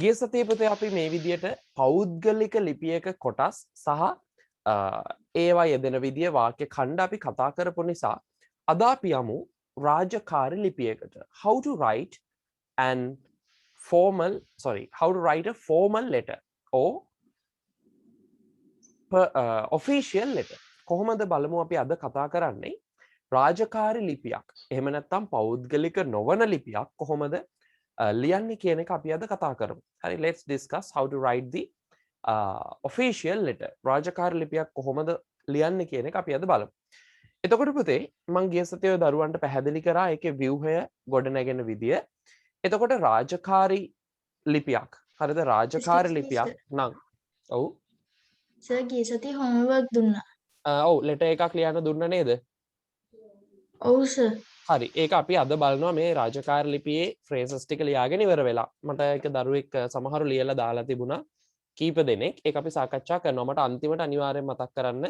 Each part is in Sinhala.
ගිය සතියේ පුතේ අපි මේ විදියට පෞද්ගලික ලිපියක කොටස් සහ ඒවා යෙදෙන විදිය වාක්‍ය ඛණ්ඩ අපි කතා කරපු නිසා අද අපි යමු රාජකාරී ලිපියකට. How to write how to write a formal letter or official letter. කොහොමද බලමු අපි අද කතා කරන්නේ රාජකාරී ලිපියක්. එහෙම නැත්නම් පෞද්ගලික නොවන ලිපියක් කොහොමද ලියන්නේ කියන එක අපි අද කතා කරමු. හරි, let's discuss how to write the official letter. රාජකාරී ලිපියක් කොහොමද ලියන්නේ කියන එක අපි අද බලමු. එතකොට පුතේ මම ගිය සතියේ දරුවන්ට පැහැදිලි කරා ඒකේ ව්‍යුහය ගොඩනැගෙන විදිය. එතකොට රාජකාරී ලිපියක්. හරිද? රාජකාරී ලිපියක් නම් ඔව් සර් ගිය සතියේ homework දුන්නා. ඔව් ලෙටර් එකක් ලියන්න දුන්න නේද? ඔව් සර්. හරි, ඒක අපි අද බලනවා මේ රාජකාරී ලිපියේ ෆ්‍රේසස් ටික ලියාගෙන ඉවර වෙලා. මට එක දරුවෙක් සමහරු ලියලා දාලා තිබුණා කීප දෙනෙක්. ඒක අපි සාකච්ඡා කරනවා. මට අන්තිමට අනිවාර්යෙන් මතක් කරන්න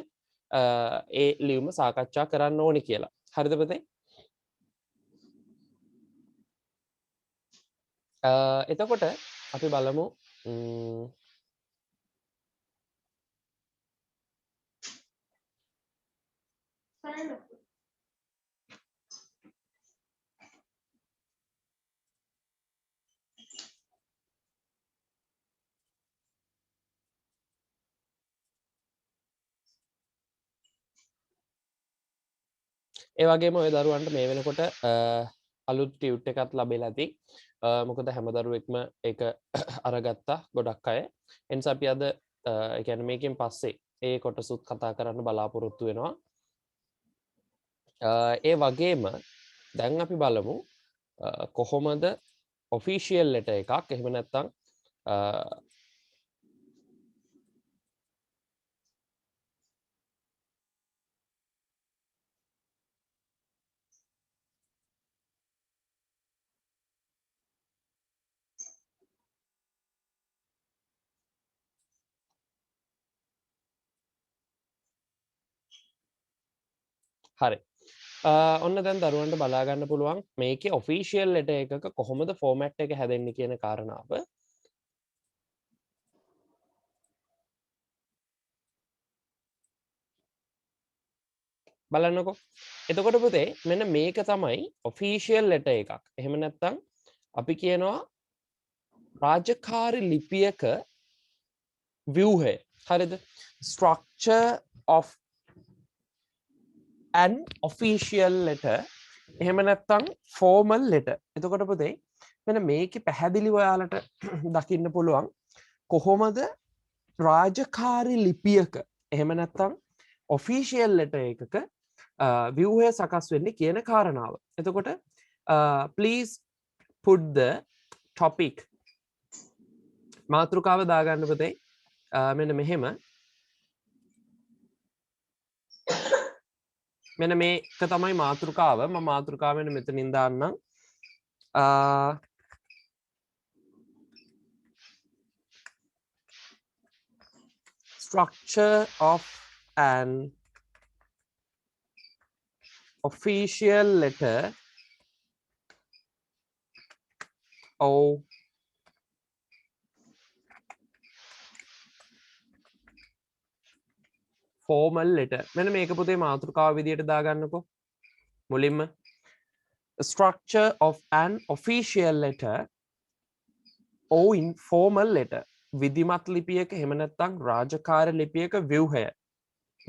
ඒ ලියුම සාකච්ඡා කරන්න ඕනි කියලා. හරිද පුතේ? එතකොට අපි බලමු ඒ වගේම ඔය දරුවන්ට මේ වෙනකොට අලුත් ටියුට් එකක් ලැබෙලා ඇති. මොකද හැම දරුවෙක්ම ඒක අරගත්තා ගොඩක් අය. එනිසා අපි අද ඒ කියන්නේ මේකෙන් පස්සේ ඒ කොටසුත් කතා කරන්න බලාපොරොත්තු වෙනවා. ඒ වගේම දැන් අපි බලමු කොහොමද ඔෆිෂියල් ලෙටර් එකක් එහෙම නැත්නම් හරි. ඔන්න දැන් දරුවන්ට බලා ගන්න පුළුවන් මේකේ ඔෆිෂියල් ලෙටර් එකක කොහොමද ෆෝමැට් එක හැදෙන්නේ කියන කාරණාව. බලන්නකෝ. එතකොට පුතේ මෙන්න මේක තමයි ඔෆිෂියල් ලෙටර් එකක්. එහෙම නැත්නම් අපි කියනවා රාජකාරී ලිපියක ව්‍යුහය. හරිද? structure of an official letter එහෙම නැත්නම් formal letter. එතකොට පුතේ මෙන්න මේකේ පැහැදිලිව ඔයාලට දකින්න පුළුවන් කොහොමද රාජකාරී ලිපියක එහෙම නැත්නම් official letter එකක ව්‍යුහය සකස් වෙන්නේ කියන කාරණාව. එතකොට please put the topic මාතෘකාව දාගන්න පුතේ. මෙන්න මෙහෙම මෙන්න මේක තමයි මාතෘකාව. මම මාතෘකාව මෙන්න මෙතනින් දාන්නම්. structure of an official letter or formal letter. මෙන්න මේක පුතේ මාතෘකාව විදියට දාගන්නකෝ. මුලින්ම structure of an official letter or informal letter. විධිමත් ලිපියක එහෙම නැත්නම් රාජකාරී ලිපියක ව්‍යුහය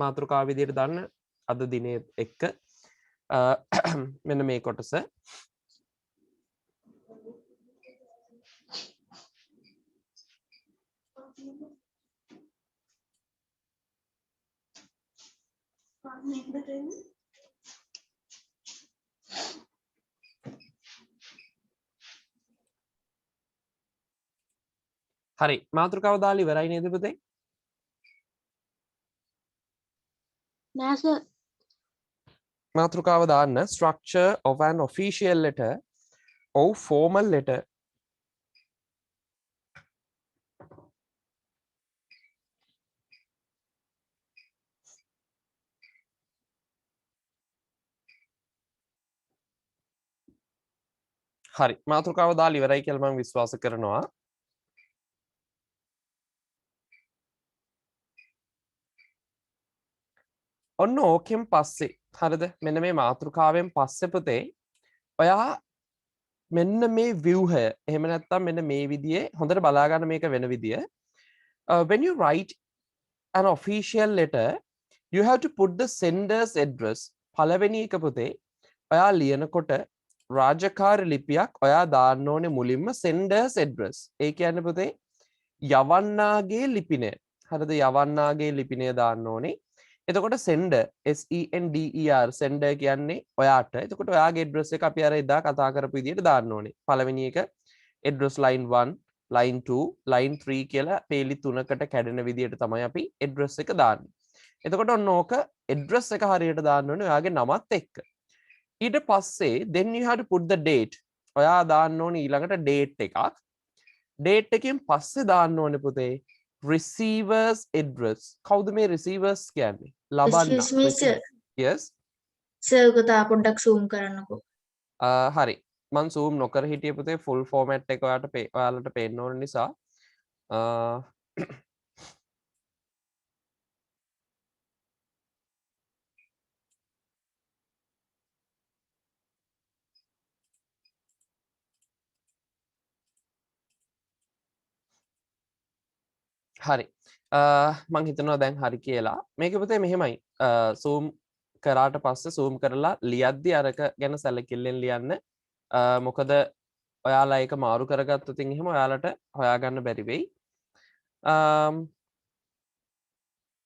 මාතෘකාව විදියට දාන්න අද දිනේ එක්ක මෙන්න මේ කොටස. හරි, මාතෘකාව දාලා ඉවරයි නේද පුතේ? නෑ සර්. මාතෘකාව දාන්න structure of an official letter or formal letter. හරි, මාතෘකාව දාලා ඉවරයි කියලා මම විශ්වාස කරනවා. ඔන්න ඕකෙන් පස්සේ හරිද මෙන්න මේ මාතෘකාවෙන් පස්සේ පුතේ ඔයා මෙන්න මේ ව්‍යුහය එහෙම නැත්නම් මෙන්න මේ විදිහේ හොඳට බලා ගන්න මේක වෙන විදිය when you write an official letter you have to put the sender's address පළවෙනි එක පුතේ ඔයා ලියනකොට රාජකාරී ලිපියක් ඔයා දාන්න ඕනේ මුලින්ම sender's address ඒ කියන්නේ පුතේ යවන්නාගේ ලිපිනය හරිද යවන්නාගේ ලිපිනය දාන්න ඕනේ එතකොට sender SENDER sender කියන්නේ ඔයාට එතකොට ඔයාගේ address එක අපි අර එදා කතා කරපු විදිහට දාන්න ඕනේ පළවෙනි එක address line 1 line 2 line 3 කියලා පේලි තුනකට කැඩෙන විදිහට තමයි අපි address එක දාන්නේ එතකොට ඔන්න ඕක address එක හරියට දාන්න ඕනේ ඔයාගේ නමත් එක්ක ඊට පස්සේ then you have to put the date ඔයා දාන්න ඕනේ ඊළඟට date එකක් date එකෙන් පස්සේ දාන්න ඕනේ පුතේ receivers address කවුද මේ receivers කියන්නේ ලබන්න excuse me sir yes sir ඔක තා පොඩ්ඩක් zoom කරන්නකෝ හරි මම zoom නොකර හිටියේ පුතේ full format එක ඔයාලට පේන්න ඕන නිසා හරි මං හිතනවා දැන් හරි කියලා මේක පුතේ මෙහෙමයි zoom කරාට පස්සේ zoom කරලා ලියද්දි අරක ගැන සැලකිල්ලෙන් ලියන්න මොකද ඔයාලා ඒක මාරු කරගත්තොත් එහෙම ඔයාලට හොයාගන්න බැරි වෙයි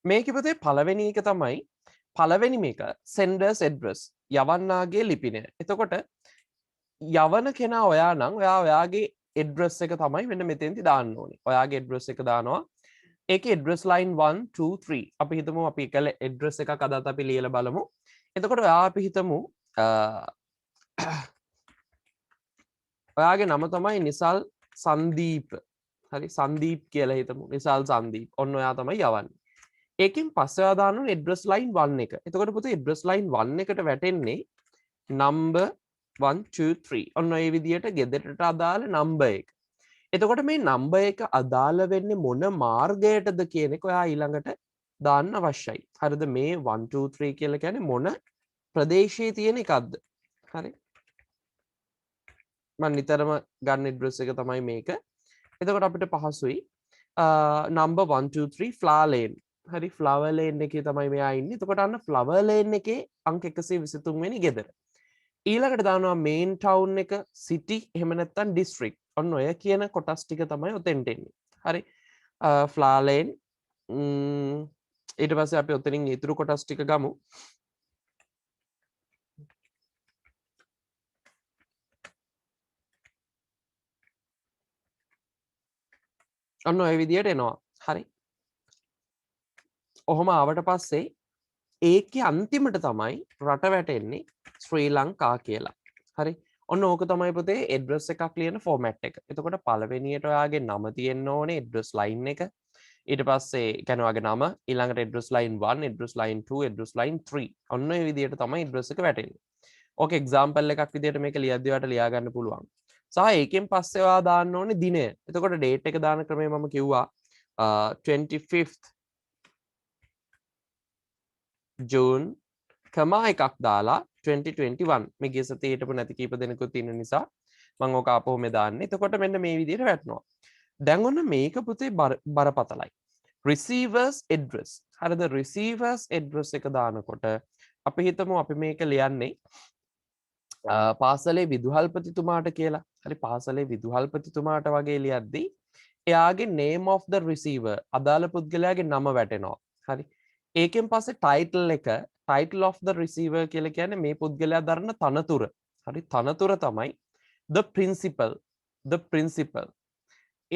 මේකේ පුතේ පළවෙනි එක තමයි පළවෙනි මේක senders address යවන්නාගේ ලිපිනය එතකොට යවන කෙනා ඔයා නම් ඔයාගේ address එක තමයි මෙන්න මෙතෙන්දි දාන්න ඕනේ ඔයාගේ address එක දානවා ඒකේ address line 1 2 3 අපි හිතමු අපි එකල address එකක් අදත් අපි ලියලා බලමු එතකොට ඔයා අපි හිතමු ඔයාගේ නම තමයි නිසල් සංදීප් හරි සංදීප් කියලා හිතමු නිසල් සංදීප් ඔන්න ඔයා තමයි යවන්නේ ඒකෙන් පස්සේ ඔයා දාන්න ඕනේ address line 1 එක එතකොට පුතේ address line 1 එකට වැටෙන්නේ number 1 2 3 ඔන්න ඒ විදිහට ගෙදරට අදාළ number එක එතකොට මේ නම්බර් එක අදාළ වෙන්නේ මොන මාර්ගයටද කියන එක ඔයා ඊළඟට දාන්න අවශ්‍යයි. හරිද මේ 1 2 3 කියලා කියන්නේ මොන ප්‍රදේශයේ තියෙන එකක්ද? හරි. මම නිතරම ගන්න ඇඩ්‍රස් එක තමයි මේක. එතකොට අපිට පහසුයි. number 1 2 3 flower lane. හරි flower lane එකේ තමයි මෙයා ඉන්නේ. එතකොට අන්න flower lane එකේ අංක 123 වෙනි ගෙදර. ඊළඟට දානවා main town එක city එහෙම නැත්නම් district. ඔන්න ඔය කියන කොටස් ටික තමයි ඔතෙන්ට එන්නේ. හරි. flower lane ඊට පස්සේ අපි ඔතනින් ඉතුරු කොටස් ටික ගමු. ඔන්න ඔය විදියට එනවා. හරි. ඔහොම ආවට පස්සේ ඒකේ අන්තිමට තමයි රට වැටෙන්නේ ශ්‍රී ලංකා කියලා. හරි. ඔන්න ඕක තමයි පුතේ address එකක් ලියන format එක. එතකොට පළවෙනියට ඔයාගේ නම තියෙන්න ඕනේ address line එක. ඊට පස්සේ කියන්නේ ඔයාගේ නම ඊළඟට address line 1, address line 2, address line 3. ඔන්න ඔය විදියට තමයි address එක වැටෙන්නේ. ඕක example එකක් විදියට මේක ලියද්දි ඔයාලට ලියා ගන්න පුළුවන්. සහ ඒකෙන් පස්සේ ඔයා දාන්න ඕනේ දිනය. එතකොට date එක දාන ක්‍රමය මම කිව්වා 25th June කමා එකක් දාලා 2021 මේ ගිය සතියේ හිටපු නැති කීප දෙනෙකුත් ඉන්න නිසා මම ඕක ආපහු මේ දාන්නේ. එතකොට මෙන්න මේ විදිහට වැටෙනවා. දැන් ඔන්න මේක පුතේ බරපතලයි. receivers address. හරිද receivers address එක දානකොට අපි හිතමු අපි මේක ලියන්නේ පාසලේ විදුහල්පතිතුමාට කියලා. හරි පාසලේ විදුහල්පතිතුමාට වගේ ලියද්දී එයාගේ name of the receiver අදාළ පුද්ගලයාගේ නම වැටෙනවා. හරි. ඒකෙන් පස්සේ title of the receiver කියලා කියන්නේ මේ පුද්ගලයා දරන තනතුර. හරි තනතුර තමයි the principal.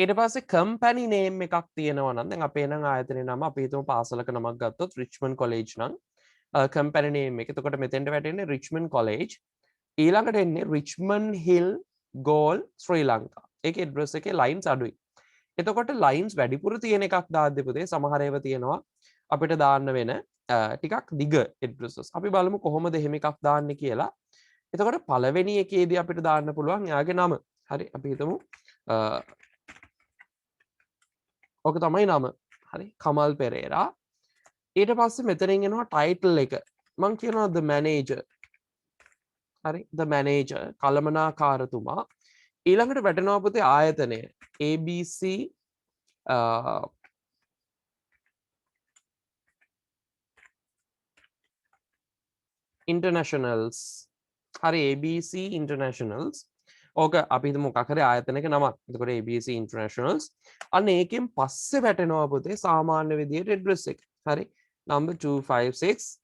ඊට පස්සේ company name එකක් තියෙනවා නම් දැන් අපේ නම් ආයතනයේ නම අපි හිතමු පාසලක නමක් ගත්තොත් Richmond College නම් company name එක. එතකොට මෙතෙන්ට වැටෙන්නේ Richmond College. ඊළඟට එන්නේ Richmond Hill Goal Sri Lanka. ඒකේ address එකේ lines අඩුයි. එතකොට lines වැඩිපුර තියෙන එකක් දාද්දී පුතේ සමහර ඒවා තියෙනවා අපිට දාන්න වෙන ටිකක් දිග addresses. අපි බලමු කොහොමද එහෙම එකක් දාන්නේ කියලා. එතකොට පළවෙනි එකේදී අපිට දාන්න පුළුවන් එයාගේ නම. හරි අපි හිතමු ඔක තමයි නම. හරි කමල් පෙරේරා. ඊට පස්සේ මෙතනින් එනවා ටයිටල් එක. මං කියනවා the manager. හරි the manager කළමනාකාරතුමා. ඊළඟට වැටෙනවා පුතේ ආයතනය ABC internationals. හරි ABC internationals. ඕක අපි හිතමු මොකක් හරි ආයතනයක නමක්. එතකොට ABC internationals. අන්න ඒකෙන් පස්සේ වැටෙනවා පුතේ සාමාන්‍ය විදියට address එක. හරි number 256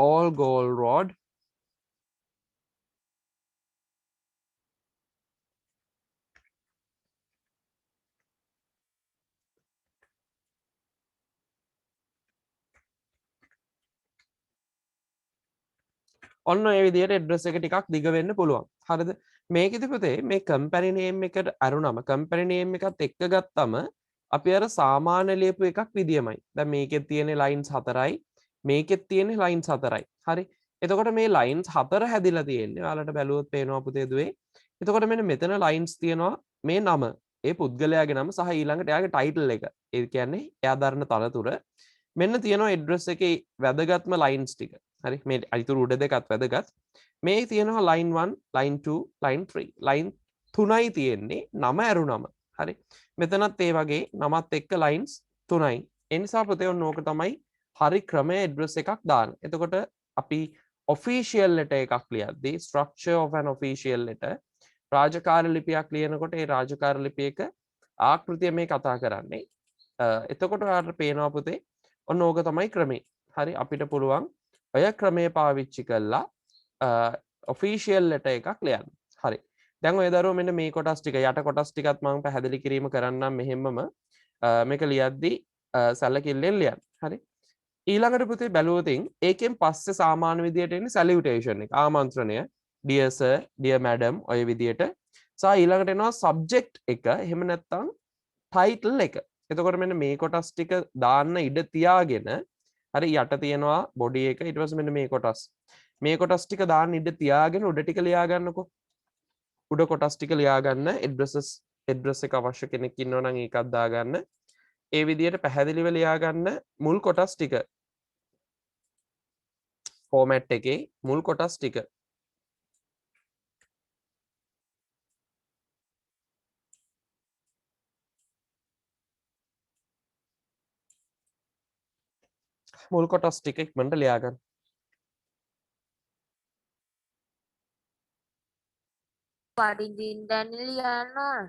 All Gold Road ඔන්න ඒ විදිහට ඇඩ්‍රස් එක ටිකක් දිග වෙන්න පුළුවන්. හරිද? මේකෙදි පුතේ මේ කම්පැනි නේම් එකට අරුණම කම්පැනි නේම් එකත් එක්ක ගත්තම අපි අර සාමාන්‍ය ලියපු එකක් විදියමයි. දැන් මේකෙත් තියෙන ලයින්ස් 4යි මේකෙත් තියෙන ලයින්ස් 4යි. හරි. එතකොට මේ ලයින්ස් 4 හැදිලා තියෙන්නේ. ඔයාලට බැලුවොත් පේනවා පුතේ දුවේ. එතකොට මෙන්න මෙතන ලයින්ස් තියෙනවා මේ නම. ඒ පුද්ගලයාගේ නම සහ ඊළඟට එයාගේ ටයිටල් එක. ඒ කියන්නේ එයා දරන තනතුර. මෙන්න තියෙනවා ඇඩ්‍රස් එකේ වැදගත්ම ලයින්ස් ටික. හරි මේ අයිතුරු උඩ දෙකත් වැදගත්. මේ තියෙනවා line 1 line 2 line 3 line 3යි තියෙන්නේ නම ඇරුණම. හරි මෙතනත් ඒ වගේ නමත් එක්ක lines 3යි. ඒ නිසා පුතේ ඔන්න ඕක තමයි හරි ක්‍රමයේ ඇඩ්‍රස් එකක් දාන්න. එතකොට අපි official letter එකක් ලියද්දී structure of an official letter රාජකාරී ලිපියක් ලියනකොට ඒ රාජකාරී ලිපියක ආකෘතිය මේ කතා කරන්නේ. එතකොට ඔයාලට පේනවා පුතේ ඔන්න ඕක තමයි ක්‍රමේ. හරි අපිට පුළුවන් ඔය ක්‍රමය පාවිච්චි කළා ඔෆිෂියල් ලෙටර් එකක් ලියන්න. හරි. දැන් ඔය දරුවෝ මෙන්න මේ කොටස් ටික යට කොටස් ටිකත් මම පැහැදිලි කිරීම කරන්නම් මෙහෙමම මේක ලියද්දී සැලකිල්ලෙන් ලියන්න. හරි. ඊළඟට පුතේ බැලුවොතින් ඒකෙන් පස්සේ සාමාන්‍ය විදියට එන්නේ සැලියුටේෂන් එක. ආමන්ත්‍රණය dear sir, dear madam ඔය විදියට. සහ ඊළඟට එනවා subject එක. එහෙම නැත්නම් title එක. එතකොට මෙන්න මේ කොටස් ටික දාන්න ඉඩ තියාගෙන හරි යට තියෙනවා බොඩි එක ඊට පස්සේ මෙන්න මේ කොටස්. මේ කොටස් ටික දාන්න ඉඩ තියාගෙන උඩ ටික ලියා ගන්නකො. උඩ කොටස් ටික ලියා ගන්න ඇඩ්‍රස් එක අවශ්‍ය කෙනෙක් ඉන්නවා නම් ඒකත් දාගන්න. ඒ විදිහට පැහැදිලිව ලියා ගන්න මුල් කොටස් ටික. ෆෝමැට් එකේ මුල් කොටස් ටික. මුල් කොටස් ටික ඉක්මනට ලියා ගන්න. පරිදිින් දැනල යන්නවා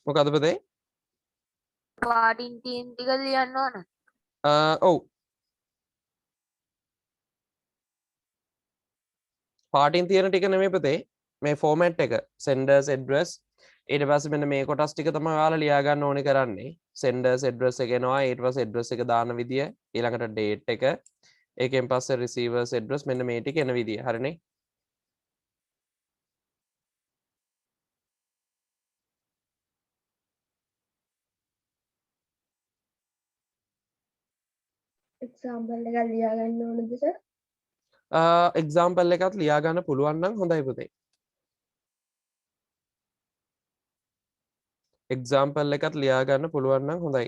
මොකද පුතේ? පාටින් තීන් ටික ලියන්න ඕන. ඔව්. පාටින් තියෙන ටික නෙමෙයි පුතේ. මේ ෆෝමැට් එක senders address ඊට පස්සේ මෙන්න මේ කොටස් ටික තමයි ඔයාලා ලියා ගන්න ඕනේ කරන්නේ. senders address එක එනවා ඊට පස්සේ address එක දාන විදිය ඊළඟට date එක ඒකෙන් පස්සේ receivers address මෙන්න මේ ටික එන විදිය. හරිනේ? එක්සාම්පල් එකක් ලියා ගන්න ඕනද සර්? එක්සාම්පල් එකත් ලියා ගන්න පුළුවන් නම් හොඳයි පුතේ. එක්සාම්පල් එකත් ලියා ගන්න පුළුවන් නම් හොඳයි.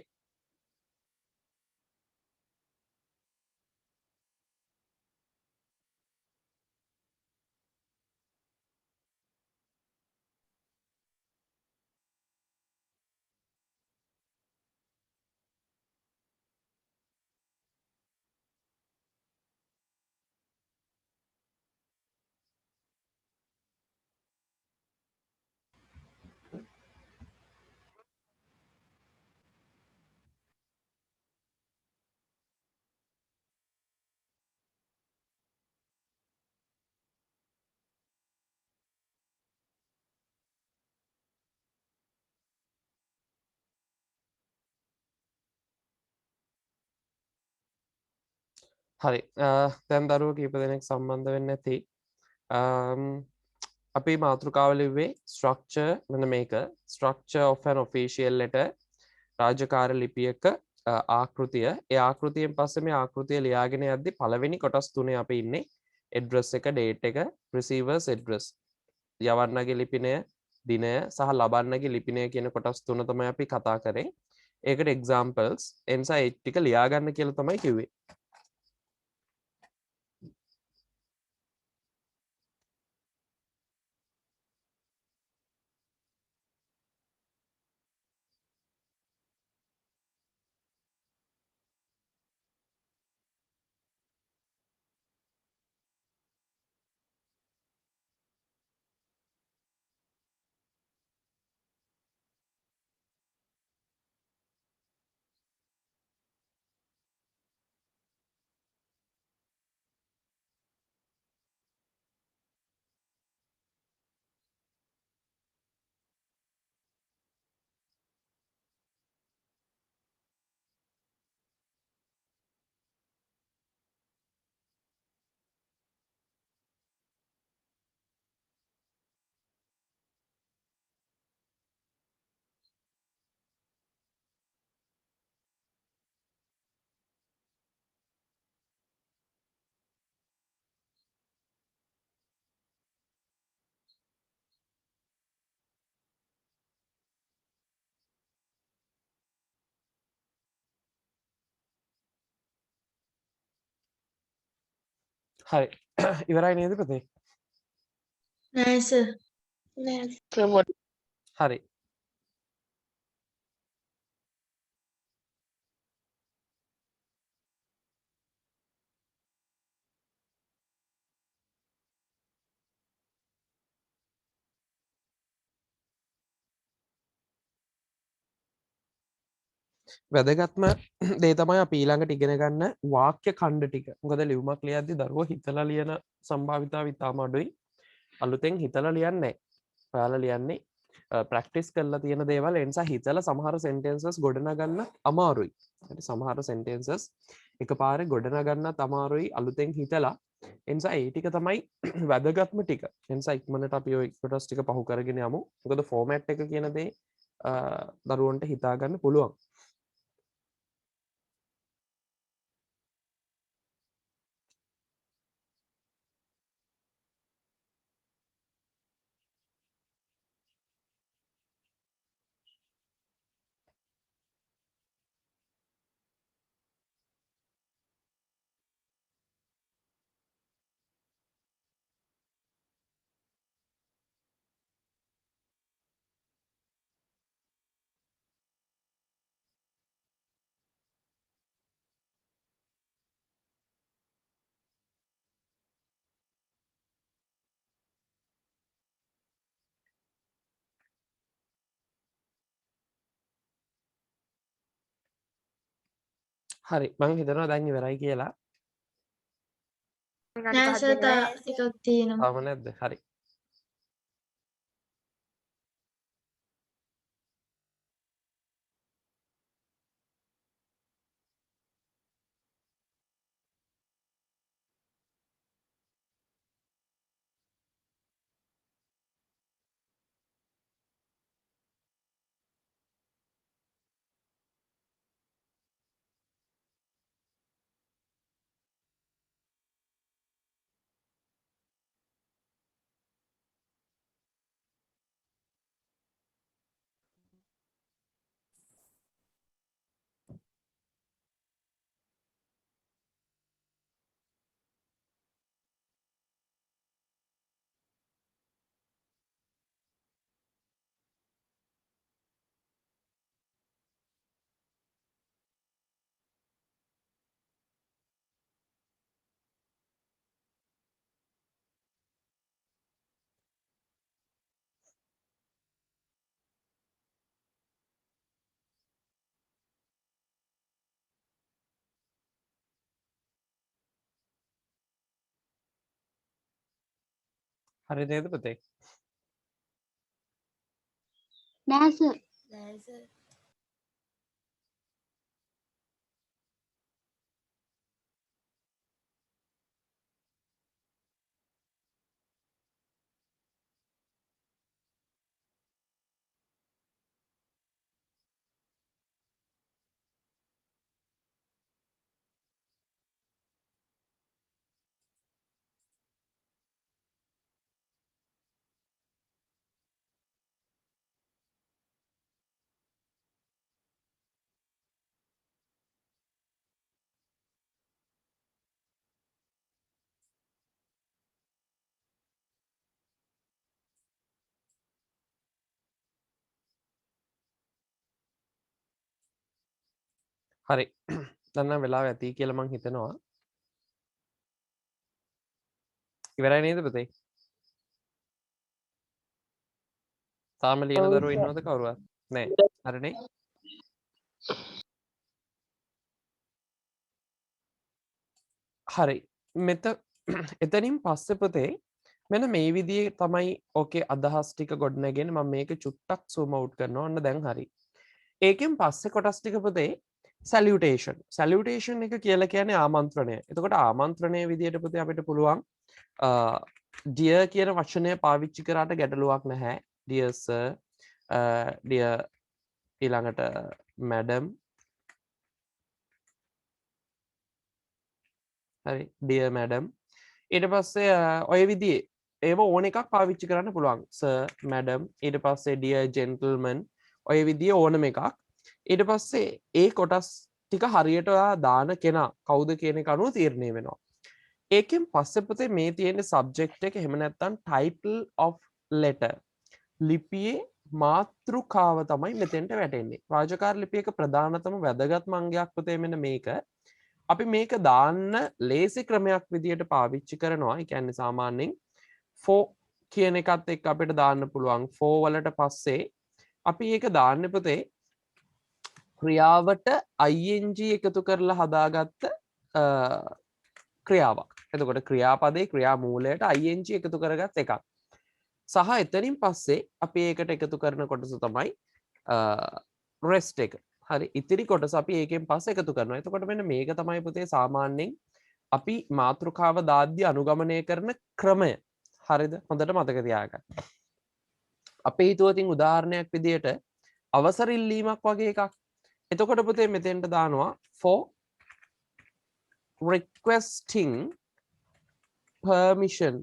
හරි දැන් දරුවෝ කීප දෙනෙක් සම්බන්ධ වෙන්න ඇති. අපි මාතෘකාව ලිව්වේ structure මෙන්න මේක structure of an official letter රාජකාර ලිපියක ආකෘතිය. ඒ ආකෘතියෙන් පස්සේ මේ ආකෘතිය ලියාගෙන යද්දි පළවෙනි කොටස් තුනේ අපි ඉන්නේ. address එක date එක receivers address යවන්නගේ ලිපිනය දිනය සහ ලබන්නගේ ලිපිනය කියන කොටස් තුන තමයි අපි කතා කරේ ඒකට examples එනිසා ඒ ටික ලියාගන්න කියලා තමයි කිව්වේ හරි ඉවරයි නේද පුතේ නෑ සර්. නෑ හරි වැදගත්ම දේ තමයි අපි ඊළඟට ඉගෙන ගන්න වාක්‍ය ඛණ්ඩ ටික. මොකද ලියුමක් ලියද්දි දරුවෝ හිතලා ලියන සම්භාවිතාව ඉතාම අඩුයි. අලුතෙන් හිතලා ලියන්නේ නැහැ. ඔයාලා ලියන්නේ ප්‍රැක්ටිස් කරලා තියෙන දේවල්. ඒ නිසා හිතලා සමහර සෙන්ටෙන්සස් ගොඩනගන්න අමාරුයි. හරි සමහර සෙන්ටෙන්සස් එකපාරේ ගොඩනගන්නත් අමාරුයි අලුතෙන් හිතලා. ඒ නිසා ඒ ටික තමයි වැදගත්ම ටික. ඒ නිසා ඉක්මනට අපි ওই කොටස් ටික පහු කරගෙන යමු. මොකද ෆෝමැට් එක කියන දේ දරුවන්ට හිතා ගන්න පුළුවන්. හරි මං හිතනවා දැන් ඉවරයි කියලා. විනාඩි නෑ 5ක් සර් දෙන්න. ටිකක් තියෙනවා. තාම නැද්ද? හරි. හරි නේද පුතේ? නෑ සර්. හරි දන්න වෙලා ඇති කියල මං හිතනවා ඉවරයි නේද පුතේ තාම ලියන දරුවෝ ඉන්නවද කවුරුවත් නෑ හරිනේ හරි මෙත එතනින් පස්සේ පුතේ මෙන්න මේ විදිහේ තමයි ඕකේ අදහස් ටික ගොඩනගෙන මම මේක චුට්ටක් zoom out කරනවා ඔන්න දැන් හරි ඒකෙන් පස්සේ කොටස් ටික පුතේ සැලියුටේෂන් එක කියලා කියන්නේ ආමන්ත්‍රණය. එතකොට ආමන්ත්‍රණය විදියට පුතේ අපිට පුළුවන් dear කියන වචනය පාවිච්චි කරාට ගැටලුවක් නැහැ. dear sir dear ඊළඟට madam හරි dear madam ඊට පස්සේ ඔය විදිහේ ඒව ඕන එකක් පාවිච්චි කරන්න පුළුවන් sir madam ඊට පස්සේ dear gentleman ඔය විදිහේ ඕනම එකක් ඊට පස්සේ ඒ කොටස් ටික හරියට ඔයා දාන කෙනා කවුද කියන එක අනුව තීරණය වෙනවා. ඒකෙන් පස්සේ පුතේ මේ තියෙන සබ්ජෙක්ට් එක එහෙම නැත්නම් title of letter ලිපියේ මාතෘකාව තමයි මෙතෙන්ට වැටෙන්නේ. රාජකාර ලිපියක ප්‍රධානතම වැදගත්ම අංගයක් පුතේ මෙන්න මේක. අපි මේක දාන්න ලේසි ක්‍රමයක් විදියට පාවිච්චි කරනවා. ඒ කියන්නේ සාමාන්‍යයෙන් for කියන එකත් එක්ක අපිට දාන්න පුළුවන්. for වලට පස්සේ අපි ඒක දාන්න පුතේ ක්‍රියාවට ing එකතු කරලා හදාගත්ත ක්‍රියාවක්. එතකොට ක්‍රියාපදේ ක්‍රියාමූලයට ing එකතු කරගත් එකක්. සහ එතනින් පස්සේ අපි ඒකට එකතු කරන කොටස තමයි rest එක. හරි ඉතිරි කොටස අපි ඒකෙන් පස්සේ එකතු කරනවා. එතකොට මෙන්න මේක තමයි පුතේ සාමාන්‍යයෙන් අපි මාතෘකාව දාද්දී අනුගමනය කරන ක්‍රමය. හරිද? හොඳට මතක තියාගන්න. අපේ හිතුවතින් උදාහරණයක් විදියට අවසර ඉල්ලීමක් වගේ එකක්. එතකොට පුතේ මෙතෙන්ට දානවා for requesting permission.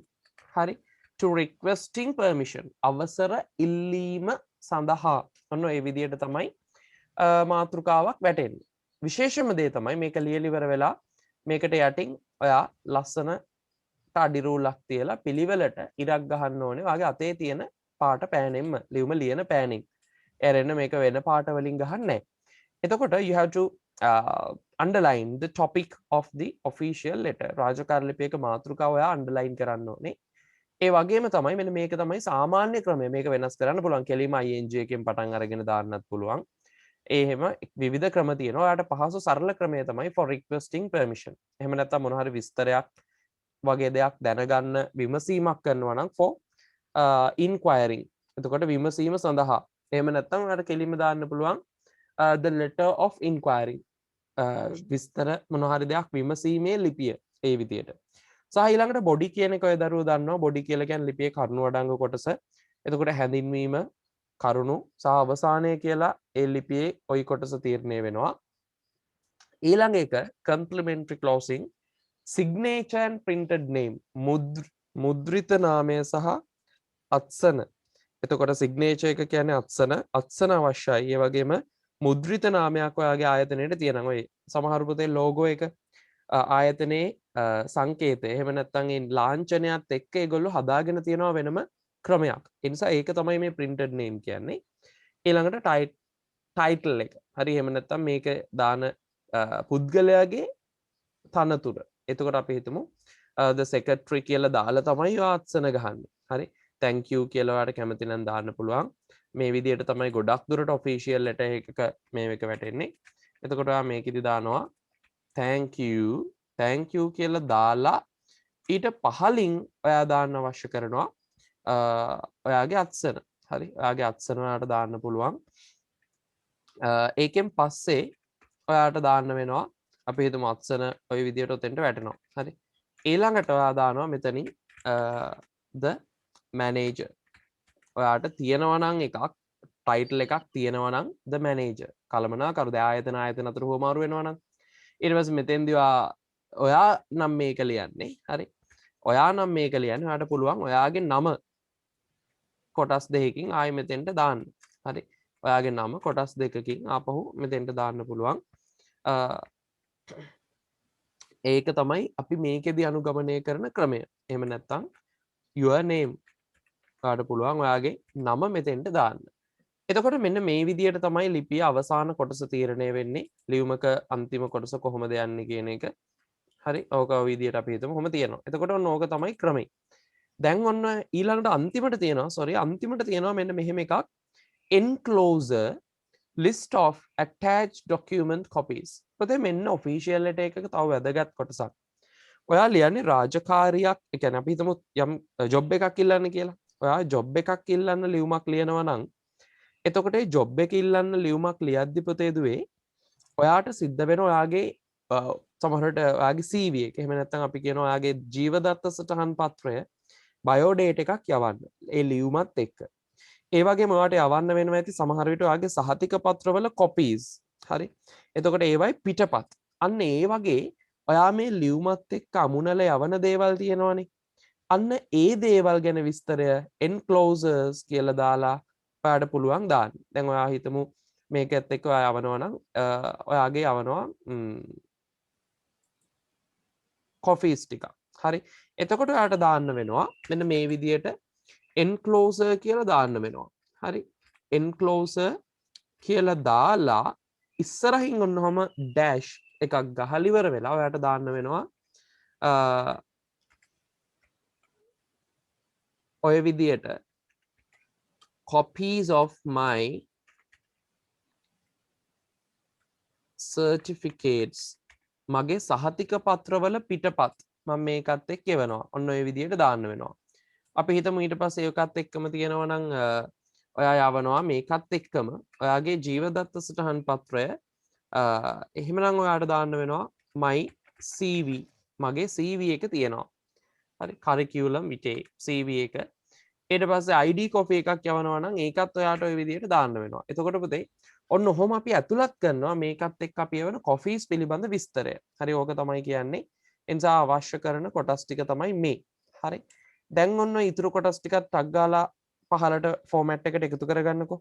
හරි to requesting permission අවසර ඉල්ලීම සඳහා ඔන්න ඒ විදියට තමයි මාතෘකාවක් වැටෙන්නේ. විශේෂම දේ තමයි මේක ලියලා ඉවර වෙලා මේකට යටින් ඔයා ලස්සනට අඩිරූලක් තියලා පිළිවෙලට ඉරක් ගහන්න ඕනේ. වාගේ අතේ තියෙන පාට පෑනෙන්ම ලියුම ලියන පෑනින්. එරෙන්න මේක වෙන පාට වලින් ගහන්නේ නැහැ. එතකොට you have to underline the topic of the official letter. රාජකාර ලිපියක මාතෘකාව ඔයා underline කරන්න ඕනේ. ඒ වගේම තමයි මෙන්න මේක තමයි සාමාන්‍ය ක්‍රමය. මේක වෙනස් කරන්න පුළුවන්. කෙලිම ing එකෙන් පටන් අරගෙන දාන්නත් පුළුවන්. එහෙම විවිධ ක්‍රම තියෙනවා. ඔයාලට පහසු සරල ක්‍රමය තමයි for requesting permission. එහෙම නැත්නම් මොන හරි විස්තරයක් වගේ දෙයක් දැනගන්න විමසීමක් කරනවා නම් for inquiring. එතකොට විමසීම සඳහා. එහෙම නැත්නම් ඔයාලට කෙලිම දාන්න පුළුවන් the letter of inquiry. විස්තර මොන හරි දෙයක් විමසීමේ ලිපිය ඒ විදියට. සහ ඊළඟට බොඩි කියන එක ඔය දරුවෝ දන්නවා. බොඩි කියලා කියන්නේ ලිපියේ කරුණු අඩංගු කොටස. එතකොට හැඳින්වීම කරුණු සහ අවසානය කියලා ඒ ලිපියේ ওই කොටස තීරණය වෙනවා. ඊළඟ එක complementary closing signature and printed name මුද්‍රිත නාමය සහ අත්සන. එතකොට signature එක කියන්නේ අත්සන අවශ්‍යයි. ඒ වගේම මුද්‍රිත නාමයක් ඔයාගේ ආයතනයේ තියෙනවා. ඔය සමහර පුතේ ලෝගෝ එක ආයතනයේ සංකේතය එහෙම නැත්නම් ඒ ලාංඡනයත් එක්ක ඒගොල්ලෝ හදාගෙන තියෙනවා වෙනම ක්‍රමයක්. ඒ නිසා ඒක තමයි මේ printed name කියන්නේ. ඊළඟට title එක. හරි එහෙම නැත්නම් මේක දාන පුද්ගලයාගේ තනතුර. එතකොට අපි හිතමු the secretary කියලා දාලා තමයි ආත්සන ගහන්නේ. හරි. thank you කියලා ඔයාලට කැමති නම් දාන්න පුළුවන්. මේ විදිහට තමයි ගොඩක් දුරට official letter එකක මේක වැටෙන්නේ. එතකොට ඔයා මේකෙදි දානවා thank you කියලා දාලා ඊට පහලින් ඔයා දාන්න අවශ්‍ය කරනවා ඔයාගේ අත්සන. හරි. ඔයාගේ අත්සන ඔයාලට දාන්න පුළුවන්. ඒකෙන් පස්සේ ඔයාලට දාන්න වෙනවා අපි හිතමු අත්සන ওই විදියට උතෙන්ට වැටෙනවා. හරි. ඊළඟට ඔයා දානවා මෙතනින් the manager. ඔයාට තියෙනවා නම් එකක් ටයිටල් එකක් තියෙනවා නම් the manager. කළමනාකරු ආයතන අතර හුවමාරු වෙනවා නම් ඊට පස්සේ මෙතෙන්දී ඔයා නම් මේක ලියන්නේ. හරි. ඔයා නම් මේක ලියන්නේ. ඔයාට පුළුවන් ඔයාගේ නම කොටස් දෙකකින් ආයෙ මෙතෙන්ට දාන්න. හරි. ඔයාගේ නම කොටස් දෙකකින් ආපහු මෙතෙන්ට දාන්න පුළුවන්. ඒක තමයි අපි මේකෙදි අනුගමනය කරන ක්‍රමය. එහෙම නැත්නම් your name. ඔයාට පුළුවන් ඔයාගේ නම මෙතෙන්ට දාන්න. එතකොට මෙන්න මේ විදිහට තමයි ලිපිය අවසාන කොටස තීරණය වෙන්නේ. ලියුමක අන්තිම කොටස කොහොමද යන්නේ කියන එක. හරි. ඕක ඔය විදිහට අපි හිතමු. කොහොම තියෙනවා. එතකොට ඔන්න ඕක තමයි ක්‍රමය. දැන් ඔන්න ඊළඟට අන්තිමට තියෙනවා අන්තිමට තියෙනවා මෙන්න මෙහෙම එකක් enclosure list of attached document copies. පොතේ මෙන්න official letter එකක තව වැදගත් කොටසක්. ඔයා ලියන්නේ රාජකාරියක්, ඒ කියන්නේ අපි හිතමු යම් ජොබ් එකක් ඉල්ලන්න කියලා. ඔයා ජොබ් එකක් ඉල්ලන්න ලියුමක් ලියනවා නම් එතකොට ඒ ජොබ් එක ඉල්ලන්න ලියුමක් ලියද්දි පුතේ දුවේ ඔයාට සිද්ධ වෙන ඔයාගේ සමහරට ඔයාගේ CV එක එහෙම නැත්නම් අපි කියනවා ඔයාගේ ජීවදත්ත සටහන් පත්‍රය බයෝඩේටා එකක් යවන්න. ඒ ලියුමත් එක්ක. ඒ වගේම ඔයාට යවන්න වෙනවා ඇති සමහර විට ඔයාගේ සහතික පත්‍රවල කොපීස්. හරි. එතකොට ඒවයි පිටපත්. අන්න ඒ වගේ ඔයා මේ ලියුමත් එක්ක අමුණල යවන දේවල් තියෙනවනේ. අන්න ඒ දේවල් ගැන විස්තරය enclosures කියලා දාලා ඔයාට පුළුවන් දාන්න. දැන් ඔයා හිතමු මේකත් එක්ක ඔයා යවනවා නම් ඔයාගේ යවනවා කොෆීස් ටිකක්. හරි. එතකොට ඔයාට දාන්න වෙනවා මෙන්න මේ විදියට enclosure කියලා දාන්න වෙනවා. හරි. enclosure කියලා දාලා ඉස්සරහින් ඔන්නෝම dash එකක් ගහලා ඉවර වෙලා ඔයාට දාන්න වෙනවා ඔය විදියට copies of my certificates මගේ සහතික පත්‍රවල පිටපත් මම මේකත් එක්ක එවනවා. ඔන්න ඔය විදියට දාන්න වෙනවා. අපි හිතමු ඊට පස්සේ ඒකත් එක්කම තියෙනවා නම් ඔයා යවනවා මේකත් එක්කම ඔයාගේ ජීවදත්ත සටහන් පත්‍රය එහෙමනම් ඔයාට දාන්න වෙනවා my CV මගේ CV එක තියෙනවා. හරි curriculum vitae CV එක. ඊට පස්සේ ID copy එකක් යවනවා නම් ඒකත් ඔයාට ওই විදිහට දාන්න වෙනවා. එතකොට පුතේ ඔන්න ඔහොම අපි ඇතුළත් කරනවා මේකත් එක්ක අපි එවන කොෆීස් පිළිබඳ විස්තරය. හරි ඕක තමයි කියන්නේ. එනිසා අවශ්‍ය කරන කොටස් ටික තමයි මේ. හරි. දැන් ඔන්න ඉතුරු කොටස් ටිකත් ටක් ගාලා පහලට ෆෝමැට් එකට එකතු කරගන්නකෝ.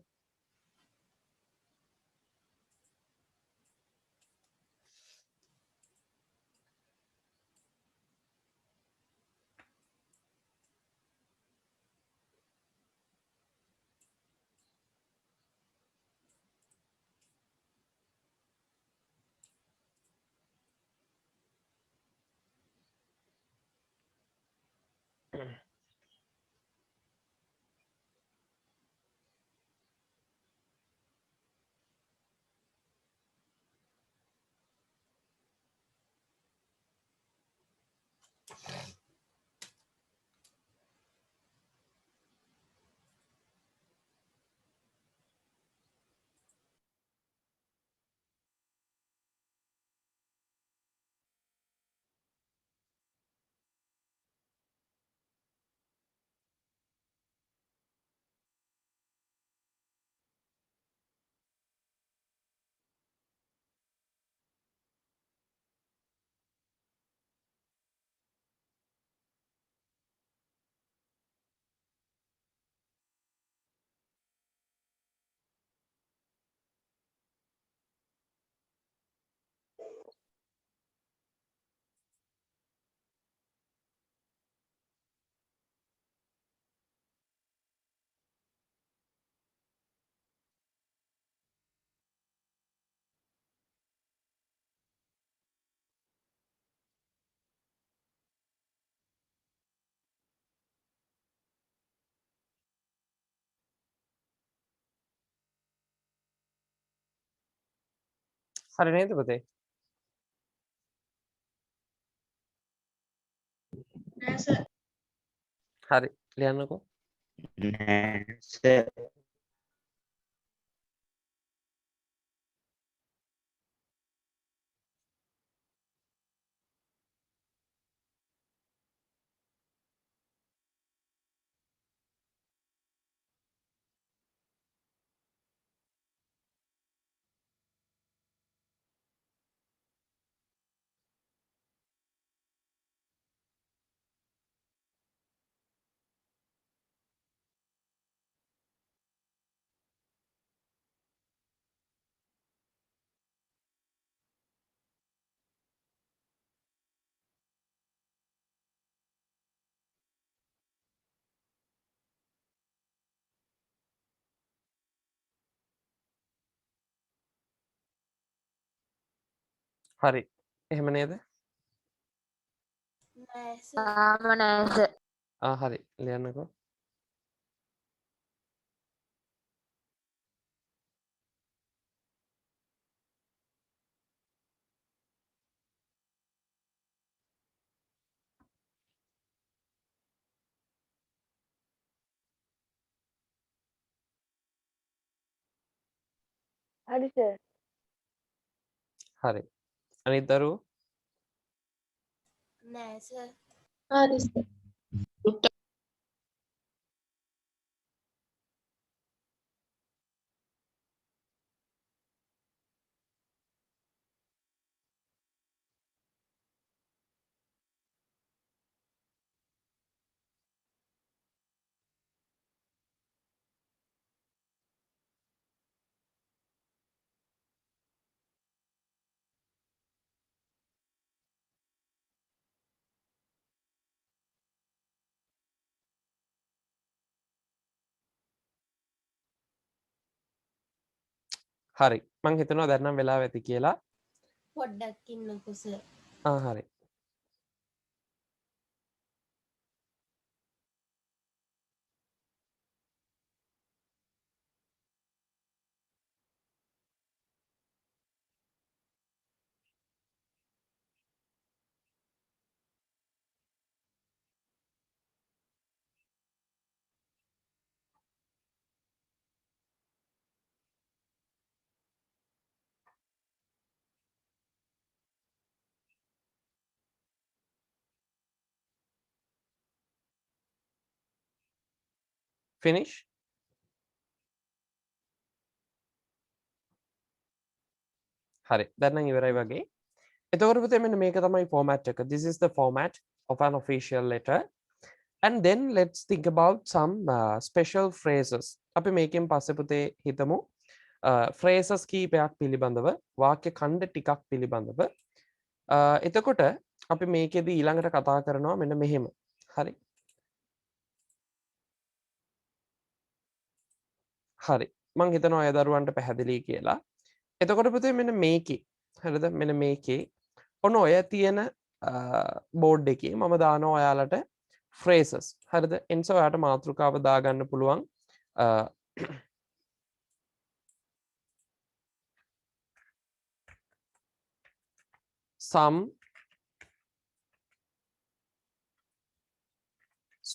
හරි නේද පුතේ? නෑ සර්. හරි ලියන්නකෝ. නෑ හරි. එහෙම නේද? තාම නෑ සර්. හරි. ලියන්නකෝ. හරි සර්. හරි. අනිත් දරුවෝ නෑ සර්. හරි සර්. හරි. මං හිතනවා දැන් නම් වෙලාව ඇති කියලා. පොඩ්ඩක් ඉන්නකෝ සර්. හරි. finish. හරි. දැන් නම් ඉවරයි වගේ. එතකොට පුතේ මෙන්න මේක තමයි format එක. This is the format of an official letter. And then let's think about some special phrases. අපි මේකෙන් පස්සේ පුතේ හිතමු phrases කීපයක් පිළිබඳව වාක්‍ය ඛණ්ඩ ටිකක් පිළිබඳව. එතකොට අපි මේකෙදී ඊළඟට කතා කරනවා මෙන්න මෙහෙම. හරි. හරි. මං හිතනවා අය දරුවන්ට පැහැදිලි කියලා. එතකොට පුතේ මෙන්න මේකේ හරිද? මෙන්න මේකේ ඔන්න ඔය තියෙන බෝඩ් එකේ මම දානවා ඔයාලට phrases. හරිද? එන්ස ඔයාලට මාතෘකාව දාගන්න පුළුවන්. some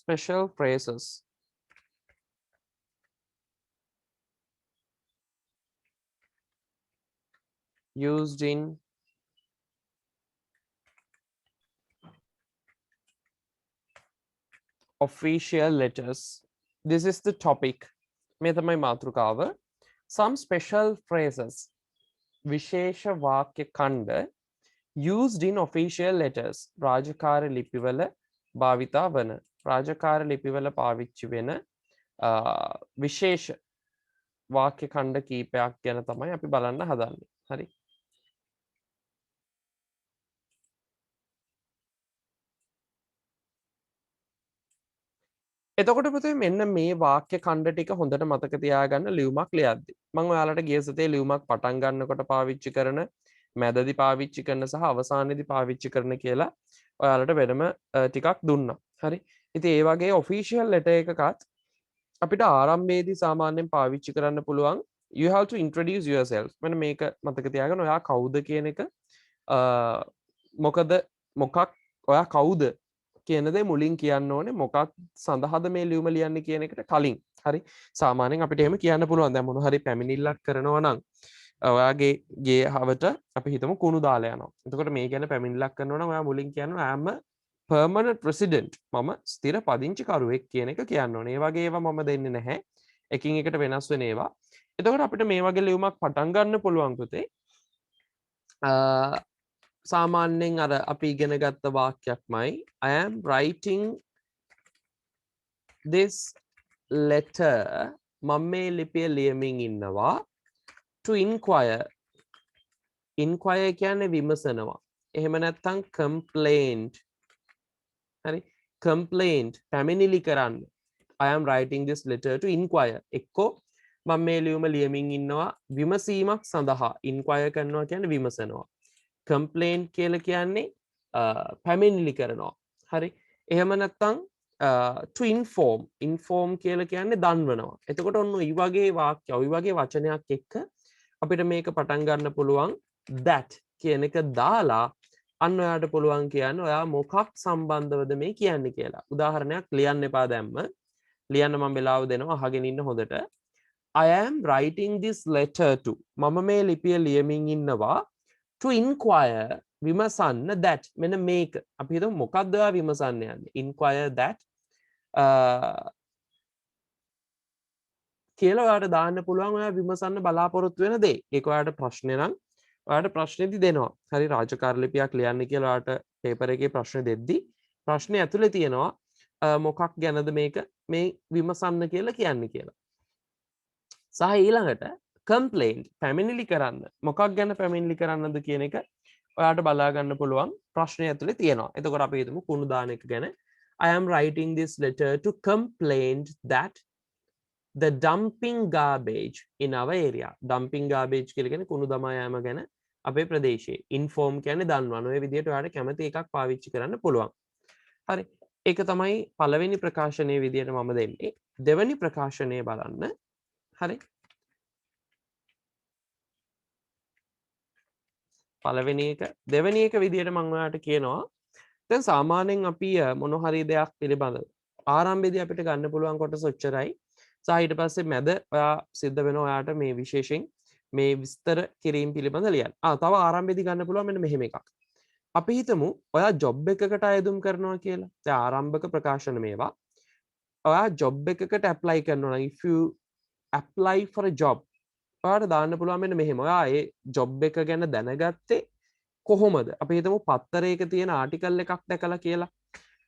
special phrases used in official letters. This is the topic. මේ තමයි මාතෘකාව. Some special phrases විශේෂ වාක්‍ය ඛණ්ඩ used in official letters රාජකාර ලිපිවල භාවිතා වන රාජකාර ලිපිවල පාවිච්චි වෙන විශේෂ වාක්‍ය ඛණ්ඩ කීපයක් ගැන තමයි අපි බලන්න හදන්නේ. හරි. එතකොට පුතේ මෙන්න මේ වාක්‍ය ඛණ්ඩ ටික හොඳට මතක තියාගන්න ලියුමක් ලියද්දි. මම ඔයාලට ගිය සතියේ ලියුමක් පටන් ගන්නකොට පාවිච්චි කරන, මැදදී පාවිච්චි කරන සහ අවසානයේදී පාවිච්චි කරන කියලා ඔයාලට වෙනම ටිකක් දුන්නා. හරි. ඉතින් ඒ වගේ official letter එකකත් අපිට ආරම්භයේදී සාමාන්‍යයෙන් පාවිච්චි කරන්න පුළුවන් you have to introduce yourself. මෙන්න මේක මතක තියාගන්න. ඔයා කවුද කියන එක මොකක් ඔයා කවුද කියන දේ මුලින් කියන්න ඕනේ. මොකක් සඳහාද මේ ලියුම ලියන්නේ කියන එකට කලින්. හරි. සාමාන්‍යයෙන් අපිට එහෙම කියන්න පුළුවන්. දැන් මොන හරි පැමිණිල්ලක් කරනවා නම් ඔයාගේ ගේ හවට අපි හිතමු කුණු දාලා යනවා. එතකොට මේ ගැන පැමිණිල්ලක් කරනවා නම් ඔයා මුලින් කියනවා I am a permanent resident. මම ස්ථිර පදිංචිකරුවෙක් කියන එක කියන්න ඕනේ. ඒ වගේ ඒවා මම දෙන්නේ නැහැ. එකින් එකට වෙනස් වෙන ඒවා. එතකොට අපිට මේ වගේ ලියුමක් පටන් ගන්න පුළුවන් පුතේ. සාමාන්‍යයෙන් අර අපි ඉගෙන ගත්ත වාක්‍යයක්මයි I am writing this letter මම මේ ලිපිය ලියමින් ඉන්නවා to inquire. inquire කියන්නේ විමසනවා. එහෙම නැත්නම් complaint. හරි. complaint පැමිණිලි කරන්න. I am writing this letter to inquire. එක්කෝ මම මේ ලියුම ලියමින් ඉන්නවා විමසීමක් සඳහා. inquire කරනවා කියන්නේ විමසනවා. complaint කියලා කියන්නේ පැමිණිලි කරනවා. හරි. එහෙම නැත්නම් to inform කියලා කියන්නේ දන්වනවා. එතකොට ඔන්න මේ වගේ වාක්‍ය, ওই වගේ වචනයක් එක්ක අපිට මේක පටන් ගන්න පුළුවන් that කියන එක දාලා අන්න ඔයාට පුළුවන් කියන්න ඔයා මොකක් සම්බන්ධවද මේ කියන්නේ කියලා. උදාහරණයක් ලියන්න එපා දැම්ම. ලියන්න මම වෙලාව දෙනවා අහගෙන ඉන්න හොඳට. I am writing this letter to. මම මේ ලිපිය ලියමින් ඉන්නවා to inquire විමසන්න that. මෙන්න මේක. අපි හිතමු මොකක්ද ඔයා විමසන්න යන්නේ. Inquire that කියලා ඔයාට දාන්න පුළුවන් ඔයා විමසන්න බලාපොරොත්තු වෙන දේ. ඒක ඔයාට ප්‍රශ්නේ නම් ඔයාට ප්‍රශ්නේදි දෙනවා. හරි රාජකාරී ලිපියක් ලියන්න කියලා ඔයාට පේපර් එකේ ප්‍රශ්න දෙද්දි ප්‍රශ්නේ ඇතුලේ තියෙනවා මොකක් ගැනද මේක මේ විමසන්න කියලා කියන්නේ කියලා. සහ ඊළඟට complaint පැමිණිලි කරන්න මොකක් ගැන පැමිණිලි කරන්නද කියන එක ඔයාට බලා ගන්න පුළුවන් ප්‍රශ්නේ ඇතුලේ තියෙනවා. එතකොට අපි හිතමු කුණු දාන එක ගැන I am writing this letter to complain that the dumping garbage in our area. Dumping garbage කියලා කියන්නේ කුණු දමා යාම ගැන අපේ ප්‍රදේශයේ. Inform කියන්නේ දන්වන. ඔය විදිහට ඔයාලට කැමති එකක් පාවිච්චි කරන්න පුළුවන්. හරි. ඒක තමයි පළවෙනි ප්‍රකාශනයේ විදිහට මම දෙන්නේ. දෙවෙනි ප්‍රකාශනය බලන්න. හරි. පළවෙනි එක දෙවෙනි එක විදිහට මම ඔයාලට කියනවා. දැන් සාමාන්‍යයෙන් අපි මොන හරි දෙයක් පිළිබඳව ආරම්භයේදී අපිට ගන්න පුළුවන් කොටස ඔච්චරයි. සහ ඊට පස්සේ මැද ඔයා සිද්ධ වෙනවා ඔයාට මේ විශේෂයෙන් මේ විස්තර කිරීම පිළිබඳ ලියන්න. තව ආරම්භයේදී ගන්න පුළුවන් මෙන්න මෙහෙම එකක්. අපි හිතමු ඔයා ජොබ් එකකට අයදුම් කරනවා කියලා. දැන් ආරම්භක ප්‍රකාශන මේවා. ඔයා ජොබ් එකකට ඇප්ලයි කරනවා නම් if you apply for a job ඔයාට දාන්න පුළුවන් මෙන්න මෙහෙම. ඔයා ඒ ජොබ් එක ගැන දැනගත්තේ කොහොමද? අපි හිතමු පත්තරයක තියෙන ආටිකල් එකක් දැකලා කියලා.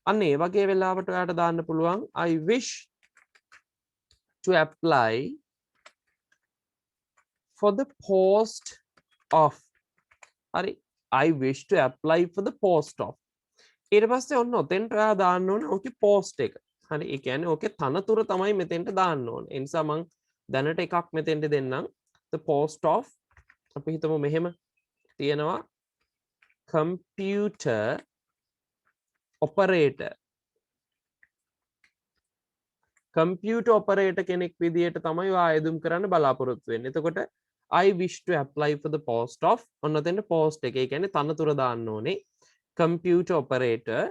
අන්න ඒ වගේ වෙලාවට ඔයාට දාන්න පුළුවන් I wish to apply for the post of. හරි. I wish to apply for the post of. ඊට පස්සේ ඔන්න ඔතෙන්ට ඔයා දාන්න ඕනේ ඕකේ post එක. හරි. ඒ කියන්නේ ඕකේ තනතුර තමයි මෙතෙන්ට දාන්න ඕනේ. ඒ නිසා මම දැනට එකක් මෙතෙන්ට දෙන්නම්. The post of අපි හිතමු මෙහෙම තියෙනවා computer operator. computer operator කෙනෙක් විදියට තමයි ඔයා ආයදුම් කරන්න බලාපොරොත්තු වෙන්නේ. එතකොට I wish to apply for the post of ඔන්න ඔතෙන්ට post එක. ඒ කියන්නේ තනතුර දාන්න ඕනේ. computer operator.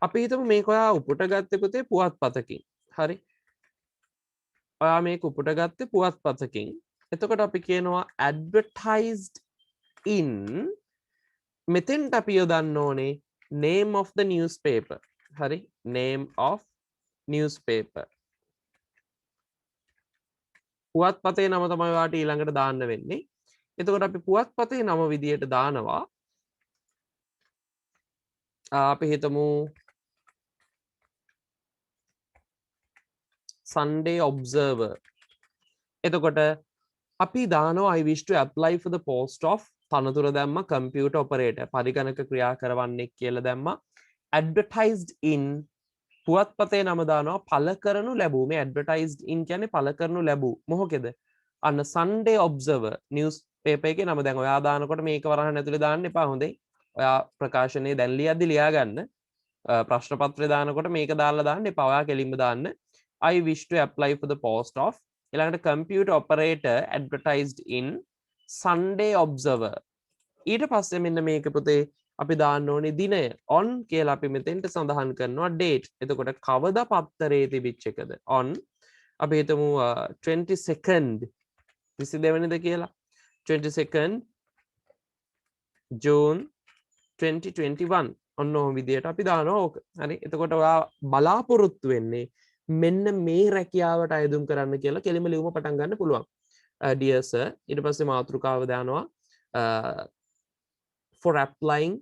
අපි හිතමු මේක ඔයා උපුට ගත්තේ පුතේ පුවත්පතකින්. හරි. ඔයා මේක උපුට ගත්තේ පුවත්පතකින්. එතකොට අපි කියනවා advertised in මෙතෙන්ට අපි යොදන්න ඕනේ name of the newspaper. හරි. name of newspaper. පුවත්පතේ නම තමයි ඔයාට ඊළඟට දාන්න වෙන්නේ. එතකොට අපි පුවත්පතේ නම විදියට දානවා. අපි හිතමු Sunday Observer. එතකොට අපි දානවා I wish to apply for the post of තනතුර දැම්ම computer operator පරිගණක ක්‍රියා කරවන්නෙක් කියලා දැම්මා. advertised in පුවත්පතේ නම දානවා පළ කරනු ලැබූ. මේ advertised in කියන්නේ පළ කරනු ලැබූ. මොකද අන්න Sunday Observer news paper එකේ නම දැන් ඔයා දානකොට මේක වරහන් ඇතුලේ දාන්න එපා හොඳේ. ඔයා ප්‍රකාශනයේ දැන් ලියද්දි ලියා ගන්න. ප්‍රශ්න පත්‍රය දානකොට මේක දාලා දාන්න එපා. ඔයා කෙලින්ම දාන්න I wish to apply for the post of ඊළඟට computer operator advertised in Sunday Observer. ඊට පස්සේ මෙන්න මේක පුතේ අපි දාන්න ඕනේ දිනය on කියලා අපි මෙතෙන්ට සඳහන් කරනවා date. එතකොට කවදා පත්තරේ තිබිච්ච එකද on අපි හිතමු 22nd 22 වෙනිද කියලා 22nd June 2021 ඔන්න ඔය විදියට අපි දානවා ඕක. හරි. එතකොට ඔයා බලාපොරොත්තු වෙන්නේ මෙන්න මේ රැකියාවට අයදුම් කරන්න කියලා කෙලිම ලියුම පටන් ගන්න පුළුවන්. Dear sir ඊට පස්සේ මාතෘකාව දානවා for applying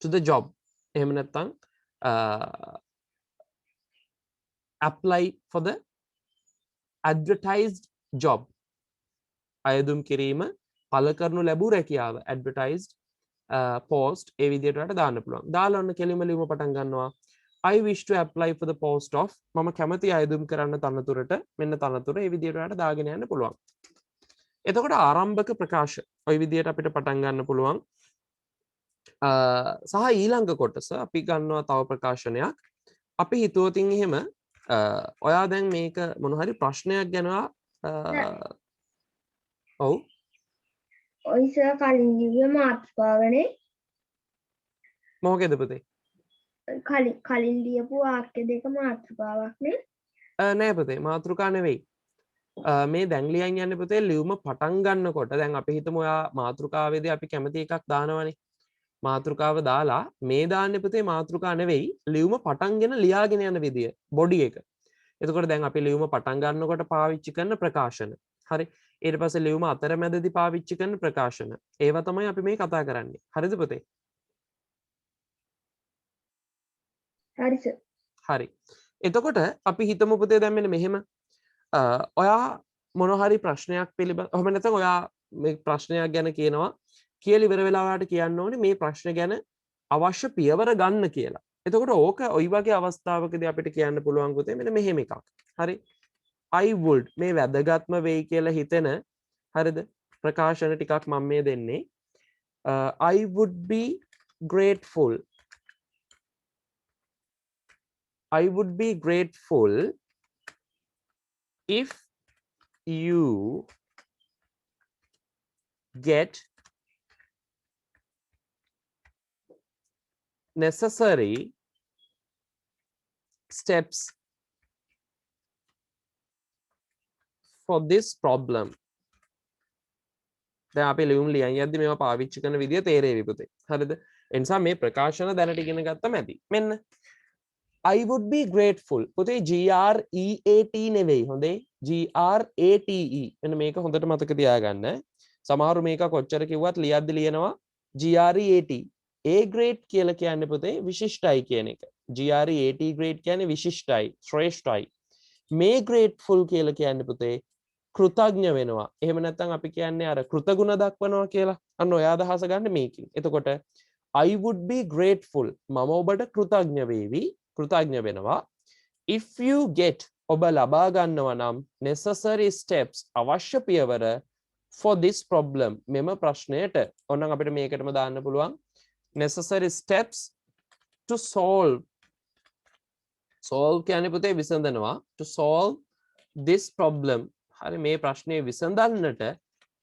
to the job. එහෙම නැත්නම් apply for the advertised job. අයදුම් කිරීම පළ කරනු ලැබූ රැකියාව advertised post ඒ විදිහට වලට දාන්න පුළුවන්. දාලා ඔන්න කෙලිම ලියුම පටන් ගන්නවා I wish to apply for the post of මම කැමති අයදුම් කරන්න තනතුරට මෙන්න තනතුර ඒ විදිහට වලට දාගෙන යන්න පුළුවන්. එතකොට ආරම්භක ප්‍රකාශ ඔය විදිහට අපිට පටන් ගන්න පුළුවන්. සහ ඊළඟ කොටස අපි ගන්නවා තව ප්‍රකාශනයක්. අපි හිතුවතින් එහෙම ඔයා දැන් මේක මොන හරි ප්‍රශ්නයක් ගැනවා ඔව් ඔය සර් කලින් දිව්‍ය මාතෘකාවනේ මොකේද පුතේ? කලින් ලියපු වාක්‍ය දෙක මාතෘකාවක් නේ. නෑ පුතේ මාතෘකා නෙවෙයි. මේ දැන් ලියන් යන්නේ පුතේ ලියුම පටන් ගන්නකොට දැන් අපි හිතමු ඔයා මාතෘකාවේදී අපි කැමති එකක් දානවනේ. මාතෘකාව දාලා මේ දාන්නේ පුතේ මාතෘකා නෙවෙයි ලියුම පටන්ගෙන ලියාගෙන යන විදිය බොඩි එක. එතකොට දැන් අපි ලියුම පටන් ගන්නකොට පාවිච්චි කරන ප්‍රකාශන. හරි. ඊට පස්සේ ලියුම අතරමැදදී පාවිච්චි කරන ප්‍රකාශන. ඒවා තමයි අපි මේ කතා කරන්නේ. හරිද පුතේ? හරි සර්. හරි. එතකොට අපි හිතමු පුතේ දැන් මෙන්න මෙහෙම ඔයා මොන හරි ප්‍රශ්නයක් පිළිබඳ ඔහොම නැත්නම් ඔයා මේ ප්‍රශ්නයක් ගැන කියනවා කියලා ඉවර වෙලා ඔයාලට කියන්න ඕනේ මේ ප්‍රශ්න ගැන අවශ්‍ය පියවර ගන්න කියලා. එතකොට ඕක ওই වගේ අවස්ථාවකදී අපිට කියන්න පුළුවන් පුතේ මෙන්න මෙහෙම එකක්. හරි. I would මේ වැදගත්ම වෙයි කියලා හිතෙන හරිද ප්‍රකාශන ටිකක් මම මේ දෙන්නේ. I would be grateful. I would be grateful if you get necessary steps for this problem. දැන් අපි ලියුම් ලියන් යද්දි මේවා පාවිච්චි කරන විදිය තේරෙවි පුතේ. හරිද? ඒ නිසා මේ ප්‍රකාශන දැනට ඉගෙන ගත්තම ඇති. මෙන්න I would be grateful. පුතේ GREAT නෙවෙයි හොඳේ. GRATE. මෙන්න මේක හොඳට මතක තියාගන්න. සමහරු මේක කොච්චර කිව්වත් ලියද්දි ලියනවා GREAT. A grade කියලා කියන්නේ පුතේ විශිෂ්ටයි කියන එක. GREAT grade කියන්නේ විශිෂ්ටයි, ශ්‍රේෂ්ඨයි. මේ grateful කියලා කියන්නේ පුතේ කෘතඥ වෙනවා. එහෙම නැත්නම් අපි කියන්නේ අර කෘතගුණ දක්වනවා කියලා. අන්න ඔය අදහස ගන්න මේකෙන්. එතකොට I would be grateful. මම ඔබට කෘතඥ වේවි. කෘතඥ වෙනවා. If you get ඔබ ලබා ගන්නවා නම් necessary steps අවශ්‍ය පියවර for this problem මෙම ප්‍රශ්නයට ඕනනම් අපිට මේකටම දාන්න පුළුවන් necessary steps to solve කියන්නේ පුතේ විසඳනවා to solve this problem හරි මේ ප්‍රශ්නේ විසඳන්නට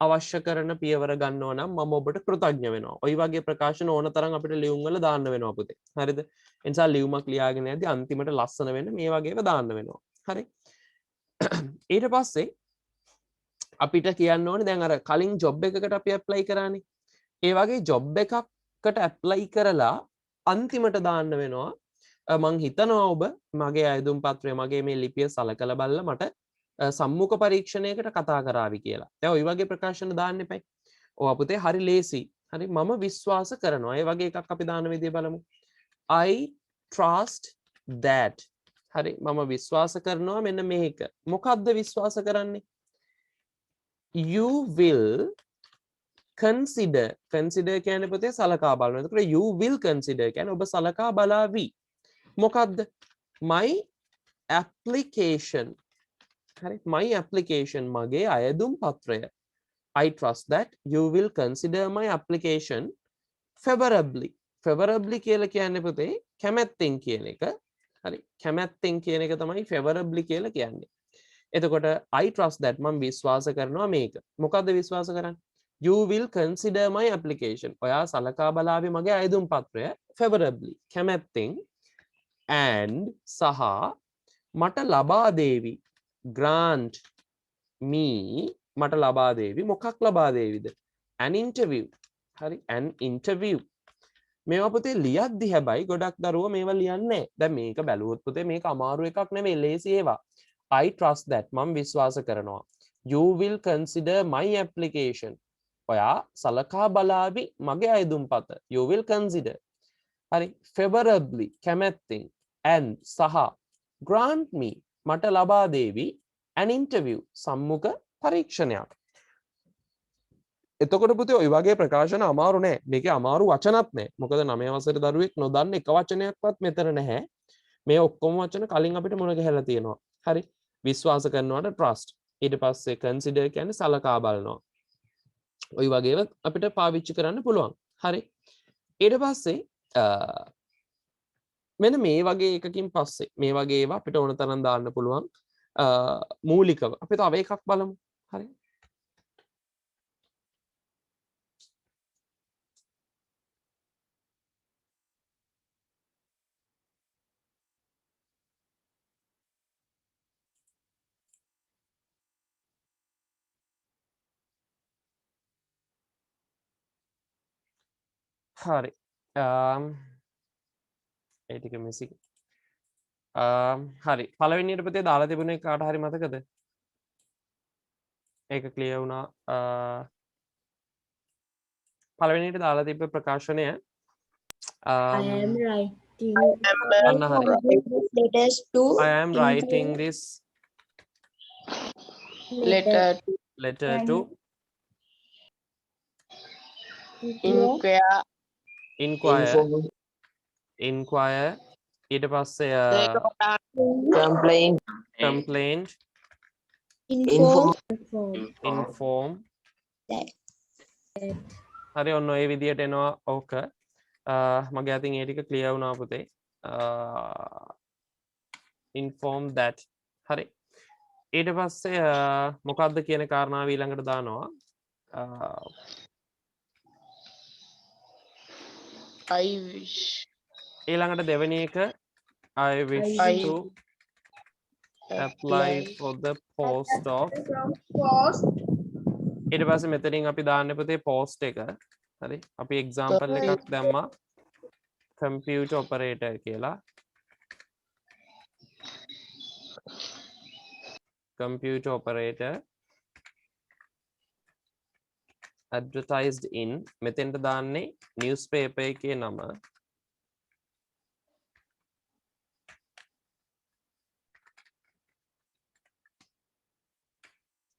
අවශ්‍ය කරන පියවර ගන්නවා නම් මම ඔබට කෘතඥ වෙනවා. ওই වගේ ප්‍රකාශන ඕන තරම් අපිට ලියුම් වල දාන්න වෙනවා පුතේ. හරිද? ඒ නිසා ලියුමක් ලියාගෙන යද්දි අන්තිමට ලස්සන වෙන්න මේ වගේව දාන්න වෙනවා. හරි. ඊට පස්සේ අපිට කියන්න ඕනේ දැන් අර කලින් ජොබ් එකකට අපි ඇප්ලයි කරානේ. ඒ වගේ ජොබ් එකකට ඇප්ලයි කරලා අන්තිමට දාන්න වෙනවා මං හිතනවා ඔබ මගේ අයදුම් පත්‍රය මගේ මේ ලිපිය සලකලා බලලා මට සම්මුඛ පරීක්ෂණයකට කතා කරાવી කියලා. දැන් ওই වගේ ප්‍රකාශන දාන්න එපයි. ඔය පුතේ හරි ලේසි. හරි මම විශ්වාස කරනවා. ඒ වගේ එකක් අපි දාන විදිය බලමු. I trust that. හරි මම විශ්වාස කරනවා මෙන්න මේක. මොකද්ද විශ්වාස කරන්නේ? You will consider කියන්නේ පුතේ සලකා බලනවා. එතකොට you will consider කියන්නේ ඔබ සලකා බලාවි. මොකද්ද? My application. හරි my application මගේ අයදුම් පත්‍රය. I trust that you will consider my application favorably. favorably කියලා කියන්නේ පුතේ කැමැත්තෙන් කියන එක. හරි කැමැත්තෙන් කියන එක තමයි favorably කියලා කියන්නේ. එතකොට I trust that මම විශ්වාස කරනවා මේක. මොකද්ද විශ්වාස කරන්නේ? You will consider my application. ඔයා සලකා බලාවි මගේ අයදුම් පත්‍රය favorably කැමැත්තෙන් and සහ මට ලබා දේවි grant me මට ලබා දේවි මොකක් ලබා දේවිද? an interview. හරි an interview. මේවා පුතේ ලියද්දි හැබැයි ගොඩක් දරුවෝ මේවා ලියන්නේ නැහැ. දැන් මේක බැලුවොත් පුතේ මේක අමාරු එකක් නෙමෙයි ලේසි ඒවා. I trust that මම විශ්වාස කරනවා. You will consider my application. ඔයා සලකා බලාවි මගේ අයදුම් පත. You will consider. හරි favorably කැමැත්තෙන් and සහ grant me මට ලබා දේවි an interview සම්මුඛ පරීක්ෂණයක්. එතකොට පුතේ ওই වගේ ප්‍රකාශන අමාරු නෑ. මේකේ අමාරු වචනත් නෑ. මොකද 9 වසරේ දරුවෙක් නොදන්න එක වචනයක්වත් මෙතන නැහැ. මේ ඔක්කොම වචන කලින් අපිට මුණ ගැහිලා තියෙනවා. හරි. විශ්වාස කරනවට trust. ඊට පස්සේ consider කියන්නේ සලකා බලනවා. ඔය වගේව අපිට පාවිච්චි කරන්න පුළුවන්. හරි. ඊට පස්සේ මෙන්න මේ වගේ එකකින් පස්සේ මේ වගේ ඒවා අපිට ඕන තරම් දාන්න පුළුවන් මූලිකව. අපි තව එකක් බලමු. හරි. හරි. ඒ ටික මිසි. හරි. පළවෙනියට පුතේ දාලා තිබුණේ කාට හරි මතකද? ඒක ක්ලියර් වුණා. පළවෙනියට දාලා තිබ්බ ප්‍රකාශනය I am writing අන්න හරි. letters to I am writing this letter letter to inquire ඊට පස්සේ complaint inform හරි ඔන්න ඔය විදියට එනවා ඕක මගේ අතින් ඒ ටික ක්ලියර් වුණා පුතේ inform that හරි ඊට පස්සේ මොකක්ද කියන කාරණාව ඊළඟට දානවා I wish. ඊළඟට දෙවෙනි එක I wish to apply for the post of ඊට පස්සේ මෙතනින් අපි දාන්නේ පුතේ post එක හරි අපි example එකක් දැම්මා computer operator කියලා computer operator advertised in මෙතෙන්ට දාන්නේ newspaper එකේ නම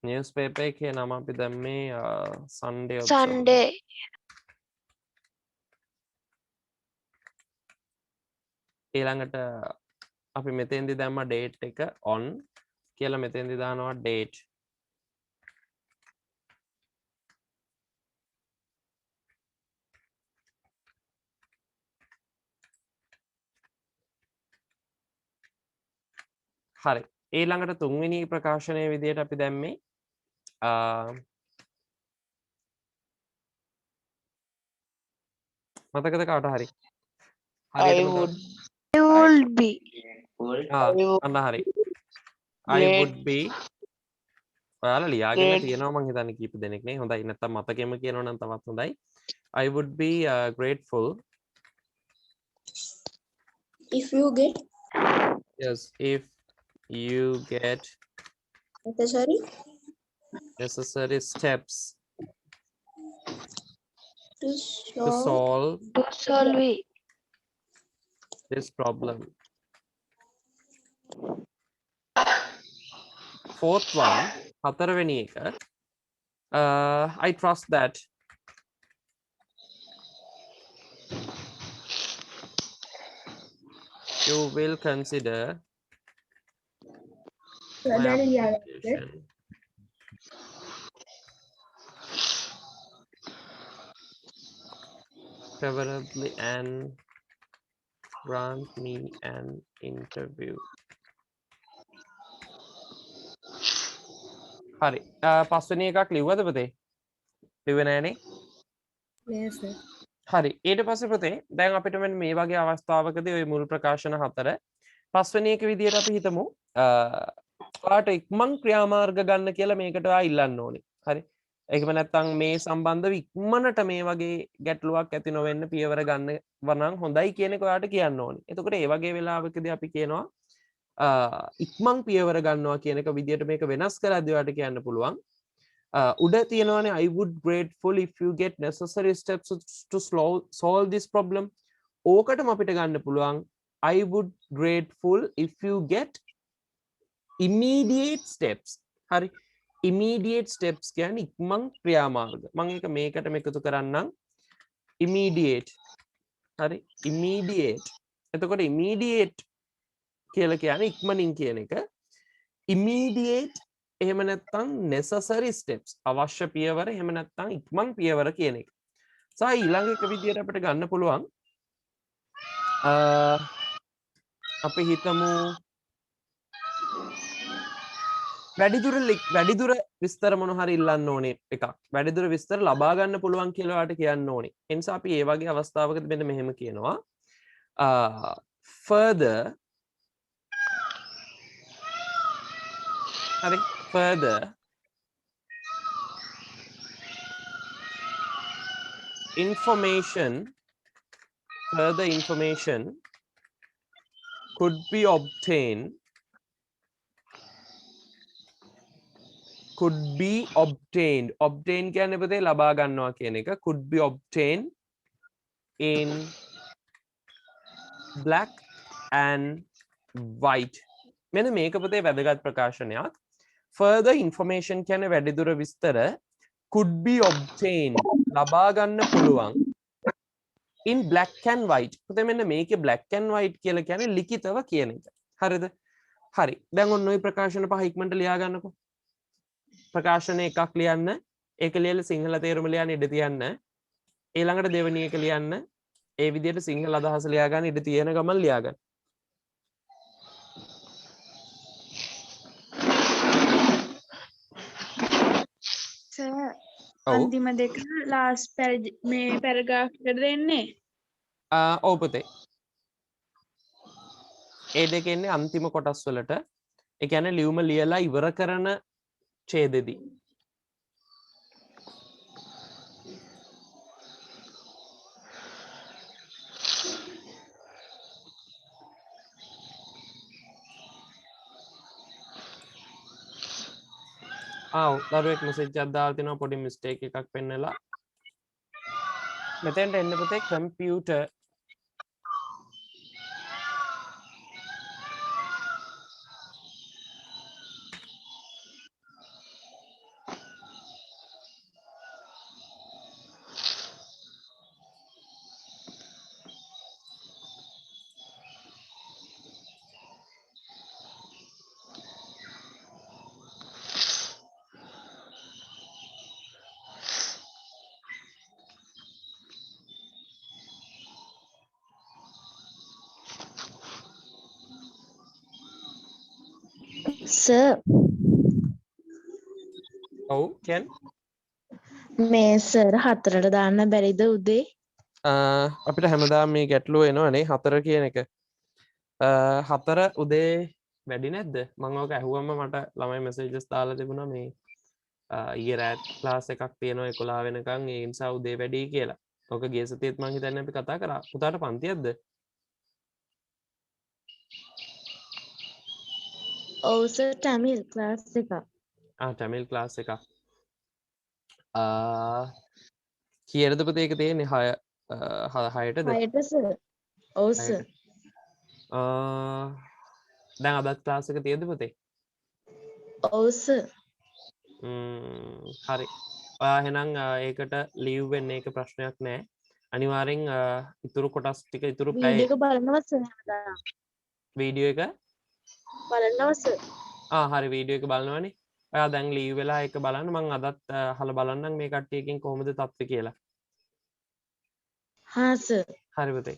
newspaper එකේ නම අපි දැම්මේ Sunday Sunday. ඊළඟට අපි මෙතෙන්දි දැම්ම date එක on කියලා මෙතෙන්දි දානවා date හරි ඊළඟට තුන්වෙනි ප්‍රකාශනයේ විදියට අපි දැම්මේ මතකද කාට හරි I would. I would be. අන්න හරි I would be ඔයාලා ලියාගෙන තියෙනවා මං හිතන්නේ කීප දෙනෙක් නේ හොඳයි නැත්තම් මතකෙම කියනවා නම් තවත් හොඳයි I would be grateful if you get yes if you get necessary steps to to solve To solve it. this problem. Fourth one, හතරවෙනි එක I trust that you will consider my application favorably and grant me an interview. හරි පස්වෙනි එකක් ලිව්වද පුතේ? ලිව්වේ නෑනේ. yes sir හරි ඊට පස්සේ පුතේ දැන් අපිට මෙන්න මේ වගේ අවස්ථාවකදී ওই මුල් ප්‍රකාශන හතර පස්වෙනි එක විදියට අපි හිතමු ඔයාට ඉක්මන් ක්‍රියාමාර්ග ගන්න කියලා මේකට ඔයා ඉල්ලන්න ඕනේ. හරි. ඒකම නැත්නම් මේ සම්බන්ධව ඉක්මනට මේ වගේ ගැටලුවක් ඇති නොවෙන්න පියවර ගන්න වනම් හොඳයි කියන එක ඔයාට කියන්න ඕනේ. එතකොට ඒ වගේ වෙලාවකදී අපි කියනවා ඉක්මන් පියවර ගන්නවා කියන එක විදියට මේක වෙනස් කරද්දී ඔයාට කියන්න පුළුවන්. උඩ තියෙනවානේ I would grateful if you get necessary steps to solve this problem. ඕකටම අපිට ගන්න පුළුවන් I would grateful if you get immediate steps. හරි. immediate steps කියන්නේ ඉක්මන් ක්‍රියාමාර්ග. මම ඒක මේකටම එකතු කරන්නම්. immediate. හරි. immediate. එතකොට immediate කියලා කියන්නේ ඉක්මනින් කියන එක. immediate එහෙම නැත්නම් necessary steps අවශ්‍ය පියවර එහෙම නැත්නම් ඉක්මන් පියවර කියන එක. සහ ඊළඟ එක විදියට අපිට ගන්න පුළුවන් අපි හිතමු වැඩිදුර විස්තර මොන හරි ඉල්ලන්න ඕනේ එකක්. වැඩිදුර විස්තර ලබා ගන්න පුළුවන් කියලා ඔයාලට කියන්න ඕනේ. ඒ නිසා අපි මේ වගේ අවස්ථාවකදී මෙන්න මෙහෙම කියනවා. further හරි further information could be obtained obtain කියන්නේ පුතේ ලබා ගන්නවා කියන එක could be obtained in black and white මෙන්න මේක පුතේ වැදගත් ප්‍රකාශනයක් further information කියන්නේ වැඩිදුර විස්තර could be obtained ලබා ගන්න පුළුවන් in black and white පුතේ මෙන්න මේකේ black and white කියලා කියන්නේ ලිඛිතව කියන එක හරිද හරි දැන් ඔන්න ඔය ප්‍රකාශන පහ ඉක්මනට ලියා ගන්නකො ප්‍රකාශන එකක් ලියන්න ඒක ලියලා සිංහල තේරුම ලියන්න ඉඩ තියන්න ඊළඟට දෙවෙනි එක ලියන්න ඒ විදිහට සිංහල අදහස ලියා ගන්න ඉඩ තියෙන ගමන් ලියා ගන්න සර් ඔව් අන්තිම දෙක ලාස්ට් මේ පැරග්‍රාෆ් එකට දෙන්නේ ඔව් පුතේ ඒ දෙකෙන්නේ අන්තිම කොටස් වලට ඒ කියන්නේ ලියුම ලියලා ඉවර කරන ඡේදෙදී දරුවෙක් මෙසේජ් එකක් දාලා තිනවා පොඩි මිස්ටේක් එකක් පෙන්නලා මෙතෙන්ට එන්න පුතේ කම්පියුටර් සර් ඔව් කියන්න මේ සර් 4ට දාන්න බැරිද උදේ අපිට හැමදාම මේ ගැටලුව එනවනේ 4 කියන එක 4 උදේ වැඩි නැද්ද මම ඔක ඇහුවම මට ළමයි මෙසේජස් දාලා තිබුණා මේ ඊයේ රාත් ක්ලාස් එකක් තියෙනවා 11 වෙනකන් ඒ නිසා උදේ වැඩි කියලා. ඔක ගිය සතියේත් මම හිතන්නේ අපි කතා කරා. පුතාට පන්තියක්ද? ඔව් සර් ටැමිල් ක්ලාස් එක ටැමිල් ක්ලාස් එකක්. කීයටද පුතේ ඒක තියෙන්නේ 6ටද? 6ට සර් ඔව් සර් දැන් අදත් ක්ලාස් එක තියෙද පුතේ? ඔව් සර් හරි. ඔයා එහෙනම් ඒකට ලීව් වෙන්න ඒක ප්‍රශ්නයක් නෑ. අනිවාර්යෙන් ඉතුරු කොටස් ටික ඉතුරු පැය වීඩියෝ එක බලනවා සර් හැමදාම වීඩියෝ එක බලනවා සර් හරි වීඩියෝ එක බලනවනේ. ඔයා දැන් ලීව් වෙලා ඒක බලන්න මං අදත් අහලා බලන්නම් මේ කට්ටියකින් කොහොමද තත්ත්වය කියලා. හා සර් හරි පුතේ.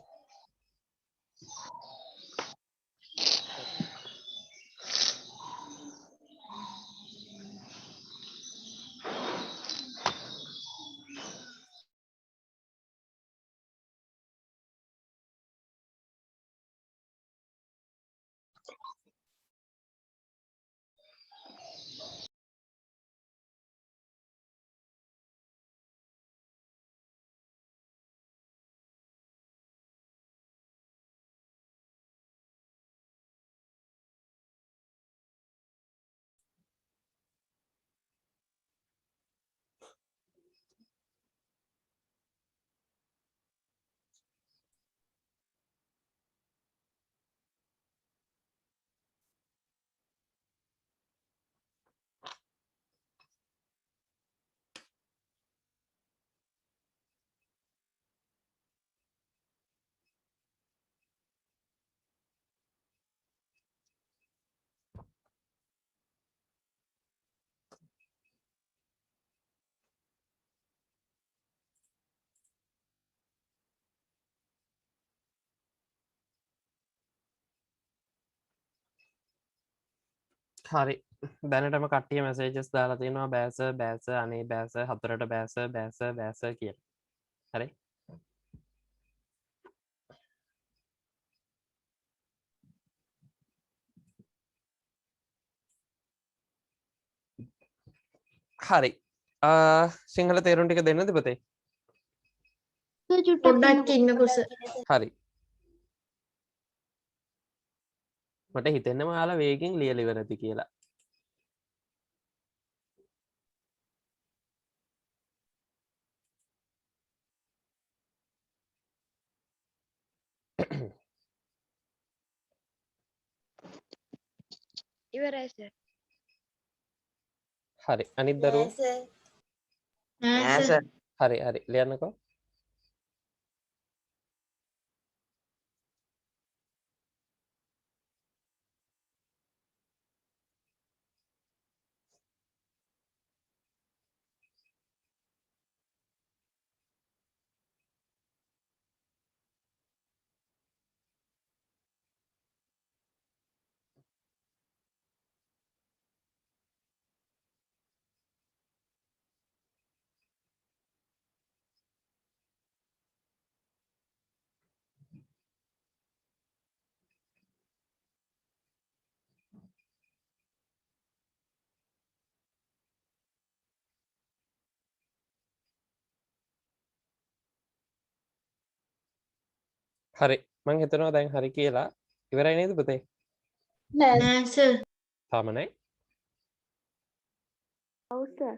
හරි දැනටම කට්ටිය මැසේජස් දාලා තියෙනවා බෑස බෑස අනේ බෑස හතරට බෑස බෑස බෑස කියලා. හරි හරි සිංහල තේරුම් ටික දෙන්නද පුතේ? පොඩ්ඩක් ඉන්නකො සර්. හරි මට හිතෙන්නම ඔයාලා වේගෙන් ලියලා ඉවර නැති කියලා. ඉවරයි සර්. හරි අනිත් දරුවෝ නෑ සර්. හරි හරි ලියන්නකෝ. හරි මං හිතනවා දැන් හරි කියලා ඉවරයි නේද පුතේ? නෑ සර්. තාම නෑ. ඔව් සර්.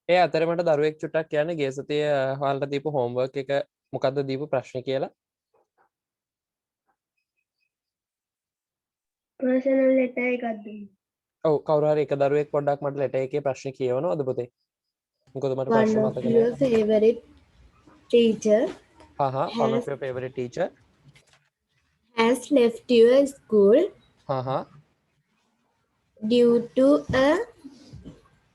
ඒ අතරමට දරුවෙක් චුට්ටක් කියන්නේ ගිය සතියේ ඔයාලට දීපු හෝම්වර්ක් එක මොකද්ද දීපු ප්‍රශ්නේ කියලා? පර්සනල් ලෙටර් එකක් දුන්න. ඔව් කවුරු හරි එක දරුවෙක් පොඩ්ඩක් මට ලෙටර් එකේ ප්‍රශ්නේ කියවනවද පුතේ? මොකද මට One ප්‍රශ්න of මතක your නෑ. favorite teacher one of your favorite teacher has left your school due to a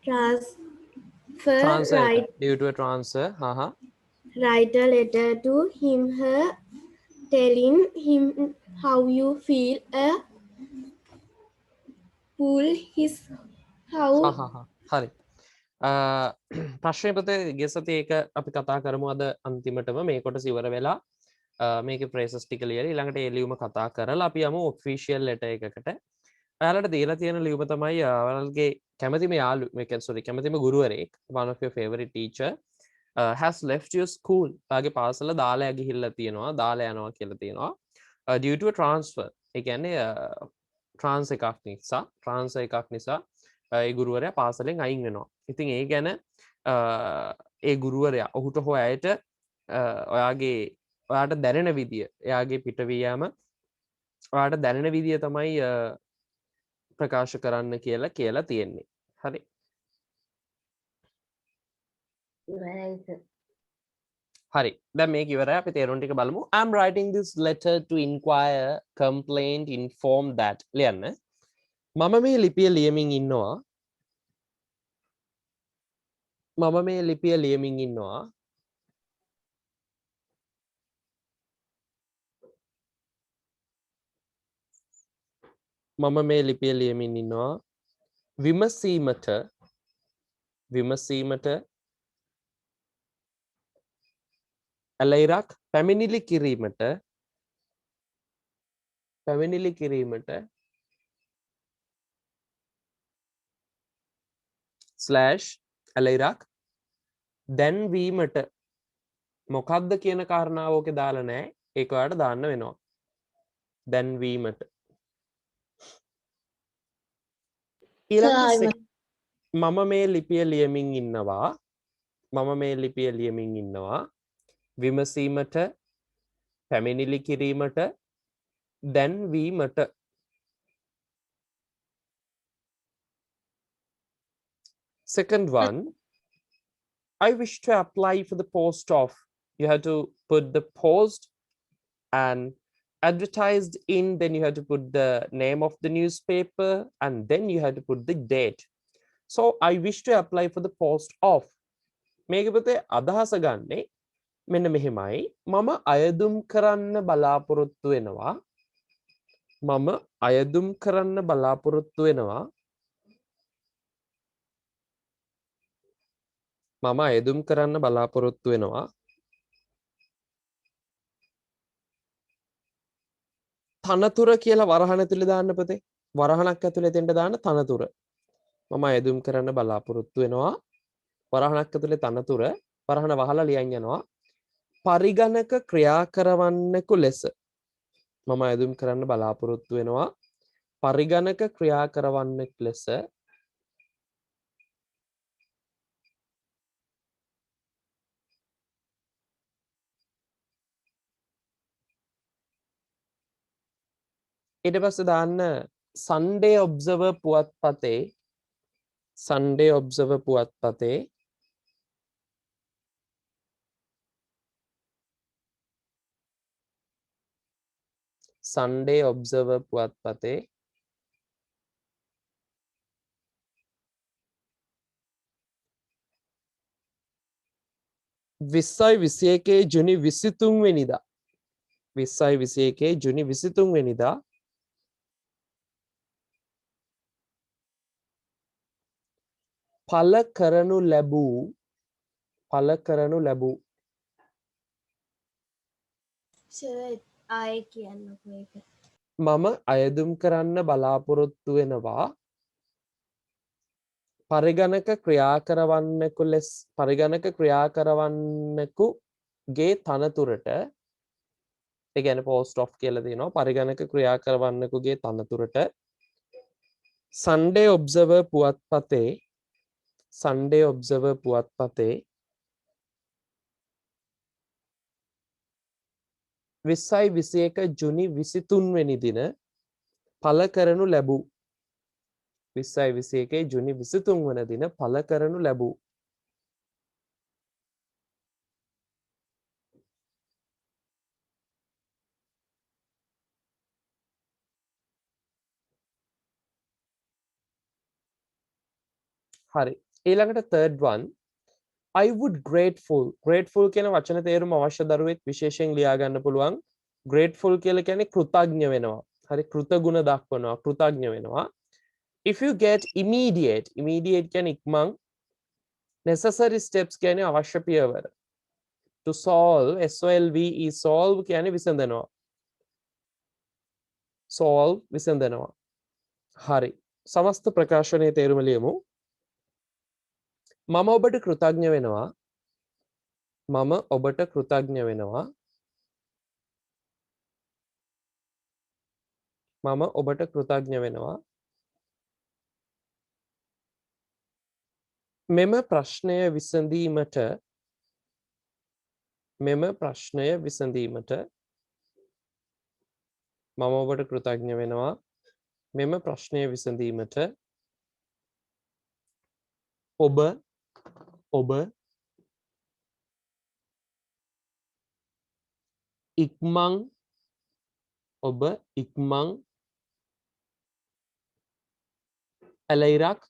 transfer. translator due to a transfer Write a letter to him, her, telling him how you feel. Pull his house. හරි ප්‍රශ්නය පුතේ ගිය සතියේ ඒක අපි කතා කරමු අද අන්තිමටම මේ කොටස ඉවර වෙලා මේකේ phrases ටික ලියලා ඊළඟට ඒ ලියුම කතා කරලා අපි යමු official letter එකකට. ඔයාලට දීලා තියෙන ලියුම තමයි ඔයාලගේ කැමතිම යාළුවෙක් sorry කැමතිම ගුරුවරයෙක් one of your favorite teacher has left your school. ඔයාගේ පාසල දාලා ගිහිල්ලා තියෙනවා දාලා යනවා කියලා තියෙනවා due to a transfer. ඒ කියන්නේ transfer එකක් නිසා ඒ ගුරුවරයා පාසලෙන් අයින් වෙනවා. ඉතින් ඒ ගැන ඒ ගුරුවරයා ඔහුට හෝ ඇයට ඔයාට දැනෙන විදිය එයාගේ පිටවීම ඔයාට දැනෙන විදිය තමයි ප්‍රකාශ කරන්න කියලා තියෙන්නේ. හරි. හරි. දැන් මේක ඉවරයි. අපි තේරුම් ටික බලමු. I'm writing this letter to inquire, complain, inform that. ලියන්න. මම මේ ලිපිය ලියමින් ඉන්නවා. මම මේ ලිපිය ලියමින් ඉන්නවා. මම මේ ලිපිය ලියමින් ඉන්නවා. විමසීමට ඇලයිරක් පැමිණිලි කිරීමට ස්ලෑෂ් ඇලයිරක් දැන්වීමට මොකක්ද කියන කාරණාව ඕකේ දාලා නැහැ. ඒක ඔයාලට දාන්න වෙනවා. දැන්වීමට මම මේ ලිපිය ලියමින් ඉන්නවා. විමසීමට පැමිණිලි කිරීමට දැන්වීමට. Second one, I wish to apply for the post of. You have to put the post and advertised in, then you have to put the name of the newspaper and then you have to put the date. So I wish to apply for the post of. මේක පුතේ අදහස ගන්නේ මෙන්න මෙහෙමයි මම අයදුම් කරන්න බලාපොරොත්තු වෙනවා මම අයදුම් කරන්න බලාපොරොත්තු වෙනවා මම අයදුම් කරන්න බලාපොරොත්තු වෙනවා තනතුර කියලා වරහණ ඇතුලේ දාන්න පුතේ වරහණක් ඇතුලේ දෙන්න දාන්න තනතුර මම අයදුම් කරන්න බලාපොරොත්තු වෙනවා වරහණක් ඇතුලේ තනතුර වරහණ වහලා ලියන් යනවා පරිගණක ක්‍රියා කරවන්නෙකු ලෙස මම අයදුම් කරන්න බලාපොරොත්තු වෙනවා පරිගණක ක්‍රියා කරවන්නෙක් ලෙස ඊට පස්සේ දාන්න Sunday Observer පුවත්පතේ Sunday Observer පුවත්පතේ Sunday Observer පුවත්පතේ 2021 ජුනි 23 වෙනිදා 2021 ජුනි 23 වෙනිදා පළ කරනු ලැබූ ආයේ කියන්නකෝ ඒක. මම අයදුම් කරන්න බලාපොරොත්තු වෙනවා පරිගණක ක්‍රියා කරවන්නෙකුගේ තනතුරට ඒ කියන්නේ post of කියලා දෙනවා පරිගණක ක්‍රියා කරවන්නෙකුගේ තනතුරට Sunday Observer පුවත්පතේ 2021 ජුනි 23 වෙනි දින පළ කරනු ලැබූ 2021 ජුනි 23 වන දින පළ කරනු ලැබූ හරි ඊළඟට third one I would grateful කියන වචන තේරුම අවශ්‍ය දරුවෙක් විශේෂයෙන් ලියා ගන්න පුළුවන් grateful කියලා කියන්නේ කෘතඥ වෙනවා හරි කෘතගුණ දක්වනවා කෘතඥ වෙනවා if you get immediate කියන්නේ ඉක්මන් necessary steps කියන්නේ අවශ්‍ය පියවර to solve solve කියන්නේ විසඳනවා විසඳනවා හරි සමස්ත ප්‍රකාශනයේ තේරුම ලියමු මම ඔබට කෘතඥ වෙනවා මෙම ප්‍රශ්නය විසඳීමට මම ඔබට කෘතඥ වෙනවා මෙම ප්‍රශ්නය විසඳීමට ඔබ ඉක්මන් ඇලයිරක්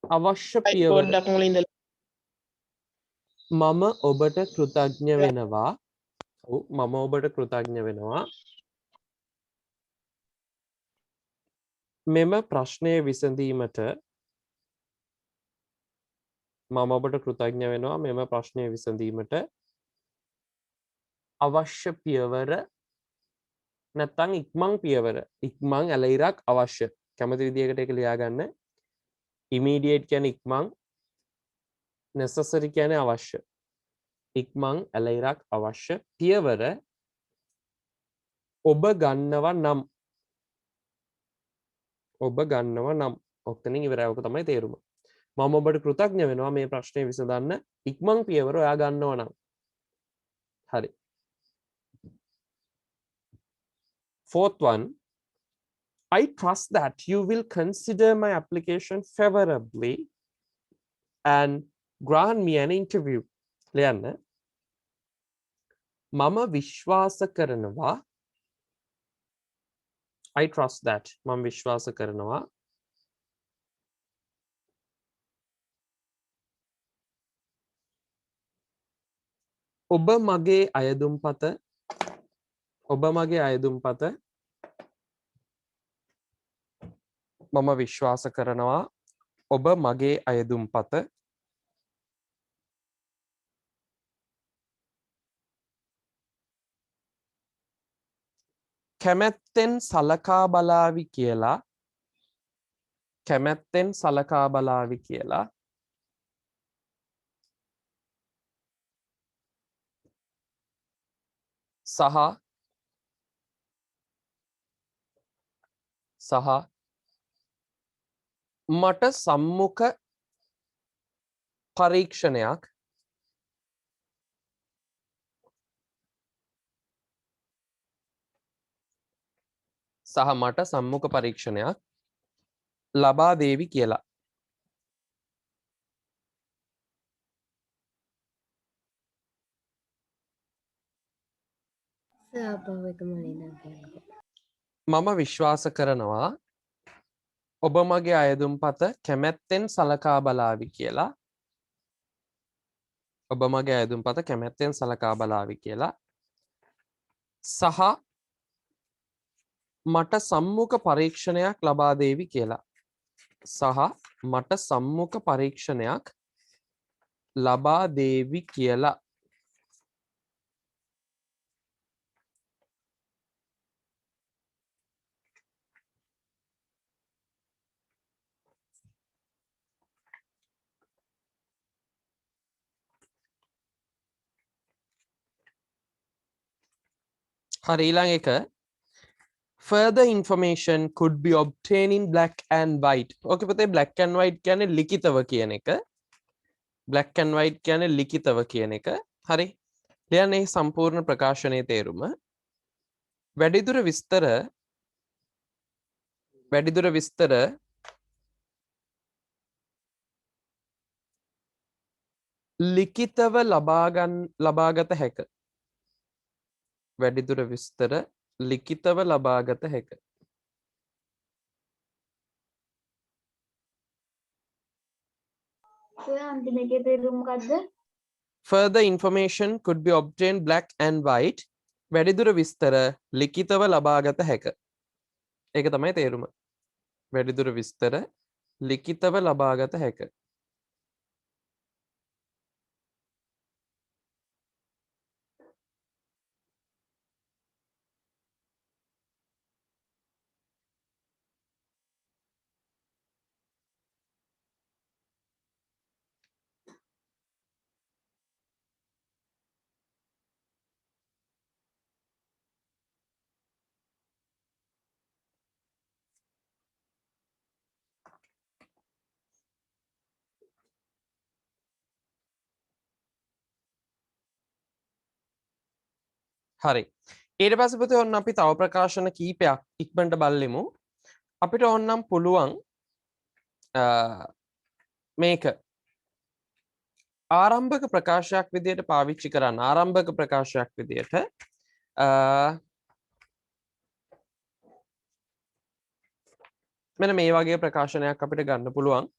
අවශ්‍ය පියවර මම ඔබට කෘතඥ වෙනවා මෙම ප්‍රශ්නය විසඳීමට අවශ්‍ය පියවර නැත්නම් ඉක්මන් ඇලයිරක් අවශ්‍ය කැමති විදිහකට ඒක ලියා ගන්න immediate කියන්නේ ඉක්මන් necessary කියන්නේ අවශ්‍ය ඉක්මන් ඇලයිරක් අවශ්‍ය පියවර ඔබ ගන්නවා නම් ඔක්තනින් ඉවරයි ඔක තමයි තේරුම මම ඔබට කෘතඥ වෙනවා මේ ප්‍රශ්නය විසඳන්න ඉක්මන් පියවර ඔයා ගන්නවා නම් හරි fourth one I trust that you will consider my application favorably and grant me an interview ලියන්න මම විශ්වාස කරනවා I trust that මම විශ්වාස කරනවා ඔබ මගේ අයදුම්පත ඔබ මගේ අයදුම්පත මම විශ්වාස කරනවා ඔබ මගේ අයදුම්පත කැමැත්තෙන් සලකා බලාවි කියලා කැමැත්තෙන් සලකා බලාවි කියලා සහ මට සම්මුඛ පරීක්ෂණයක් ලබා දේවි කියලා. මම විශ්වාස කරනවා ඔබ මගේ අයදුම්පත කැමැත්තෙන් සලකා බලාවි කියලා. ඔබ මගේ අයදුම්පත කැමැත්තෙන් සලකා බලාවි කියලා. සහ මට සම්මුඛ පරීක්ෂණයක් ලබා දේවි කියලා. සහ මට සම්මුඛ පරීක්ෂණයක් ලබා දේවි කියලා. හරි ඊළඟ එක further information could be obtained in black and white. ඕකේ පුතේ black and white කියන්නේ ලිඛිතව කියන එක. black and white කියන්නේ ලිඛිතව කියන එක. හරි. ලියන්නේ සම්පූර්ණ ප්‍රකාශනයේ තේරුම. වැඩිදුර විස්තර ලිඛිතව ලබාගත හැක. වැඩිදුර විස්තර ලිඛිතව ලබාගත හැක. අන්තිම එකේ තේරුම මොකද්ද? Further information could be obtained black and white. වැඩිදුර විස්තර ලිඛිතව ලබාගත හැක. ඒක තමයි තේරුම. වැඩිදුර විස්තර ලිඛිතව ලබාගත හැක. හරි. ඊට පස්සේ පුතේ ඔන්න අපි තව ප්‍රකාශන කීපයක් ඉක්මනට බලමු. අපිට ඕනනම් පුළුවන් මේක ආරම්භක ප්‍රකාශයක් විදියට පාවිච්චි කරන්න. ආරම්භක ප්‍රකාශයක් විදියට මෙන්න මේ වගේ ප්‍රකාශනයක් අපිට ගන්න පුළුවන්.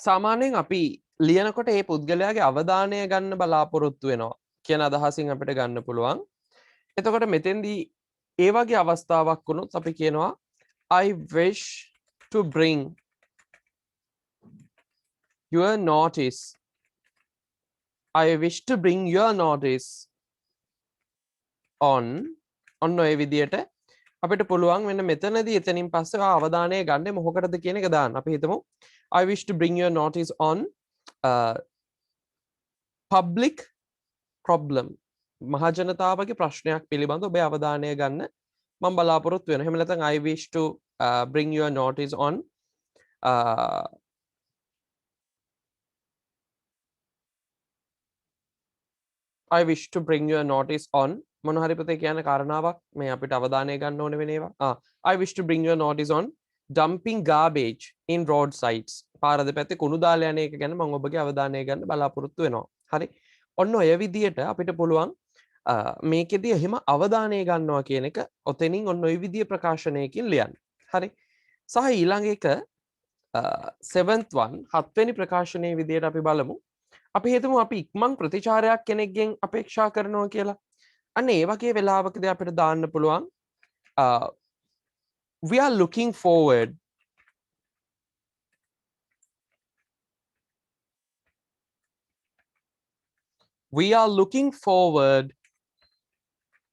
සාමාන්‍යයෙන් අපි ලියනකොට මේ පුද්ගලයාගේ අවධානය ගන්න බලාපොරොත්තු වෙනවා කියන අදහසින් අපිට ගන්න පුළුවන්. එතකොට මෙතෙන්දී ඒ වගේ අවස්ථාවක් වුණොත් අපි කියනවා I wish to bring your notice. I wish to bring your notice on ඔය විදියට අපිට පුළුවන් වෙන මෙතනදී එතනින් පස්සේ අවධානය ගන්න මොකකටද කියන එක දාන්න. අපි හිතමු I wish to bring your notice on public problem. මහජනතාවගේ ප්‍රශ්නයක් පිළිබඳව ඔබේ අවධානය ගන්න මම බලාපොරොත්තු වෙනවා. එහෙම නැත්නම් I wish to bring your notice on I wish to bring your notice on මොන හරි පුතේ කියන කාරණාවක් මේ අපිට අවධානය ගන්න ඕන වෙන ඒවා. I wish to bring your notice on dumping garbage in roadsides. පාර දෙපැත්තේ කුණු දාලා යන එක ගැන මම ඔබගේ අවධානය ගන්න බලාපොරොත්තු වෙනවා. හරි. ඔන්න ඔය විදියට අපිට පුළුවන් මේකෙදී එහෙම අවධානය ගන්නවා කියන එක ඔතනින් ඔන්න ඔය විදිය ප්‍රකාශනයකින් ලියන්න. හරි. සහ ඊළඟ එක 7th one 7 වෙනි ප්‍රකාශනයේ විදියට අපි බලමු. අපි හිතමු අපි ඉක්මන් ප්‍රතිචාරයක් කෙනෙක්ගෙන් අපේක්ෂා කරනවා කියලා. අන්න ඒ වගේ වෙලාවකදී අපිට දාන්න පුළුවන් we are looking forward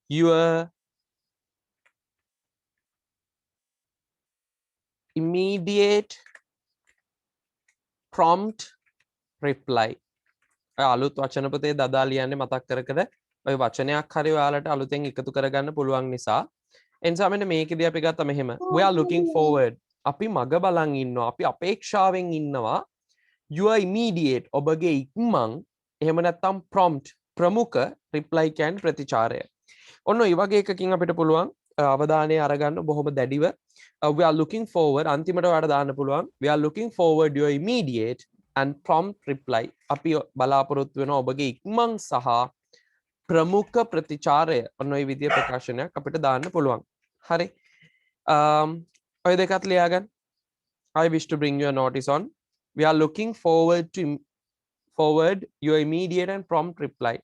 your immediate prompt reply. අලුත් වචන පොතේ දදා ලියන්නේ මතක් කර කර ඔය වචනයක් හරි ඔයාලට අලුතෙන් එකතු කරගන්න පුළුවන් නිසා එනිසා මෙන්න මේකෙදී අපි ගත්තා මෙහෙම we are looking forward අපි මග බලන් ඉන්නවා අපි අපේක්ෂාවෙන් ඉන්නවා your immediate ඔබගේ ඉක්මන් එහෙම නැත්නම් prompt ප්‍රමුඛ reply කියන්නේ ප්‍රතිචාරය. ඔන්න ඒ වගේ එකකින් අපිට පුළුවන් අවධානය අරගන්න බොහොම දැඩිව we are looking forward අන්තිමට ඔයාලට දාන්න පුළුවන් we are looking forward your immediate and prompt reply. අපි බලාපොරොත්තු වෙන ඔබගේ ඉක්මන් සහ ප්‍රමුඛ ප්‍රතිචාරය ඔන්න ඔය විදිය ප්‍රකාශනයක් අපිට දාන්න පුළුවන්. හරි. ඔය දෙකත් ලියාගන්න. I wish to bring your notice on. We are looking forward your immediate and prompt reply.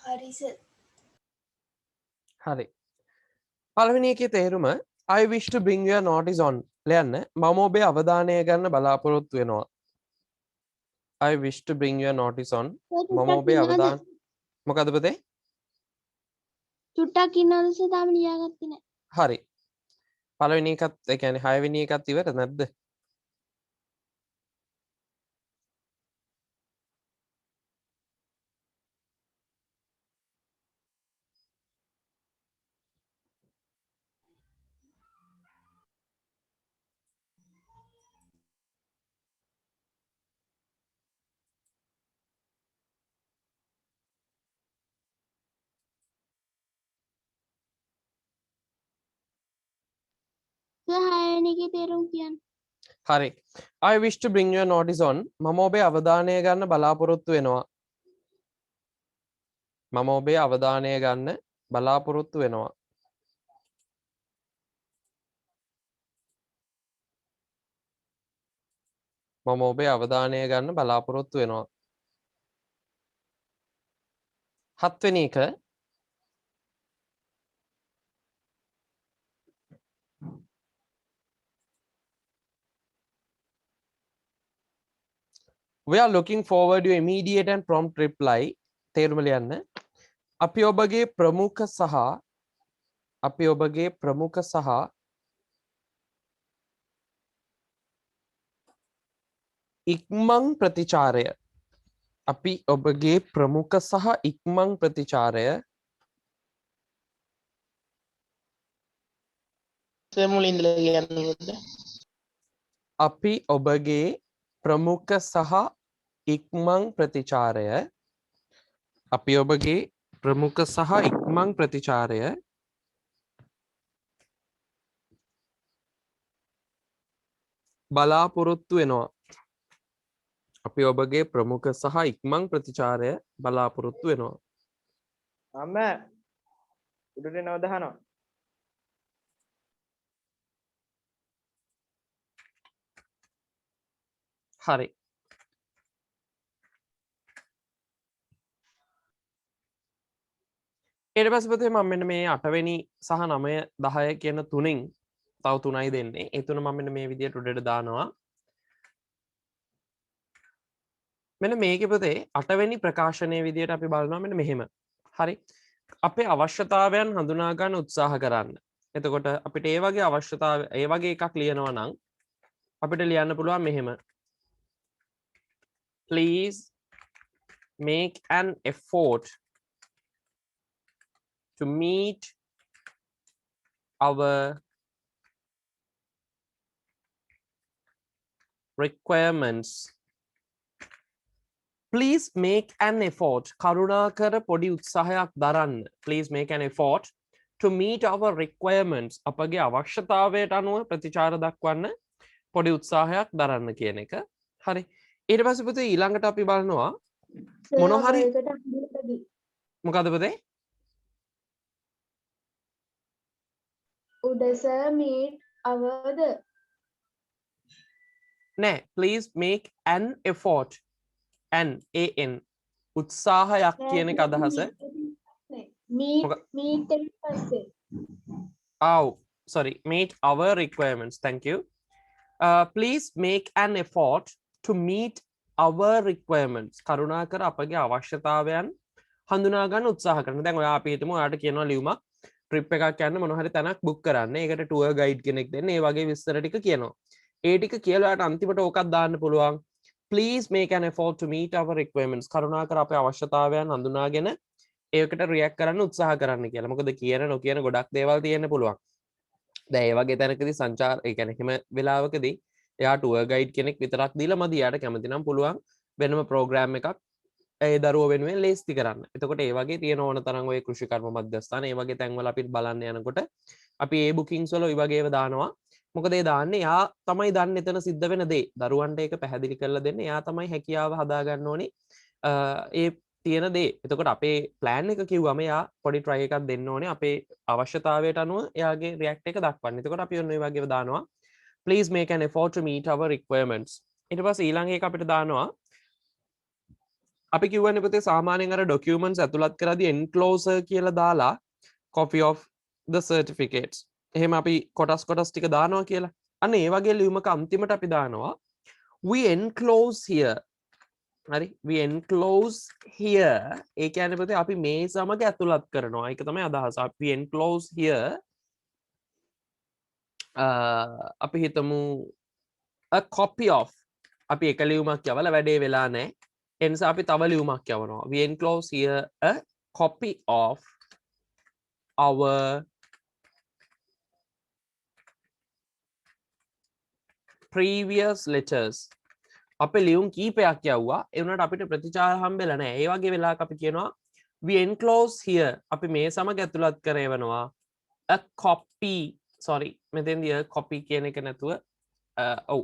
හරි සර්. හරි. පළවෙනි එකේ තේරුම I wish to bring your notice on ලියන්න මම ඔබේ අවධානය ගන්න බලාපොරොත්තු වෙනවා. I wish to bring your notice on මම ඔබේ අවධානය මොකද පුතේ? චුට්ටක් ඉන්නවද සර් තාම ලියාගත්තේ නැහැ. හරි. පළවෙනි එකත් ඒ කියන්නේ 6 වෙනි එකත් ඉවර නැද්ද? සර් 6 වෙනි එකේ තේරුම් කියන්න. හරි. I wish to bring your notice on මම ඔබේ අවධානය ගන්න බලාපොරොත්තු වෙනවා. මම ඔබේ අවධානය ගන්න බලාපොරොත්තු වෙනවා. මම ඔබේ අවධානය ගන්න බලාපොරොත්තු වෙනවා. 7 වෙනි එක we are looking forward your immediate and prompt reply. තේරුම ලියන්න. අපි ඔබගේ ප්‍රමුඛ සහ ඉක්මන් ප්‍රතිචාරය අපි ඔබගේ ප්‍රමුඛ සහ ඉක්මන් ප්‍රතිචාරය මුලින්දලා කියන්නකොත් අපි ඔබගේ ප්‍රමුඛ සහ ඉක්මන් ප්‍රතිචාරය අපි ඔබගේ ප්‍රමුඛ සහ ඉක්මන් ප්‍රතිචාරය බලාපොරොත්තු වෙනවා. අපි ඔබගේ ප්‍රමුඛ සහ ඉක්මන් ප්‍රතිචාරය බලාපොරොත්තු වෙනවා. අම්ම උඩට නවදහනවා. හරි. ඊට පස්සේ පුතේ මම මෙන්න මේ 8 වෙනි සහ 9 10 කියන තුනෙන් තව 3යි දෙන්නේ. ඒ තුන මම මෙන්න මේ විදියට උඩට දානවා. මෙන්න මේකේ පුතේ 8 වෙනි ප්‍රකාශනයේ විදියට අපි බලනවා මෙන්න මෙහෙම. හරි. අපේ අවශ්‍යතාවයන් හඳුනා ගන්න උත්සාහ කරන්න. එතකොට අපිට ඒ වගේ අවශ්‍යතාවය ඒ වගේ එකක් ලියනවා නම් අපිට ලියන්න පුළුවන් මෙහෙම please make an effort to meet our requirements. Please make an effort. කරුණාකර පොඩි උත්සාහයක් දරන්න. Please make an effort to meet our requirements. අපගේ අවශ්‍යතාවයට අනුව ප්‍රතිචාර දක්වන්න පොඩි උත්සාහයක් දරන්න කියන එක. හරි. ඊට පස්සේ පුතේ ඊළඟට අපි බලනවා මොන හරි මොකද පුතේ? Would sir meet our නෑ. Please make an effort. An උත්සාහයක් කියන එක අදහස. meet එක පස්සේ sorry, meet our requirements. Thank you. Please make an effort to meet our requirements. කරුණාකර අපගේ අවශ්‍යතාවයන් හඳුනා ගන්න උත්සාහ කරන්න. දැන් ඔයා අපි හිතමු ඔයාට කියනවා ලියුමක් ට්‍රිප් එකක් යන්න මොන හරි තැනක් බුක් කරන්න. ඒකට ටුවර් ගයිඩ් කෙනෙක් දෙන්න. ඒ වගේ විස්තර ටික කියනවා. ඒ ටික කියලා ඔයාට අන්තිමට ඕකක් දාන්න පුළුවන්. Please make an effort to meet our requirements. කරුණාකර අපේ අවශ්‍යතාවයන් හඳුනාගෙන ඒකට රියැක්ට් කරන්න උත්සාහ කරන්න කියලා. මොකද කියන නොකියන ගොඩක් දේවල් තියෙන්න පුළුවන්. දැන් ඒ වගේ තැනකදී සංචාර ඒ කියන්නේ හිම වෙලාවකදී එයා ටුවර් ගයිඩ් කෙනෙක් විතරක් දීලා මදි. එයාට කැමති නම් පුළුවන් වෙනම ප්‍රෝග්‍රෑම් එකක් ඒ දරුවෝ වෙනුවෙන් ලේස්ති කරන්න. එතකොට ඒ වගේ තියෙන ඕන තරම් ඔය කෘෂිකර්ම මධ්‍යස්ථාන ඒ වගේ තැන්වල අපි බලන්න යනකොට අපි ඒ බුකින්ස් වල ඔය වගේව දානවා. මොකද ඒ දාන්නේ එයා තමයි දන්නේ එතන සිද්ධ වෙන දේ. දරුවන්ට ඒක පැහැදිලි කරලා දෙන්නේ එයා තමයි හැකියාව හදා ගන්න ඕනේ. ඒ තියෙන දේ. එතකොට අපේ ප්ලෑන් එක කිව්වම එයා පොඩි try එකක් දෙන්න ඕනේ අපේ අවශ්‍යතාවයට අනුව එයාගේ react එක දක්වන්න. එතකොට අපි ඔන්න ඔය වගේව දානවා. Please make an effort to meet our requirements. ඊට පස්සේ ඊළඟ එක අපිට දානවා අපි කිව්වනේ පුතේ සාමාන්‍යයෙන් අර documents ඇතුළත් කරද්දී enclosure කියලා දාලා copy of the certificates. එහෙම අපි කොටස් ටික දානවා කියලා. අන්න ඒ වගේ ලියුමක අන්තිමට අපි දානවා we enclose here. හරි we enclose here. ඒ කියන්නේ පුතේ අපි මේ සමග ඇතුළත් කරනවා. ඒක තමයි අදහස. අපි enclose here අපි හිතමු a copy of අපි එක ලියුමක් යවලා වැඩේ වෙලා නැහැ. ඒ නිසා අපි තව ලියුමක් යවනවා. we enclose here a copy of our previous letters. අපේ ලියුම් කීපයක් යවුවා. ඒ වුණාට අපිට ප්‍රතිචාර හම්බෙලා නැහැ. ඒ වගේ වෙලාවක අපි කියනවා we enclose here අපි මේ සමග ඇතුළත් කරේවනවා a copy sorry මෙතෙන්දී copy කියන එක නැතුව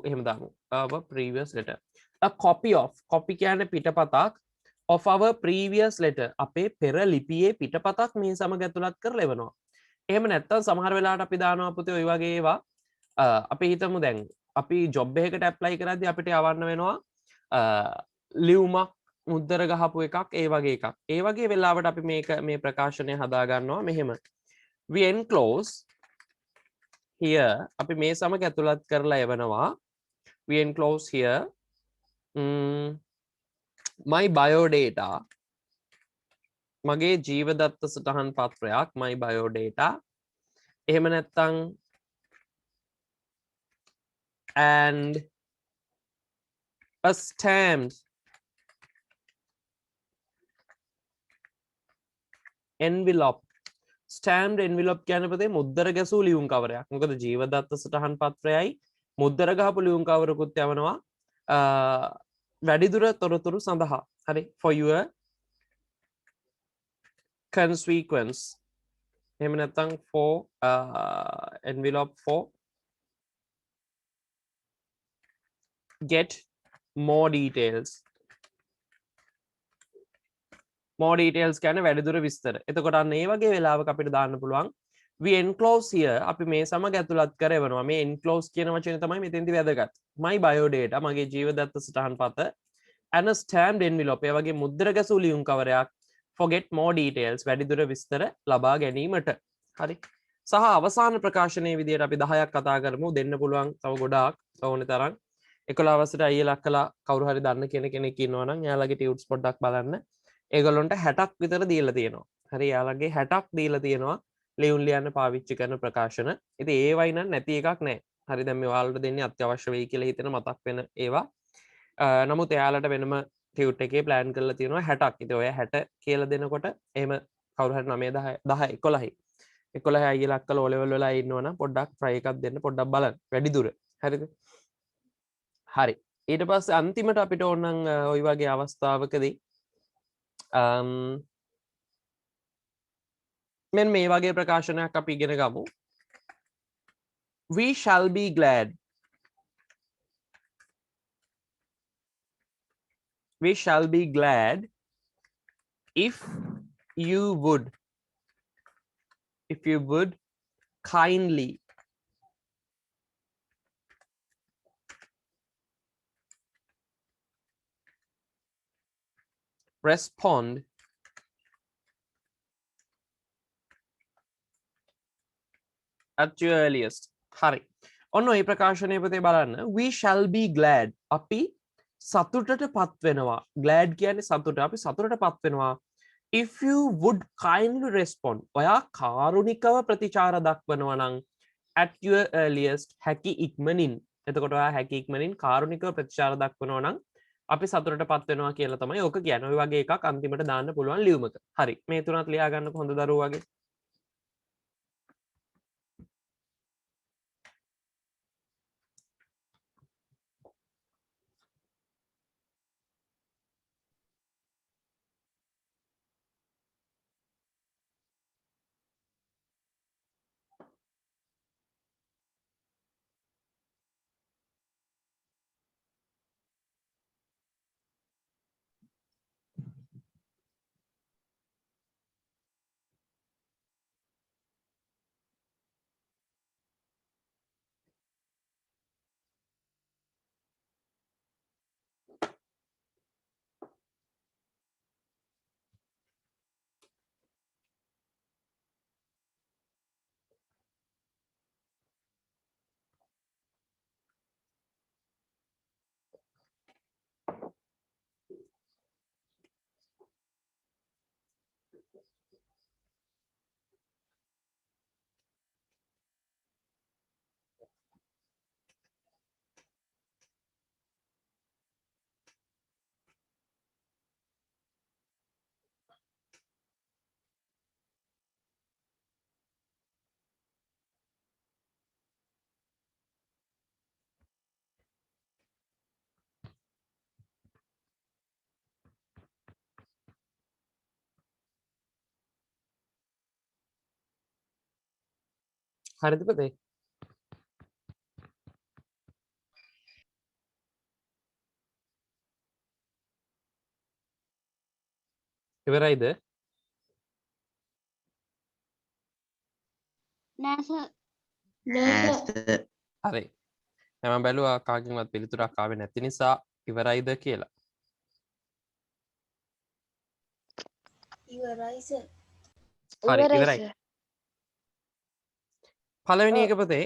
එහෙම දාමු our previous letter a copy of copy කියන්නේ පිටපතක් of our previous letter අපේ පෙර ලිපියේ පිටපතක් මේ සමග ඇතුළත් කරලා එවනවා. එහෙම නැත්නම් සමහර වෙලාවට අපි දානවා පුතේ ඔය වගේ ඒවා අපි හිතමු දැන් අපි ජොබ් එකකට ඇප්ලයි කරද්දී අපිට යවන්න වෙනවා ලියුමක් මුද්දර ගහපු එකක් ඒ වගේ එකක්. ඒ වගේ වෙලාවට අපි මේක මේ ප්‍රකාශනය හදා ගන්නවා මෙහෙම. we enclose here අපි මේ සමග ඇතුළත් කරලා එවනවා. we enclose here my biodata මගේ ජීවදත්ත සටහන් පත්‍රයක් my biodata. එහෙම නැත්නම් and a stamped envelope. stamped envelope කියන්නේ පුතේ මුද්දර ගැසූ ලියුම් කවරයක්. මොකද ජීවදත්ත සටහන් පත්‍රයයි මුද්දර ගහපු ලියුම් කවරකුත් යවනවා වැඩිදුර තොරතුරු සඳහා. හරි for your consequence. එහෙම නැත්නම් for envelope for get more details. more details කියන්නේ වැඩිදුර විස්තර. එතකොට අන්න ඒ වගේ වෙලාවක අපිට දාන්න පුළුවන් we enclose here අපි මේ සමග ඇතුළත් කරවනවා. මේ enclose කියන වචනේ තමයි මෙතෙන්දි වැදගත්. my biodata මගේ ජීවදත්ත සටහන් පත and a stamped envelope ඒ වගේ මුද්දර ගැසූ ලියුම් කවරයක් for get more details වැඩිදුර විස්තර ලබා ගැනීමට. හරි. සහ අවසාන ප්‍රකාශනයේ විදියට අපි 10ක් කතා කරමු. දෙන්න පුළුවන් තව ගොඩාක් ඕනේ තරම්. 11 වසරේ අයියලා අක්කලා කවුරු හරි දන්න කෙනෙක් ඉන්නවා නම් එයාලගේ ටියුට්ස් පොඩ්ඩක් බලන්න. ඒගොල්ලන්ට 60ක් විතර දීලා තියෙනවා. හරි එයාලගේ 60ක් දීලා තියෙනවා ලියුම් ලියන්න පාවිච්චි කරන ප්‍රකාශන. ඉතින් ඒවයි නම් නැති එකක් නැහැ. හරි දැන් මේ ඔයාලට දෙන්නේ අත්‍යවශ්‍ය වෙයි කියලා හිතෙන මතක් වෙන ඒවා. නමුත් එයාලට වෙනම ටියුට් එකේ ප්ලෑන් කරලා තියෙනවා 60ක්. ඉතින් ඔය 60 කියලා දෙනකොට එහෙම කවුරු හරි 9 10 10 11 අයියලා අක්කලා O level වල ඉන්නවනම් පොඩ්ඩක් try එකක් දෙන්න පොඩ්ඩක් බලන්න. වැඩි දුර. හරිද? හරි. ඊට පස්සේ අන්තිමට අපිට ඕනනම් ওই වගේ අවස්ථාවකදී මෙන්න මේ වගේ ප්‍රකාශනයක් අපි ඉගෙන ගමු. We shall be glad. We shall be glad if you would kindly respond at your earliest. හරි. ඔන්න ඔය ප්‍රකාශනය පුතේ බලන්න. We shall be glad. අපි සතුටට පත් වෙනවා. glad කියන්නේ සතුට. අපි සතුටට පත් වෙනවා. If you would kindly respond. ඔයා කාරුණිකව ප්‍රතිචාර දක්වනවා නම් at your earliest හැකි ඉක්මනින්. එතකොට ඔයා හැකි ඉක්මනින් කාරුණිකව ප්‍රතිචාර දක්වනවා නම් අපි සතුටට පත් වෙනවා කියලා තමයි ඕක කියන්නේ. ඔය වගේ එකක් අන්තිමට දාන්න පුළුවන් ලියුමක. හරි. මේ තුනත් ලියා ගන්නකො හොඳ දරුවෝ වගේ. හරිද පුතේ? ඉවරයිද? නෑ සර්. හරි. මම බැලුවා කාගෙන්වත් පිළිතුරක් ආවේ නැති නිසා ඉවරයිද කියලා. ඉවරයි සර්. හරි ඉවරයි. පළවෙනි එක පුතේ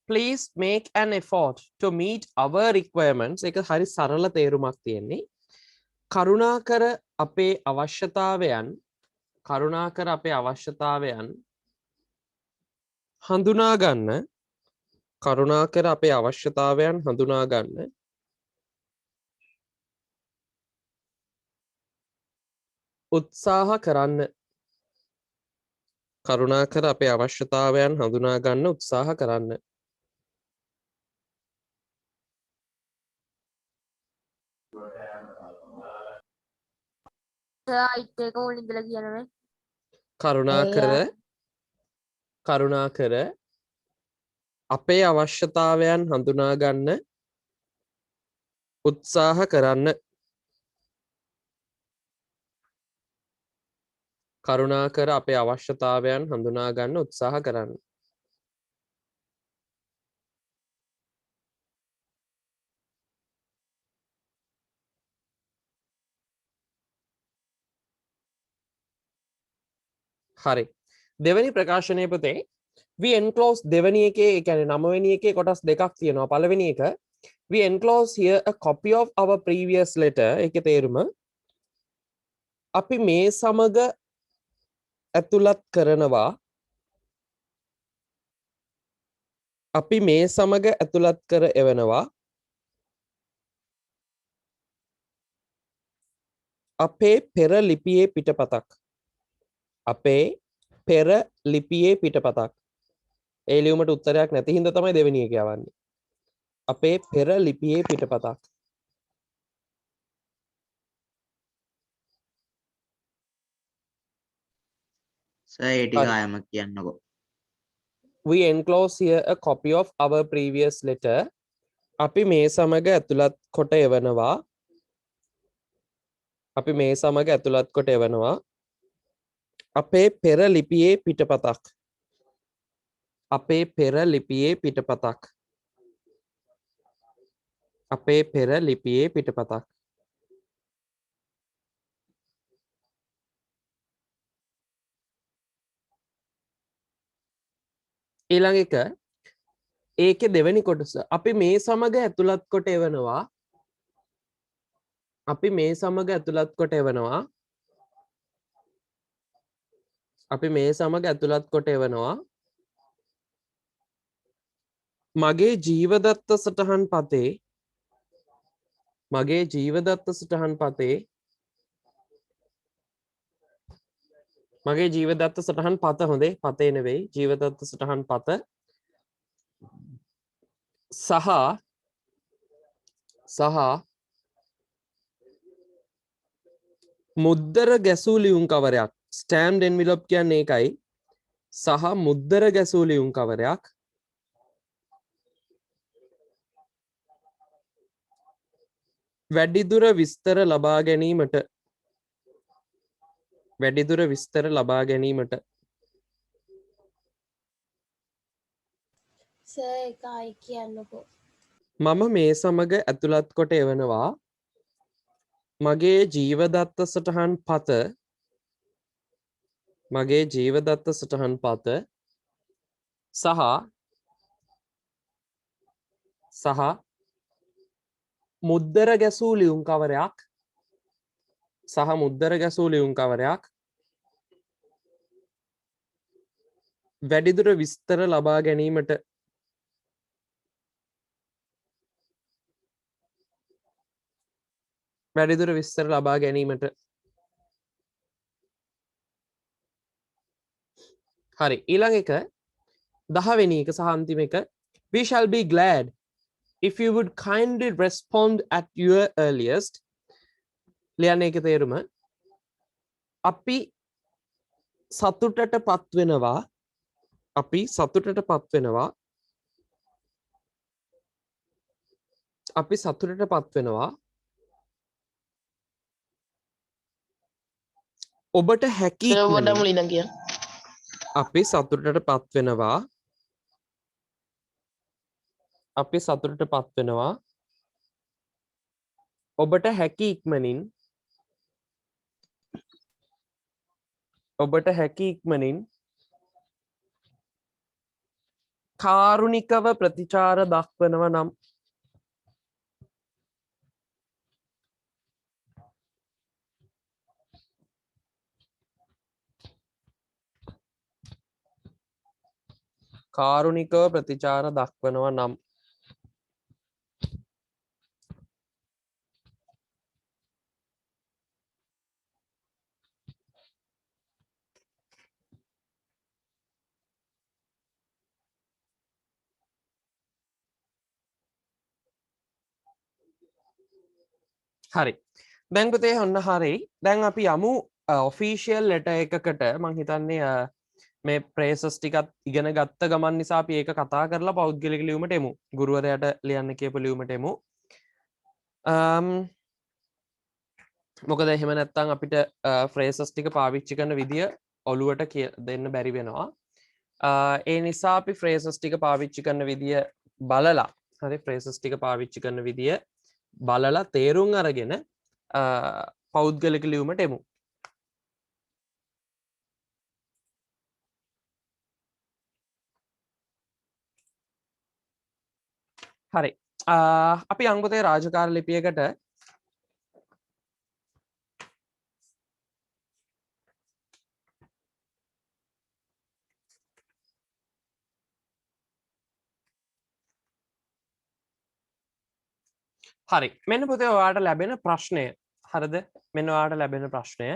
please make an effort to meet our requirements. ඒක හරි සරල තේරුමක් තියෙන්නේ. කරුණාකර අපේ අවශ්‍යතාවයන් හඳුනා ගන්න. කරුණාකර අපේ අවශ්‍යතාවයන් හඳුනා ගන්න. උත්සාහ කරන්න. කරුණාකර අපේ අවශ්‍යතාවයන් හඳුනා ගන්න උත්සාහ කරන්න. අයිත් එක ඕන ඉඳලා කියනනේ. කරුණාකර අපේ අවශ්‍යතාවයන් හඳුනා ගන්න උත්සාහ කරන්න. කරුණාකර අපේ අවශ්‍යතාවයන් හඳුනා ගන්න උත්සාහ කරන්න. හරි. දෙවෙනි ප්‍රකාශනය පුතේ we enclose දෙවෙනි එකේ ඒ කියන්නේ 9 වෙනි එකේ කොටස් දෙකක් තියෙනවා. පළවෙනි එක we enclose here a copy of our previous letter. ඒකේ තේරුම අපි මේ සමග ඇතුළත් කරනවා අපි මේ සමග ඇතුළත් කර එවනවා අපේ පෙර ලිපියේ පිටපතක්. අපේ පෙර ලිපියේ පිටපතක්. ඒ ලියුමට උත්තරයක් නැති හින්දා තමයි දෙවෙනි එක යවන්නේ. අපේ පෙර ලිපියේ පිටපතක්. සර් ඒ ටික ආයම කියන්නකෝ. We enclose here a copy of our previous letter. අපි මේ සමග ඇතුළත් කොට එවනවා. අපි මේ සමග ඇතුළත් කොට එවනවා අපේ පෙර ලිපියේ පිටපතක්. අපේ පෙර ලිපියේ පිටපතක්. අපේ පෙර ලිපියේ පිටපතක්. ඊළඟ එක ඒකේ දෙවෙනි කොටස අපි මේ සමග ඇතුළත් කොට එවනවා. අපි මේ සමග ඇතුළත් කොට එවනවා. අපි මේ සමග ඇතුළත් කොට එවනවා මගේ ජීවදත්ත සටහන් පතේ. මගේ ජීවදත්ත සටහන් පතේ. මගේ ජීවදත්ත සටහන් පත හොඳේ පතේ නෙවෙයි ජීවදත්ත සටහන් පත සහ මුද්දර ගැසූ ලියුම් කවරයක්. ස්ටෑම්ප්ඩ් එන්විලොප් කියන්නේ ඒකයි. සහ මුද්දර ගැසූ ලියුම් කවරයක්. වැඩිදුර විස්තර ලබා ගැනීමට. වැඩිදුර විස්තර ලබා ගැනීමට. සර් එකයි කියන්නකෝ. මම මේ සමග ඇතුළත් කොට එවනවා මගේ ජීවදත්ත සටහන් පත. මගේ ජීවදත්ත සටහන් පත සහ මුද්දර ගැසූ ලියුම් කවරයක්. සහ මුද්දර ගැසූ ලියුම් කවරයක් වැඩිදුර විස්තර ලබා ගැනීමට. වැඩිදුර විස්තර ලබා ගැනීමට. හරි ඊළඟ එක 10 වෙනි එක සහ අන්තිම එක we shall be glad if you would kindly respond at your earliest. ලියන්නේ ඒකේ තේරුම අපි සතුටට පත් වෙනවා. අපි සතුටට පත් වෙනවා. අපි සතුටට පත් වෙනවා ඔබට හැකි සර් ඉක්මනින්. වඩා මුලින් ඉඳන් කියන්න. අපි සතුටට පත් වෙනවා. අපි සතුටට පත් වෙනවා ඔබට හැකි ඉක්මනින්. ඔබට හැකි ඉක්මනින් කාරුණිකව ප්‍රතිචාර දක්වනවා නම්. කාරුණිකව ප්‍රතිචාර දක්වනවා නම්. හරි දැන් පුතේ ඔන්න හරි දැන් අපි යමු ඔෆිෂියල් ලෙටර් එකකට මං හිතන්නේ මේ ප්‍රේසස් ටිකත් ඉගෙන ගත්ත ගමන් නිසා අපි ඒක කතා කරලා පෞද්ගලික ලියුමට එමු. ගුරුවරයාට ලියන්න කියපු ලියුමට එමු. මොකද එහෙම නැත්නම් අපිට ෆ්‍රේසස් ටික පාවිච්චි කරන විදිය ඔලුවට දෙන්න බැරි වෙනවා. ඒ නිසා අපි ෆ්‍රේසස් ටික පාවිච්චි කරන විදිය බලලා හරි ෆ්‍රේසස් ටික පාවිච්චි කරන විදිය බලලා තේරුම් අරගෙන පෞද්ගලික ලියුමට එමු. හරි අපි අංගපතේ රාජකාර ලිපියකට හරි මෙන්න පුතේ ඔයාට ලැබෙන ප්‍රශ්නය හරිද මෙන්න ඔයාට ලැබෙන ප්‍රශ්නය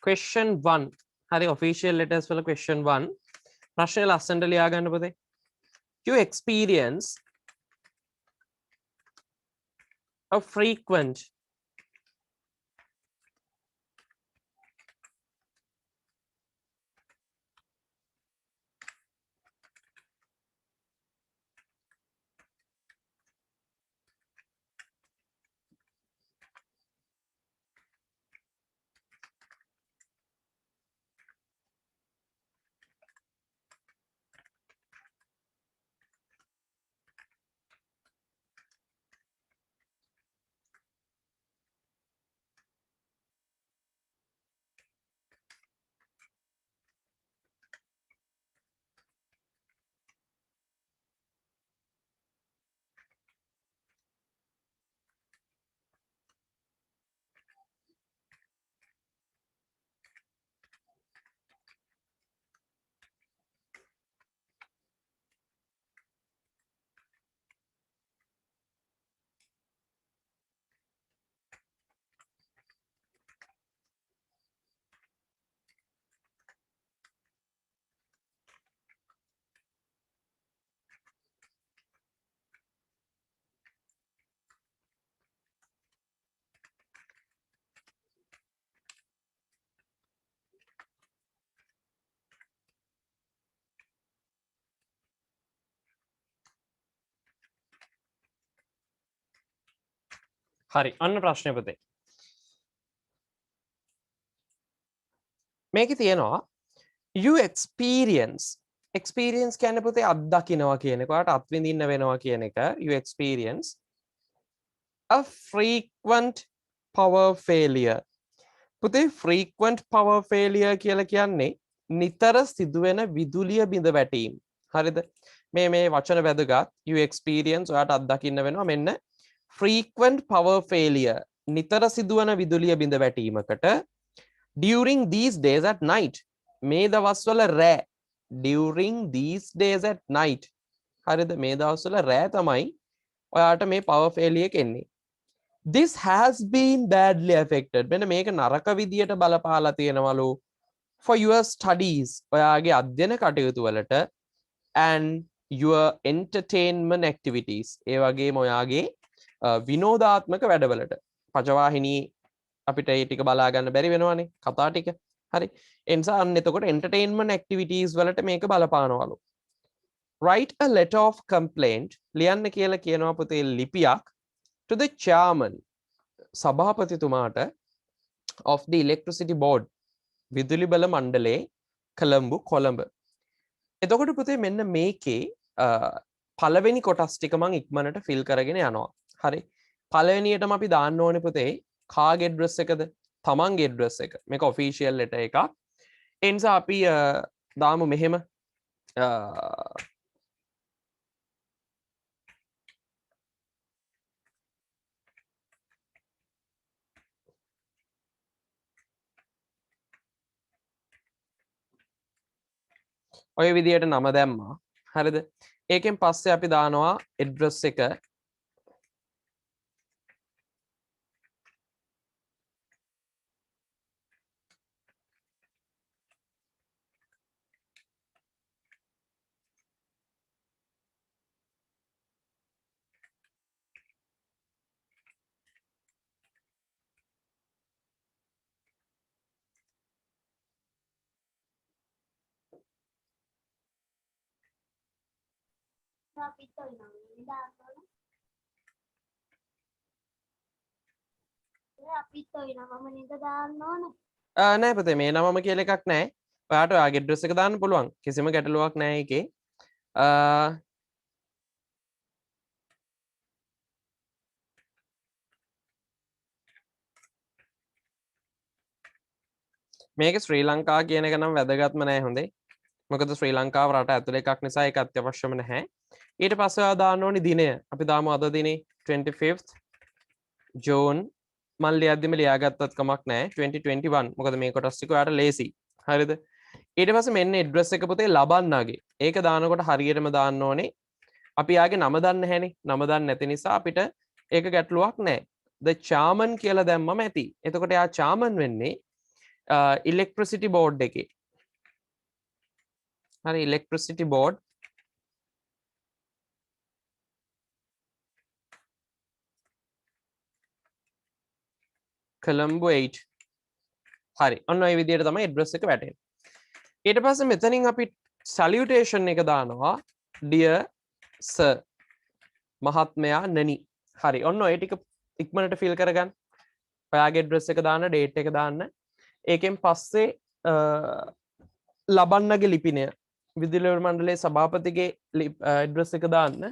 question 1 හරි official letters වල question 1 ප්‍රශ්නය ලස්සනට ලියා ගන්න පුතේ you experience a frequent හරි අන්න ප්‍රශ්නය පුතේ මේකේ තියෙනවා you experience කියන්නේ පුතේ අත්දකින්නවා කියන එක ඔයාලට අත්විඳින්න වෙනවා කියන එක you experience a frequent power failure පුතේ frequent power failure කියලා කියන්නේ නිතර සිදුවෙන විදුලිය බිඳ වැටීම හරිද මේ වචන වැදගත් you experience ඔයාලට අත්දකින්න වෙනවා මෙන්න frequent power failure නිතර සිදුවන විදුලිය බිඳ වැටීමකට during these days at night මේ දවස්වල රෑ during these days at night හරිද මේ දවස්වල රෑ තමයි ඔයාට මේ power failure එක එන්නේ this has been badly affected මෙන්න මේක නරක විදියට බලපාලා තියෙනවලු for your studies ඔයාගේ අධ්‍යයන කටයුතු වලට and your entertainment activities ඒ වගේම ඔයාගේ විනෝදාත්මක වැඩවලට පජවාහිනී අපිට ඒ ටික බලා ගන්න බැරි වෙනවනේ කතා ටික හරි ඒ නිසා අන්න එතකොට entertainment activities වලට මේක බලපානවලු write a letter of complaint ලියන්න කියලා කියනවා පුතේ ලිපියක් to the chairman සභාපතිතුමාට of the electricity board විදුලි බල මණ්ඩලයේ කොළඹ එතකොට පුතේ මෙන්න මේකේ පළවෙනි කොටස් ටික මම ඉක්මනට fill කරගෙන යනවා හරි පළවෙනියටම අපි දාන්න ඕනේ පුතේ කාගේ address එකද තමන්ගේ address එක මේක official letter එකක් ඒ නිසා අපි දාමු මෙහෙම ඔය විදියට නම දැම්මා හරිද ඒකෙන් පස්සේ අපි දානවා address එක නෑ පුතේ මේ නමම කියලා එකක් නෑ ඔයාට ඔයාගේ address එක දාන්න පුළුවන් කිසිම ගැටලුවක් නෑ ඒකේ මේක ශ්‍රී ලංකා කියන එක නම් වැදගත්ම නෑ හොඳේ මොකද ශ්‍රී ලංකාව රට ඇතුළේ එකක් නිසා ඒක අත්‍යවශ්‍යම නැහැ ඊට පස්සේ ඔයා දාන්න ඕනි දිනය අපි දාමු අද දිනේ 25th June මම ලියද්දිම ලියාගත්තත් කමක් නැහැ 2021 මොකද මේ කොටස් ටික ඔයාලට ලේසි හරිද ඊට පස්සේ මෙන්න ඇඩ්‍රස් එක පුතේ ලබන්නාගේ ඒක දානකොට හරියටම දාන්න ඕනේ අපි යාගේ නම දන්නේ නැහැනේ නම දන්නේ නැති නිසා අපිට ඒක ගැටලුවක් නැහැ the chairman කියලා දැම්මම ඇති එතකොට යා chairman වෙන්නේ electricity board එකේ හරි electricity board Colombo 8 හරි ඔන්න ඔය විදිහට තමයි ඇඩ්‍රස් එක වැටෙන්නේ ඊට පස්සේ මෙතනින් අපි salutation එක දානවා dear sir මහත්මයා නනි හරි ඔන්න ඔය ටික ඉක්මනට ෆිල් කරගන්න ඔයාගේ ඇඩ්‍රස් එක දාන්න ඩේට් එක දාන්න ඒකෙන් පස්සේ ලබන්නගේ ලිපිනය විදුලි මණ්ඩලයේ සභාපතිගේ ඇඩ්‍රස් එක දාන්න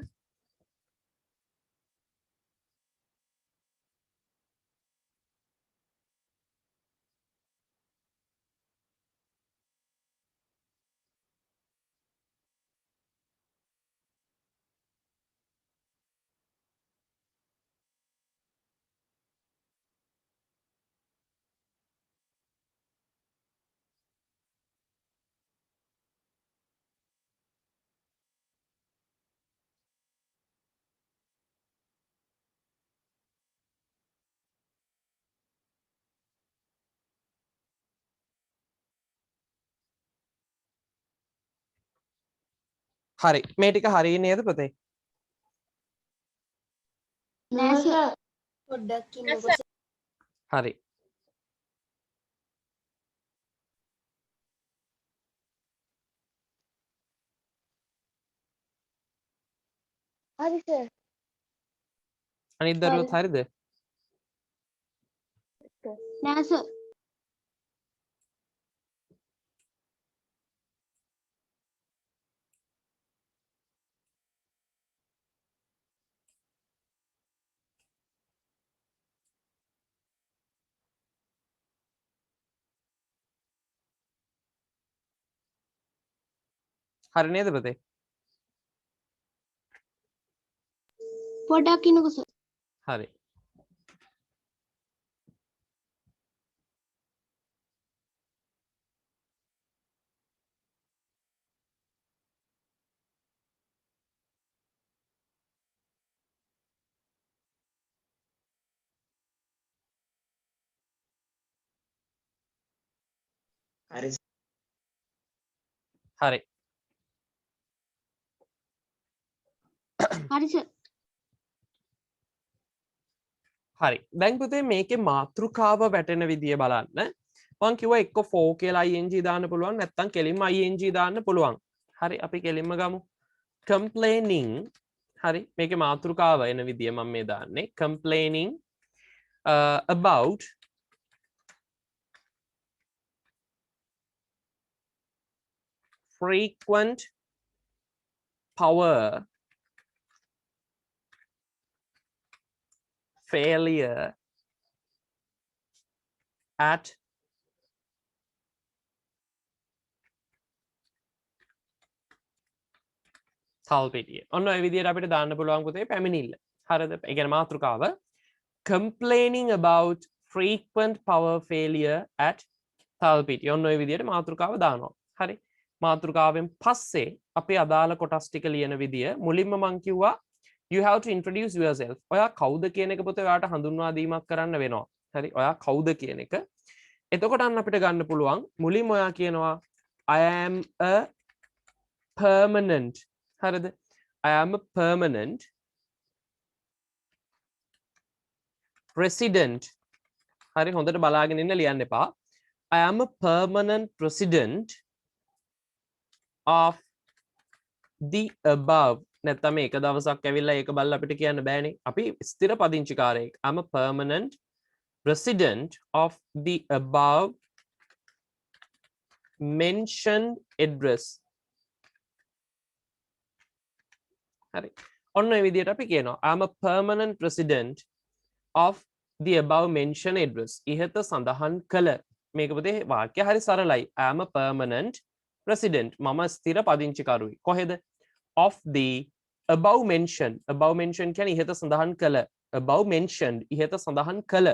හරි මේ ටික හරිය නේද පුතේ නෑ සර් පොඩ්ඩක් ඉන්නකො හරි හරි සර් අනිත් දරුවොත් හරිද නෑ සර් හරි නේද පුතේ පොඩ්ඩක් ඉන්නකො සර් හරි හරි හරි හරි සර් හරි දැන් පුතේ මේකේ මාතෘකාව වැටෙන විදිය බලන්න මං කිව්වා එක්ක for කියලා ing දාන්න පුළුවන් නැත්නම් කෙලින්ම ing දාන්න පුළුවන් හරි අපි කෙලින්ම ගමු complaining හරි මේකේ මාතෘකාව එන විදිය මම මේ දාන්නේ complaining about frequent power failure at තල්පිටිය ඔන්න ඔය විදිහට අපිට දාන්න පුළුවන් පුතේ පැමිණිල්ල හරිද ඒ කියන්නේ මාතෘකාව complaining about frequent power failure at තල්පිටිය ඔන්න ඔය විදිහට මාතෘකාව දානවා හරි මාතෘකාවෙන් පස්සේ අපේ අදාළ කොටස් ටික ලියන විදිය මුලින්ම මං කිව්වා you have to introduce yourself ඔයා කවුද කියන එක පුතේ ඔයාට හඳුන්වා දීමක් කරන්න වෙනවා හරි ඔයා කවුද කියන එක එතකොට අන්න අපිට ගන්න පුළුවන් මුලින්ම ඔයා කියනවා I am a permanent හරිද I am a permanent resident හරි හොඳට බලාගෙන ඉන්න ලියන්න එපා I am a permanent resident of the above නැත්නම් මේක දවසක් ඇවිල්ලා ඒක බලලා අපිට කියන්න බෑනේ අපි ස්ථිර පදිංචිකාරයෙක් I'm a permanent resident of the above mentioned address හරි ඔන්න ඔය විදිහට අපි කියනවා I'm a permanent resident of the above mentioned address ඉහත සඳහන් කළ මේක පුතේ වාක්‍ය හරි සරලයි I am a permanent resident මම ස්ථිර පදිංචිකරුයි කොහෙද of the above mentioned කියන්නේ ඉහත සඳහන් කළ above mentioned ඉහත සඳහන් කළ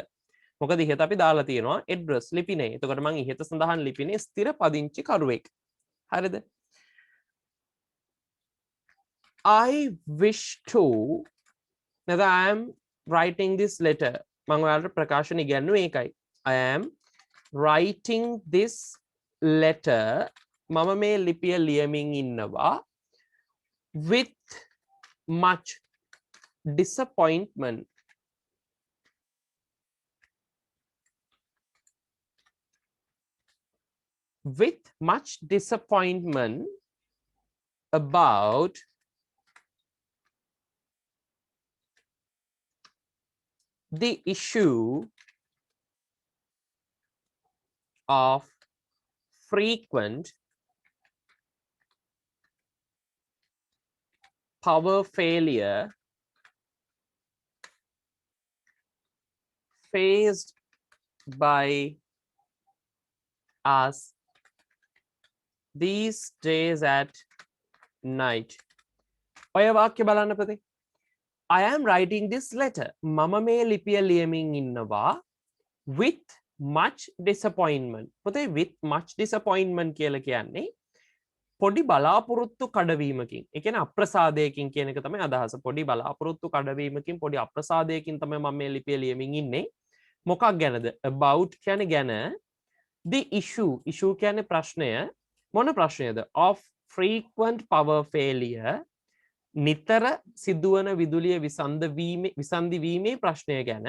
මොකද ඉහත අපි දාලා තියෙනවා address ලිපිනේ. එතකොට මම ඉහත සඳහන් ලිපිනේ ස්ථිර පදිංචි කරුවෙක්. හරිද? I wish to that I am writing this letter. මම ඔයාලට ප්‍රකාශන ඉගැන්නුවේ ඒකයි. I am writing this letter. මම මේ ලිපිය ලියමින් ඉන්නවා with much disappointment. With much disappointment about the issue of frequent power failure faced by us these days at night. ඔය වාක්‍ය බලන්න පුතේ. I am writing this letter. මම මේ ලිපිය ලියමින් ඉන්නවා with much disappointment. පුතේ with much disappointment කියලා කියන්නේ පොඩි බලාපොරොත්තු කඩවීමකින්. ඒ කියන්නේ අප්‍රසාදයකින් කියන එක තමයි අදහස. පොඩි බලාපොරොත්තු කඩවීමකින් පොඩි අප්‍රසාදයකින් තමයි මම මේ ලිපිය ලියමින් ඉන්නේ. මොකක් ගැනද? About කියන්නේ ගැන. The issue කියන්නේ ප්‍රශ්නය. මොන ප්‍රශ්නයද? Of frequent power failure. නිතර සිදුවන විදුලිය විසන්ධි වීමේ ප්‍රශ්නය ගැන.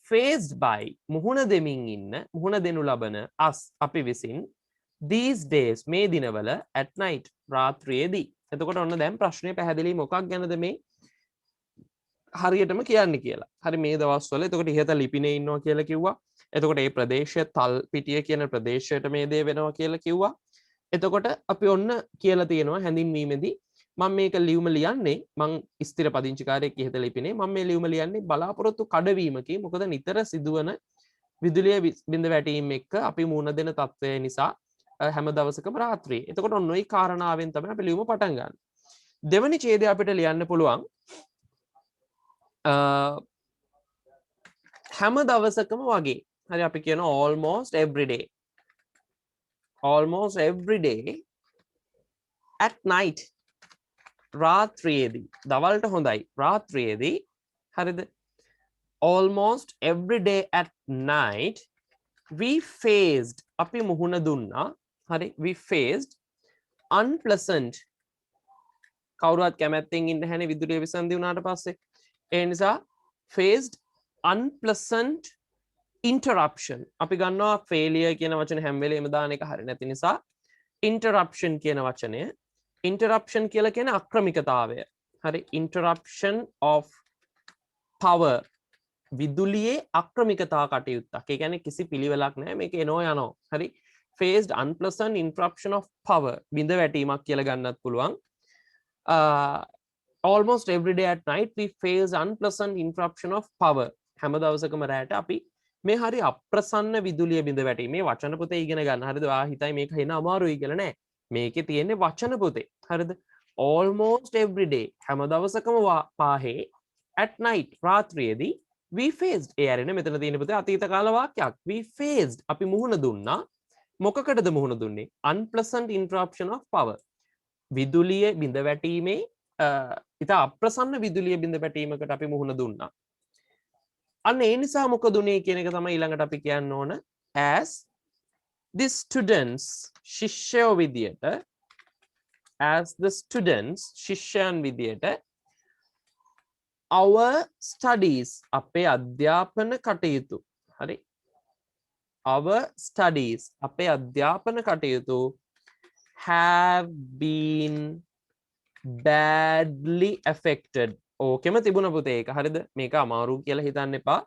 Faced by මුහුණ දෙමින් ඉන්න, මුහුණ දෙනු ලබන us අපි විසින් these days මේ දිනවල at night රාත්‍රියේදී. එතකොට ඔන්න දැන් ප්‍රශ්නේ පැහැදිලි මොකක් ගැනද මේ හරියටම කියන්නේ කියලා. හරි මේ දවස්වල එතකොට ඉහත ලිපිනේ ඉන්නවා කියලා කිව්වා. එතකොට මේ ප්‍රදේශය තල් පිටිය කියන ප්‍රදේශයට මේ දේ වෙනවා කියලා කිව්වා. එතකොට අපි ඔන්න කියලා තියෙනවා හැඳින්වීමේදී මම මේක ලියුම ලියන්නේ මං ස්ථිර පදිංචිකාරයෙක් ඉහත ලිපිනේ මම මේ ලියුම ලියන්නේ බලාපොරොත්තු කඩවීමකින්. මොකද නිතර සිදුවන විදුලිය බිඳ වැටීම එක්ක අපි මුහුණ දෙන තත්ත්වය නිසා හැම දවසකම රාත්‍රියේ. එතකොට ඔන්න ඔය කාරණාවෙන් තමයි අපි ලියුම පටන් ගන්න. දෙවනි ඡේදය අපිට ලියන්න පුළුවන් හැම දවසකම වගේ. හරි අපි කියන almost every day. Almost every day at night. රාත්‍රියේදී. දවල්ට හොඳයි. රාත්‍රියේදී. හරිද? Almost every day at night we faced අපි මුහුණ දුන්නා. හරි we faced unpleasant කවුරුත් කැමැත්තෙන් ඉන්න හැනේ විදුලිය විසන්ධි වුණාට පස්සේ. ඒ නිසා faced unpleasant interruption. අපි ගන්නවා failure කියන වචනේ හැම වෙලේම දාන එක හරිය නැති නිසා interruption කියන වචනය. interruption කියලා කියන්නේ අක්‍රමිකතාවය. හරි interruption of power විදුලියේ අක්‍රමිකතා කටයුත්තක්. ඒ කියන්නේ කිසි පිළිවෙලක් නැහැ මේක එනෝ යනෝ. හරි faced unpleasant interruption of power බිඳ වැටීමක් කියලා ගන්නත් පුළුවන්. Almost every day at night we face unpleasant interruption of power. හැම දවසකම රැට අපි මේ හරි අප්‍රසන්න විදුලිය බිඳ වැටීම. මේ වචන පොතේ ඉගෙන ගන්න. හරිද? ඔයා හිතයි මේක හෙන අමාරුයි කියලා නෑ. මේකේ තියෙන්නේ වචන පොතේ. හරිද? Almost every day හැම දවසකම පාහේ at night රාත්‍රියේදී we faced ඒ ඇරෙන මෙතන තියෙන පුතේ අතීත කාල වාක්‍යයක්. We faced අපි මුහුණ දුන්නා. මොකකටද මුහුණ දුන්නේ? Unpleasant interruption of power. විදුලිය බිඳ වැටීමේ ඉතා අප්‍රසන්න විදුලිය බිඳ වැටීමකට අපි මුහුණ දුන්නා. අන්න ඒ නිසා මොකද උනේ කියන එක තමයි ඊළඟට අපි කියන්න ඕන. As the students ශිෂ්‍යයෝ විදියට as the students ශිෂ්‍යයන් විදියට our studies අපේ අධ්‍යාපන කටයුතු. හරි our studies අපේ අධ්‍යාපන කටයුතු have been badly affected. ඕකෙම තිබුණ පුතේ ඒක. හරිද? මේක අමාරු කියලා හිතන්න එපා.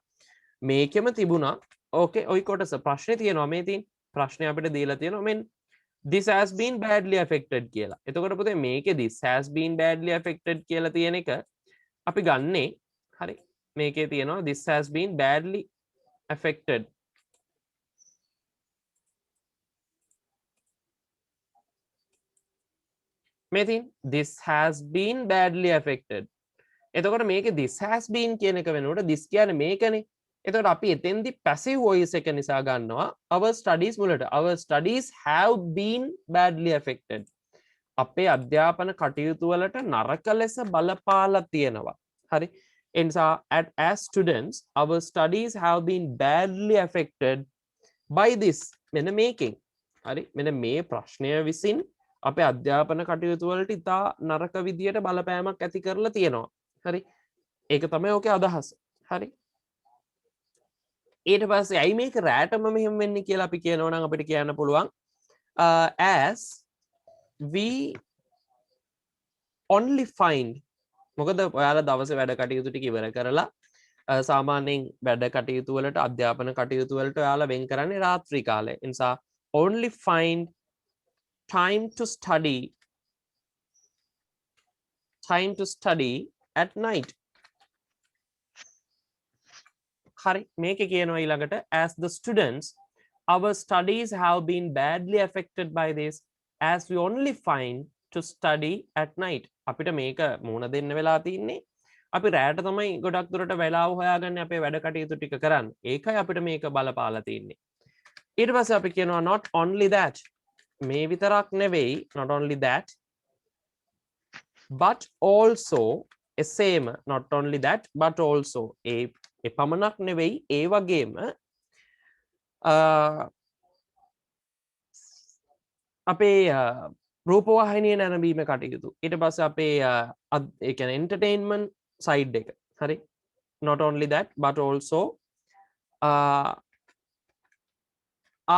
මේකෙම තිබුණා. ඕකේ ඔයි කොටස ප්‍රශ්නේ තියෙනවා මේ තියෙන. ප්‍රශ්නේ අපිට දීලා තියෙනවා මෙන්න this has been badly affected කියලා. එතකොට පුතේ මේකේ this has been badly affected කියලා තියෙන එක අපි ගන්නේ හරි මේකේ තියෙනවා this has been badly affected. මෙතින් this has been badly affected. එතකොට මේකේ this has been කියන එක වෙනකොට this කියන්නේ මේකනේ. එතකොට අපි එතෙන්දි passive voice එක නිසා ගන්නවා our studies මුලට. our studies have been badly affected. අපේ අධ්‍යාපන කටයුතු වලට නරක ලෙස බලපාලා තියෙනවා. හරි. ඒ නිසා as students our studies have been badly affected by this. මෙන්න මේකෙන්. හරි. මෙන්න මේ ප්‍රශ්නය විසින් අපේ අධ්‍යාපන කටයුතු වලට ඉතා නරක විදියට බලපෑමක් ඇති කරලා තියෙනවා. හරි. ඒක තමයි ඔකේ අදහස. හරි. ඊට පස්සේ ඇයි මේක රැටම මෙහෙම වෙන්නේ කියලා අපි කියනවා නම් අපිට කියන්න පුළුවන් as we only find මොකද ඔයාලා දවසේ වැඩ කටයුතු ටික ඉවර කරලා සාමාන්‍යයෙන් වැඩ කටයුතු වලට අධ්‍යාපන කටයුතු වලට ඔයාලා වෙන් කරන්නේ රාත්‍රී කාලේ. ඒ නිසා only find time to study at night. හරි මේක කියනවා ඊළඟට as the students our studies have been badly affected by this as we only find to study at night. අපිට මේක මුණ දෙන්න වෙලා තින්නේ අපි රැට තමයි ගොඩක් දුරට වෙලාව හොයාගන්නේ අපේ වැඩ කටයුතු ටික කරන්න. ඒකයි අපිට මේක බලපාලා තින්නේ. ඊට පස්සේ අපි කියනවා not only that මේ විතරක් නෙවෙයි not only that but also එසේම not only that but also එපමණක් නෙවෙයි ඒ වගේම අපේ රූපවාහිනිය නැරඹීම කටයුතු ඊට පස්සේ අපේ ඒ කියන්නේ entertainment side එක හරි not only that but also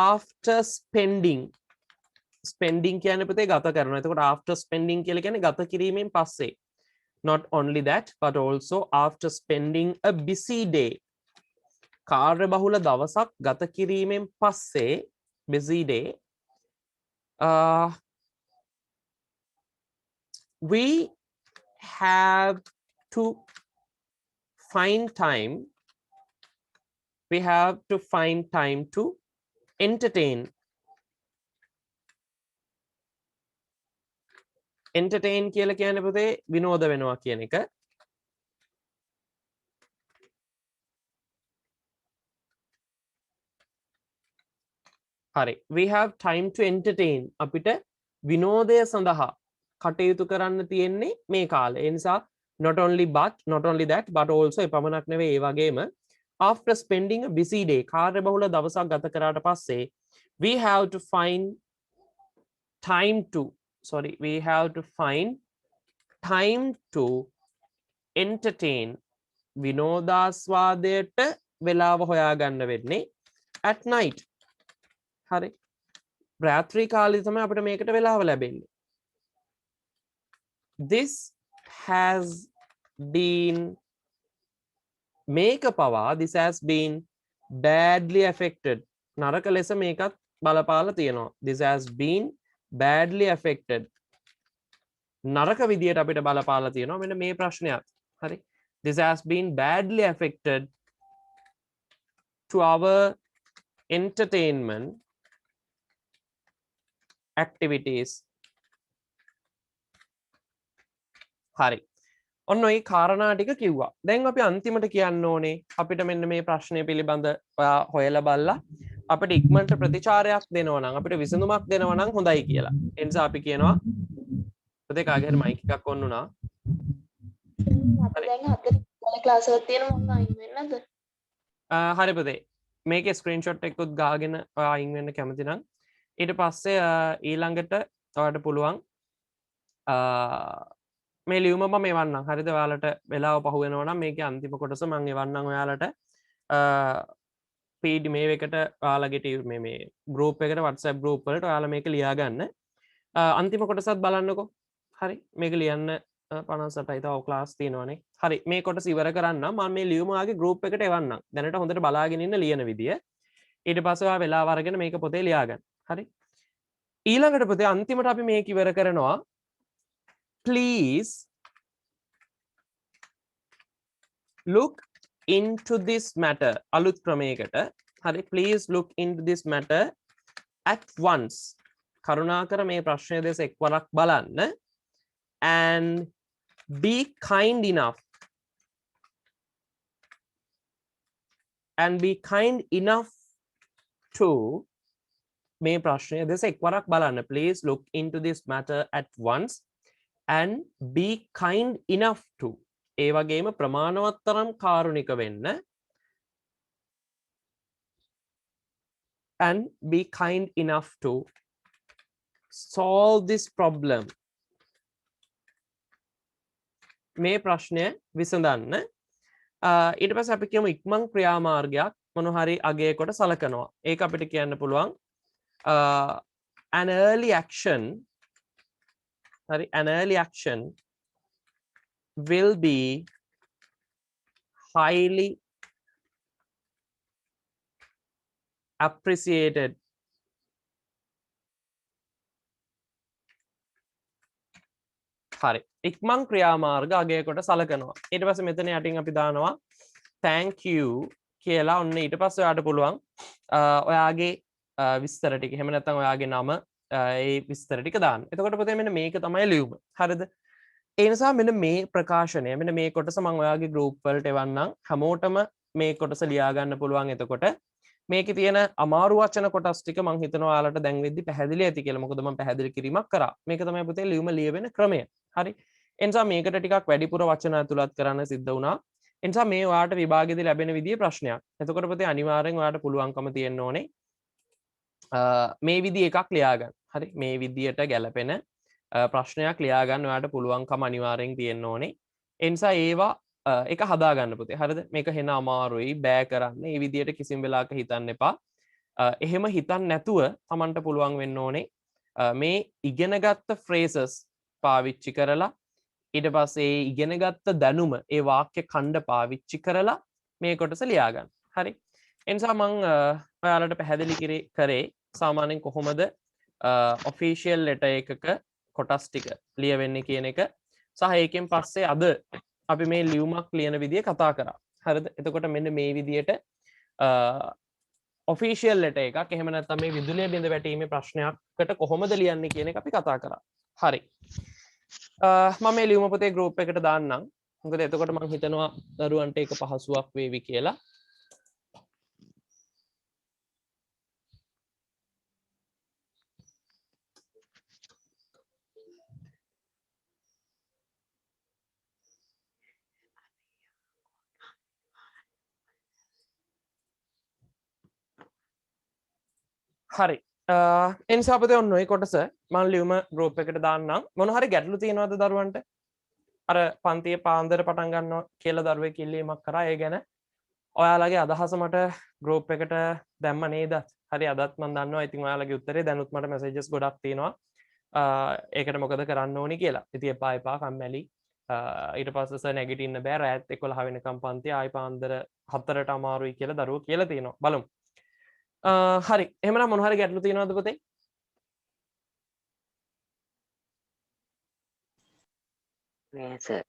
after spending කියන්නේ පුතේ ගත කරනවා. එතකොට after spending කියලා කියන්නේ ගත කිරීමෙන් පස්සේ. Not only that but also after spending a busy day. කාර්යබහුල දවසක් ගත කිරීමෙන් පස්සේ busy day we have to find time to entertain කියලා කියන්නේ පුතේ විනෝද වෙනවා කියන එක. හරි we have time to entertain අපිට විනෝදය සඳහා කටයුතු කරන්න තියෙන්නේ මේ කාලේ. ඒ නිසා not only that but also එපමණක් නෙවෙයි ඒ වගේම after spending a busy day කාර්යබහුල දවසක් ගත කරාට පස්සේ we have to find time to entertain විනෝදාස්වාදයට වෙලාව හොයාගන්න වෙන්නේ at night. හරි රාත්‍රී කාලේ තමයි අපිට මේකට වෙලාව ලැබෙන්නේ. This has been badly affected. නරක ලෙස මේකත් බලපාලා තියෙනවා. This has been badly affected. නරක විදියට අපිට බලපාලා තියෙනවා මෙන්න මේ ප්‍රශ්නයත්. හරි. This has been badly affected to our entertainment activities. හරි. ඔන්න ඔය කාරණා ටික කිව්වා. දැන් අපි අන්තිමට කියන්න ඕනේ අපිට මෙන්න මේ ප්‍රශ්නය පිළිබඳ ඔයා හොයලා බලලා අපිට ඉක්මනට ප්‍රතිචාරයක් දෙනවා නම් අපිට විසඳුමක් දෙනවා නම් හොඳයි කියලා. ඒ නිසා අපි කියනවා පුතේ කාගේ හරි මයික් එකක් ඔන් වුණා. අපි දැන් 4 ක්ලාස් එකක් තියෙනවා මම අයින් වෙන්නද? හරි පුතේ. මේකේ ස්ක්‍රීන්ෂොට් එකකුත් ගාගෙන ඔයා අයින් වෙන්න කැමති නම් ඊට පස්සේ ඊළඟට ඔයාලට පුළුවන් මේ ලියුම මම එවන්නම්. හරිද? ඔයාලට වෙලාව පහු වෙනවා නම් මේකේ අන්තිම කොටස මම එවන්නම් ඔයාලට පීඩි මේ එකට ඔයාලගේ මේ ගෲප් එකට WhatsApp ගෲප් වලට ඔයාලා මේක ලියා ගන්න. අන්තිම කොටසත් බලන්නකෝ. හරි මේක ලියන්න 58යි තව ක්ලාස් තියෙනවානේ. හරි මේ කොටස ඉවර කරන්න මම මේ ලියුම ආගේ ගෲප් එකට එවන්නම්. දැනට හොඳට බලාගෙන ඉන්න ලියන විදිය. ඊට පස්සේ ඔයා වෙලාව අරගෙන මේක පොතේ ලියා ගන්න. හරි ඊළඟට පුතේ අන්තිමට අපි මේක ඉවර කරනවා. Please look into this matter. අලුත් ක්‍රමයකට. හරි please look into this matter at once. කරුණාකර මේ ප්‍රශ්නය දෙස එක්වරක් බලන්න and be kind enough and be kind enough to මේ ප්‍රශ්නය දෙස එක්වරක් බලන්න. Please look into this matter at once and be kind enough to. ඒ වගේම ප්‍රමාණවත් තරම් කාරුණික වෙන්න. And be kind enough to solve this problem. මේ ප්‍රශ්නය විසඳන්න. ඊට පස්සේ අපි කියමු ඉක්මන් ක්‍රියාමාර්ගයක් මොන හරි අගයකට සලකනවා. ඒක අපිට කියන්න පුළුවන් an early action will be highly appreciated හරි ඉක්මන් ක්‍රියාමාර්ග අගයකට සලකනවා. ඊට පස්සේ මෙතන යටින් අපි දානවා thank you කියලා. ඔන්න ඊට පස්සේ ඔයාලට පුළුවන් ඔයාගේ විස්තර ටික එහෙම නැත්නම් ඔයාගේ නම ඒ විස්තර ටික දාන්න. එතකොට පුතේ මෙන්න මේක තමයි ලියුම. හරිද? ඒ නිසා මෙන්න මේ ප්‍රකාශනය මෙන්න මේ කොටස මම ඔයාගේ group වලට එවන්නම්. හැමෝටම මේ කොටස ලියා ගන්න පුළුවන්. එතකොට මේකේ තියෙන අමාරු වචන කොටස් ටික මම හිතනවා ඔයාලට දැන් වෙද්දි පැහැදිලි ඇති කියලා. මොකද මම පැහැදිලි කිරීමක් කරා. මේක තමයි පුතේ ලියුම ලියවෙන ක්‍රමය. හරි. ඒ නිසා මේකට ටිකක් වැඩිපුර වචන ඇතුළත් කරන්න සිද්ධ වුණා. ඒ නිසා මේ ඔයාලට විභාගෙදී ලැබෙන විදිහේ ප්‍රශ්නයක්. එතකොට පුතේ අනිවාර්යෙන් ඔයාලට පුළුවන්කම තියෙන්න ඕනේ මේ විදි එකක් ලියාගන්න. හරි මේ විදියට ගැලපෙන ප්‍රශ්නයක් ලියාගන්න ඔයාලට පුළුවන්කම අනිවාර්යෙන් තියෙන්න ඕනේ. ඒ නිසා ඒවා එක හදාගන්න පුතේ. හරිද? මේක හෙන අමාරුයි බෑ කරන්න. මේ විදියට කිසිම වෙලාවක හිතන්න එපා. එහෙම හිතන්න නැතුව Tamanට පුළුවන් වෙන්න ඕනේ මේ ඉගෙනගත්ත phrases පාවිච්චි කරලා ඊට පස්සේ ඉගෙනගත්ත දැනුම ඒ වාක්‍ය ඛණ්ඩ පාවිච්චි කරලා මේ කොටස ලියාගන්න. හරි. ඒ නිසා මම ඔයාලට පැහැදිලි කරේ සාමාන්‍යයෙන් කොහොමද official letter එකක කොටස් ටික ලියවෙන්නේ කියන එක සහ ඒකෙන් පස්සේ අද අපි මේ ලියුමක් ලියන විදිය කතා කරා. හරිද? එතකොට මෙන්න මේ විදියට official letter එකක් එහෙම නැත්නම් මේ විදුලිය බිඳ වැටීමේ ප්‍රශ්නයකට කොහොමද ලියන්නේ කියන එක අපි කතා කරා. හරි. මම මේ ලියුම පොතේ group එකට දාන්නම්. මොකද එතකොට මම හිතනවා දරුවන්ට ඒක පහසුවක් වේවි කියලා. හරි එනිසා අපිට ඔන්න ඔය කොටස මම ලියුම group එකට දාන්නම්. මොන හරි ගැටලු තියෙනවද දරුවන්ට? අර පන්තියේ පාන්දර පටන් ගන්නවා කියලා දරුවෙක් ඉල්ලීමක් කරා. ඒ ගැන ඔයාලගේ අදහස මට group එකට දැම්ම නේද? හරි අදත් මම දන්නවා. ඉතින් ඔයාලගේ උත්තරේ දැනුත් මට messages ගොඩක් තියෙනවා. ඒකට මොකද කරන්න ඕනි කියලා. ඉතින් එපා කම්මැලි. ඊට පස්සේ සර් නැගිටින්න බෑ. රාත් 11 වෙනකම් පන්තිය ආයි පාන්දර 4ට අමාරුයි කියලා දරුවෝ කියලා තියෙනවා. බලමු. හරි එහෙමනම් මොන හරි ගැටලු තියෙනවද පුතේ? නෑ සර්.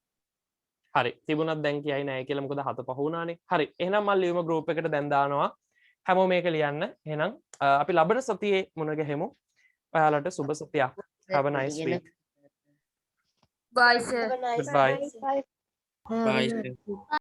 හරි තිබුණත් දැන් කියයි නෑ කියලා මොකද 7 පහ වුණානේ. හරි එහෙනම් මම ලියුම group එකට දැන් දානවා. හැමෝම මේක ලියන්න. එහෙනම් අපි ලබන සතියේ මුණ ගැහෙමු. ඔයාලට සුබ සතියක්. Have a nice week. Bye sir. Goodbye. Bye.